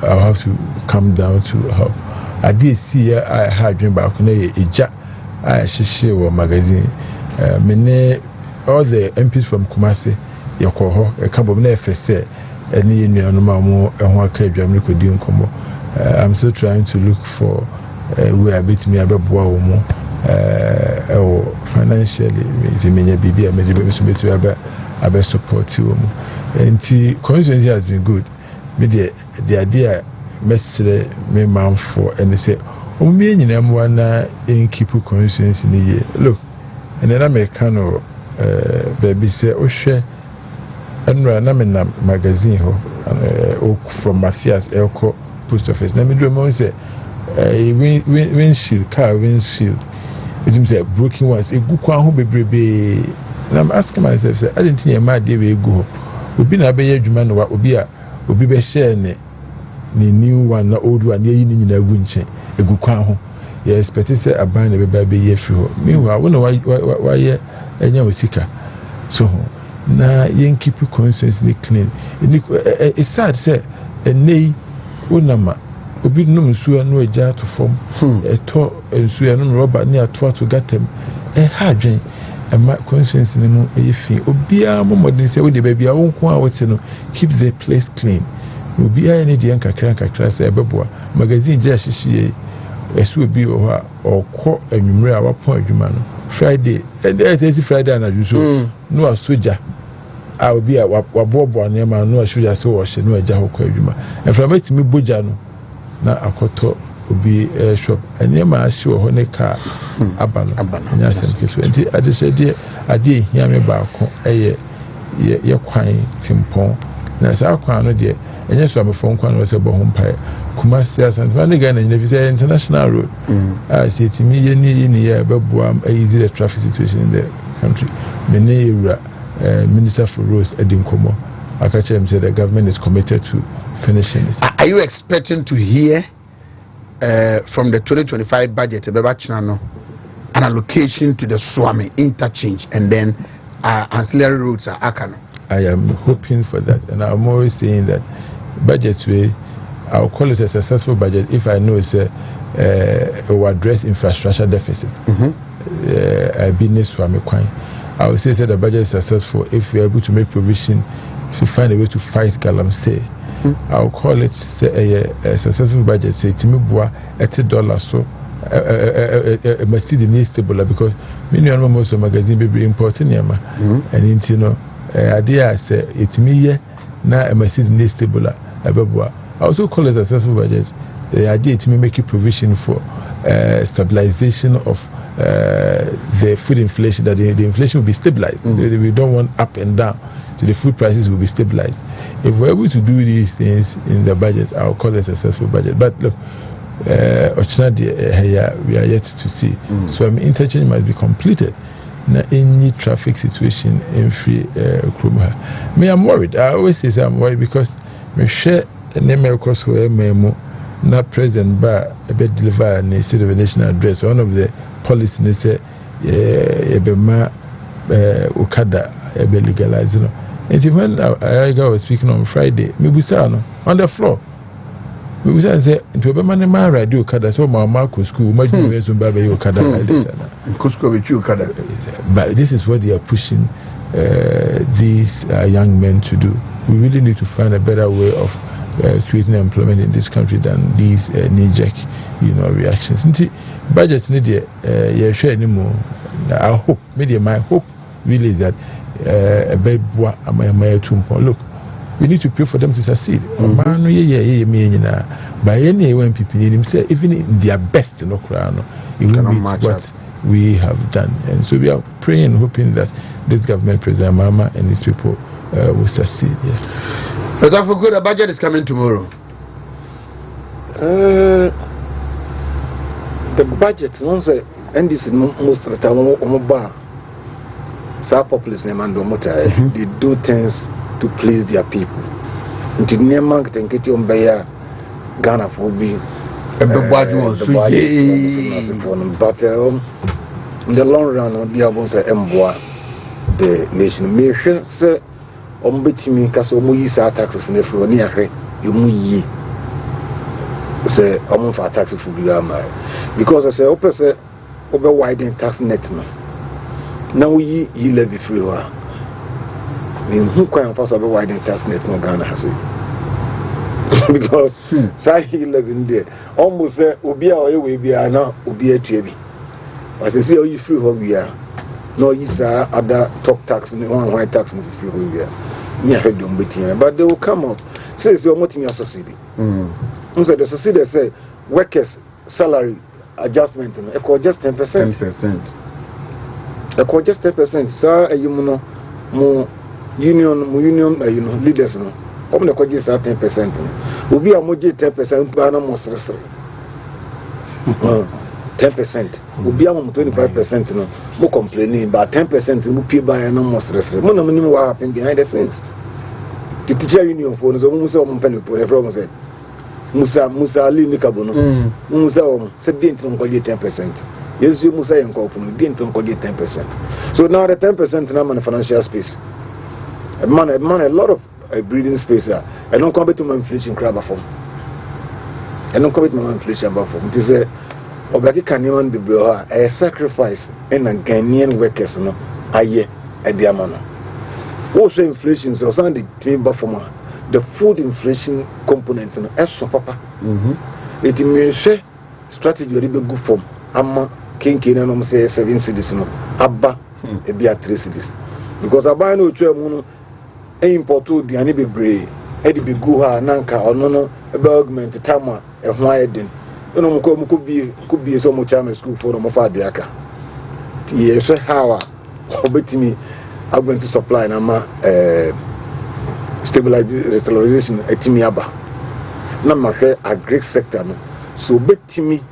I'll have to come down to help I did see I had dream back na eja I share wa magazine many all the MPs from Kumasi yakoho e kabo na efese eni nuanuma mo ehun aka adwam rekodi nkomo I'm still trying to look for where I bet me abeboa wo mo financially menya bibi amede be so betu abe support wo mo enti constituency has been good me the idea mesre me man for and say me nyina mo na keep constituency ni ye look and then I make no baby say ohwe enra na me na magazine ho from Matthias Elko post office na me do mo say windshield car windshield it seems say broken ones egu kwa ho bebrebe and I'm asking myself say I didn't hear my day we go obi na be adwuma no wa obi be share ne new one na old one ye ni nyina egu nchen egu kwa ho ye expect say aban na be be ye free ho meanwhile when why ye enya osika so na yen keep conscience ni clean it's sad say enei onama obi num nsuo no agya to form eto nsuo no rubber ni ato gatem ha dwen ma conscience ni mu efi obi a momodin say we dey baby a wonko a wote no keep the place clean obi a ne dey nkakra say ebeboa magazine gya hihie esu obi o ha okọ anwumre a wapon adwuma no Friday and Friday na juso no a soldier a obi a wabobo na ma no a soldier say wo hye no agya hokọ adwuma and from it me boja no na akoto obi shop ene ma ahye wo ne car abano nya sem keso enti ade say ade hia me ba ko ye kwan timpon na sa kwan no de enye so amefo kwan no say bo ho mpae kuma sia santima ne ga na nyina fi say international road say timi ye ni ye beboa easy the traffic situation in the country many Minister for Roads Edinkomo Akache said the government is committed to finishing it. Are you expecting to hear from the 2025 budget an allocation to the Swami interchange and then ancillary roads are Akano? I am hoping for that, and I'm always saying that budget way I'll call it a successful budget if I know it's will address infrastructure deficit. Business Swami Kwai. I would say that the budget is successful if we are able to make provision if you find a way to fight galamsey, I'll call it a successful budget. Say Timibua $80 so must see the need stable because many most of magazine be important and you know idea say it's me now I must see the need stable. I also call it a successful budget. The idea to make a provision for stabilization of the food inflation, that the inflation will be stabilized. We don't want up and down, so the food prices will be stabilized. If we're able to do these things in the budget, I'll call it a successful budget. But look, we are yet to see. So interchange must be completed. Now, any traffic situation in free Krumah. Me, I'm worried. I always say I'm worried because me share a name across where memo. Now, President Ba deliver a State of the Nation address. One of the policies say, "Ebema Okada ebe legalize." And when I was speaking on Friday, me busano on the floor. Me busano say, "To ebema ne ma radio Okada so ma ko school, ma ju so ba be Okada like this." Kusko be Okada. But this is what they are pushing these young men to do. We really need to find a better way of creating employment in this country than these knee-jerk, reactions. Budgets need to share anymore. I hope, my hope really is that look, we need to pray for them to succeed. By any when people need him say, even in their best, it will meet what we have done. And so we are praying and hoping that this government, President Mama, and these people will succeed. But I forgot the budget is coming tomorrow. The budget, and this is most of the time, so populist they do things to please their people. Until Neman can get you on Bayer, Ghana for be but in the long run, the albums are the nation. May say, Ombetimi Casso Muisa taxes in the Fronia, you muyi say, for taxes for Biama. Because I say, Opa say, over widen tax net. Now ye levy free. In who can first over widen tax net no Ghana has it. Because say he living there. Almost say, Ubia or we are now, Ubia Trebi. As I say, you free home we are. No, you say other top tax and one white tax in the free home we are. But they will come out. Says you're not in your society. So the society say workers' salary adjustment just 10%. 10%. Just 10%. Sir, you know, more union, leaders. No, I'm the just 10%. Will be a more 10%, but I'm more stressful. 10% will be around 25%. No, more complaining, but 10% will be by no more stressful. More no minimum what happened behind the scenes. The teacher union for the Musa Penny for the problem say Musa Ali Nikabono, Musa said didn't get 10%. Yes, you Musa and call from didn't get 10%. So now the 10% now in the financial space. A man a lot of breathing space. I don't come to my inflation crab form. I don't come to my inflation above form. It is a Obaki Canyon be a sacrifice and a Ghanaian workers no aye a diamano. Also inflation so some the three buffer the food inflation components and extra papa. It means strategy very good form. Amma kinky no say 7 cities no abba e be 3 cities. Because abba no twa import to the ani bebre e be go ha nanka ono no e be augment tama e ho ayedin. No could be so much time school for no fa de aka. Ti e how obetimi I'm going to supply nama stabilization etimi aba na ma hwe agri sector no so betimi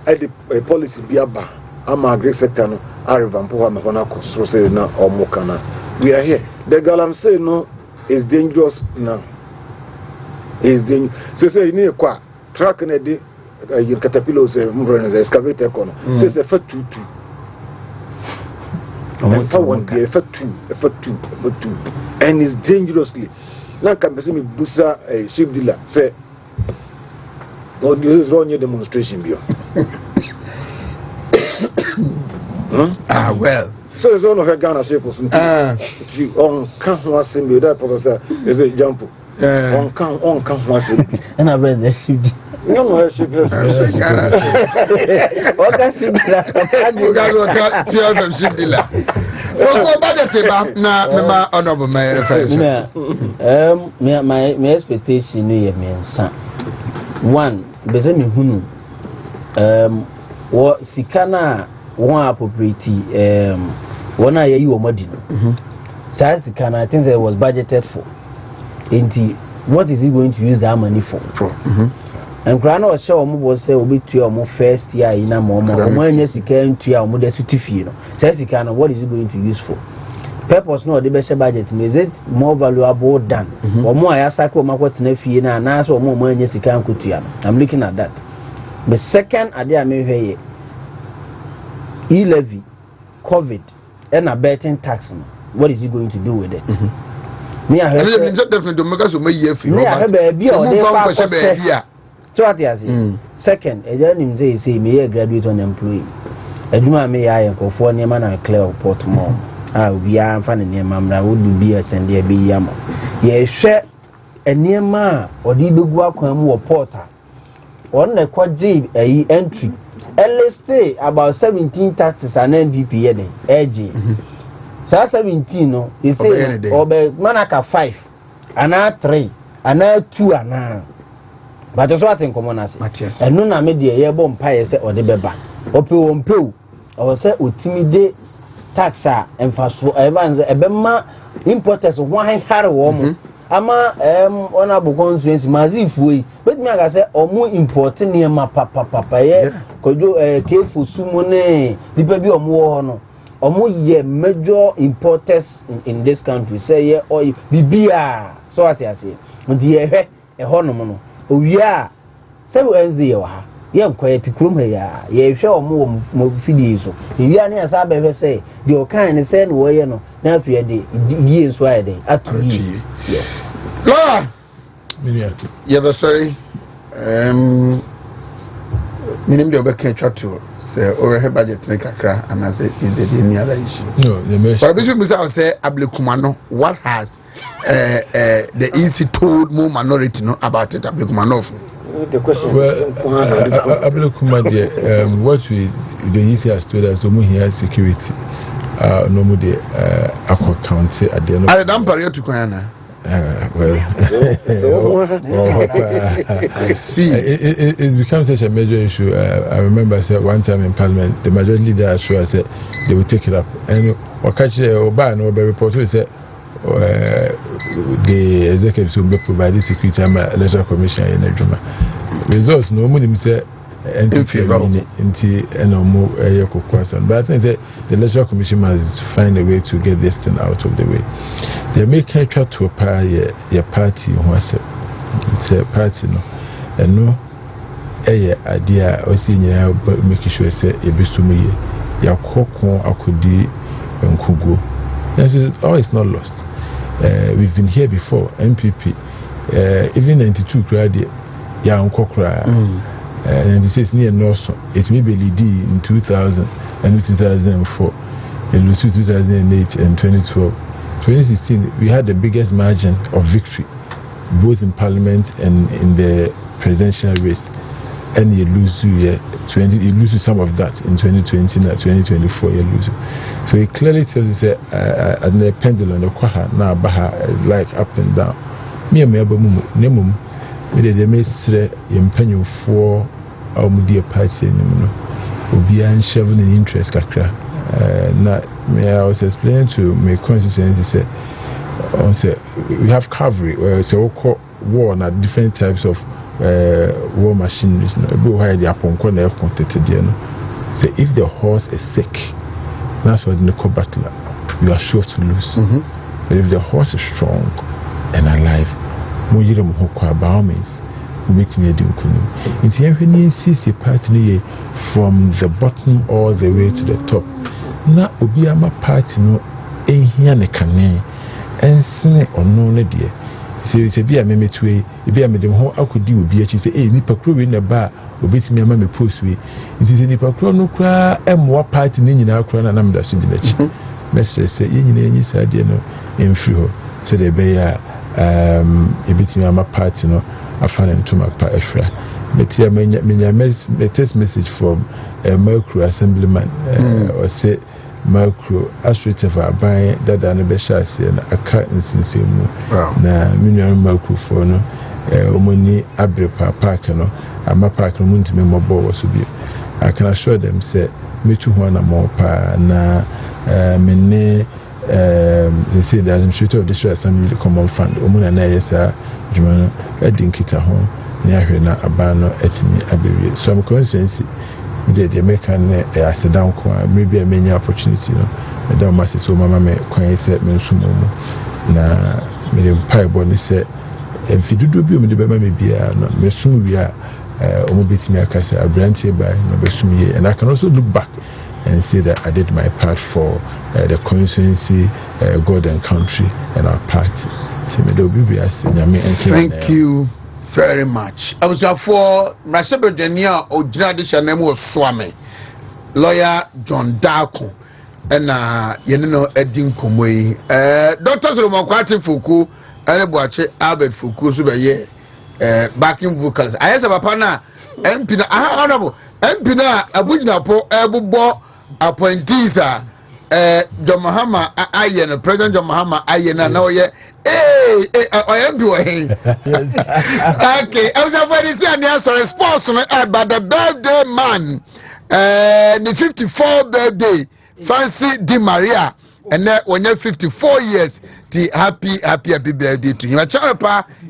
the policy bi aba ama agri sector no arevampo ha me hona kosro say na omuka na we are here the galam say no is dangerous now is dangerous say you need kwa truck na dey your caterpillar say mbrana excavator kono say for tutu and for one day, for two, and it's dangerously. Now, can be me busa a ship dealer say, "Oh, this is wrong. Your demonstration, bio." Well, So it's on Ghana shapes. On can't was in that professor is a jump. On can't was in. And I read the ship. No, she was. What can she be? You got to pure from ship dealer. So go back to the na honorable mayor. My expectation is my son. One, bezemi hunu. What sikana one appropriate one a year omadi no. Size sikana I think that was budgeted for. Inti, what is he going to use that money for? And Grana was sure was say obi to your first year in a moment. When yes he came to your mother sutifino. Says he can what is he going to use for? Purpose no the best budget is it more valuable than or more I cycle my what nephew and ask or more money yes he can put you. I'm looking at that. The second idea I may hear e-levy, COVID, and a betting tax. What is he going to do with it? Me I heard definitely to make us make you feel. Me I heard baby or so what you say? Second, a gentleman say me a graduate unemployed. I do not may I go for near man and clear port more. We are finding near mamma would be a send there be yammer. Ye share a near ma or the big walk or porter. On the quad J a entry. Stay about 17 taxes and NBP edging. So 17 no, they say or manaka 5 and 3 and 2 and but that's what in common as and no na media ye bomb pie say or the beba ope or say Wontumi taxa and fast for evans ebema importers one hard warm ama honorable constituency massive way but me I say omo importing near ma papa ye kojo kefu sumone people bi omo no omo ye major importers in this country say ye oil bibia so what I say nti ye hwe e hono no owia say Wednesday wa ye quiet krum he ya ye hwe omo mo fidie so ewia ne asa be hwe say the okan ne say no ye no na afia de ye so aye de atu yi Lord yeah but sorry minim de obeka twato say over budget ne kakra and I say is there any other issue no the measure but bishop Musa say Ablekumano what has the EC told more minority no about it Ablekumano the question Ablekuma what we the EC has told us we here security no more the aqua county at the end of I don't parry to Koyana well, I see. It's become such a major issue. I remember I said one time in Parliament, the majority leader I said they would take it up. And Wakachi Oba no be report we said the executives will be providing security and electoral commission in Ejuma. Results no money say in favor into no more but I think that the electoral commission must find a way to get this thing out of the way. They make a try to apply your party who has it's a party no and no idea or senior making sure say a bisumi ya kokon akudi and kugo. Oh, it's not lost. We've been here before MPP even 92 crowd ya unkokra 96 near North it may be lead in 2000 and 2004 and 2008 and 2012 2016 we had the biggest margin of victory both in Parliament and in the presidential race and you lose you lose some of that in 2020 and 2024 you lose so it clearly tells you say the pendulum the kwaha now baha is like up and down me nemum me de mesre yempanyu for our media party no obi an shovel in interest kakra na me I was explaining to my constituency say we have cavalry so war na different types of war machineries no go why the aponko na quantity there no say if the horse is sick that's what the battle you are sure to lose but if the horse is strong and alive mo yire mo kwa by all means we meet me edi nkunu nti ehwe ni sisi party ni from the bottom all the way to the top na obi ama party no ehia ne kane ensene ono ne de se bia memetue bia medem ho akodi obi achi se nipa kro we na ba obetimi ama me post we nti se nipa kro no kra emwa party ni nyina kra na namda so di na chi message say yenyi saa de no emfiri ho say de be ya ebitimi ama party no afane ntoma pa afra metia menya text message from Mercury assemblyman or say Mercury administrative aban dada no be sha se na aka nsinsemu na minua Mercury for no omoni abrepa park no ama park no muntimi mobo wo so bi. I can assure them say me too na more pa na mene they say the administrator of district assembly common fund omuna na yesa dwuma no edinkita ho na ahwe na abano etimi abewie so am constituency the American asedan ko maybe a many opportunity no da ma so mama me kwan se me nsumo mu na me dem pai bo ni se emfidudo bi o me de be ma me bia no me sum wi a omo betimi akase abrantie by no be sum ye, and I can also look back and say that I did my part for the constituency, God and country, and our party. Thank you very much. I was for Mrasebe Denia Ojina Dishanemo Swami, lawyer John Darko, and Yenino Edin Kumwe, Doctors of Mokwati Fuku, and Boache Albert Fuku Subaye, backing vocals. I asked Papa Empina, honorable Empina, Abujina Po, Ebubo. Appointees are John Mahama Ayen, President John Mahama Ayen, and now, I am doing. Okay, I was afraid to say an answer response about the birthday man, the 54th birthday, Fancy Di Maria, and then when you're 54 years, the happy birthday to him. A child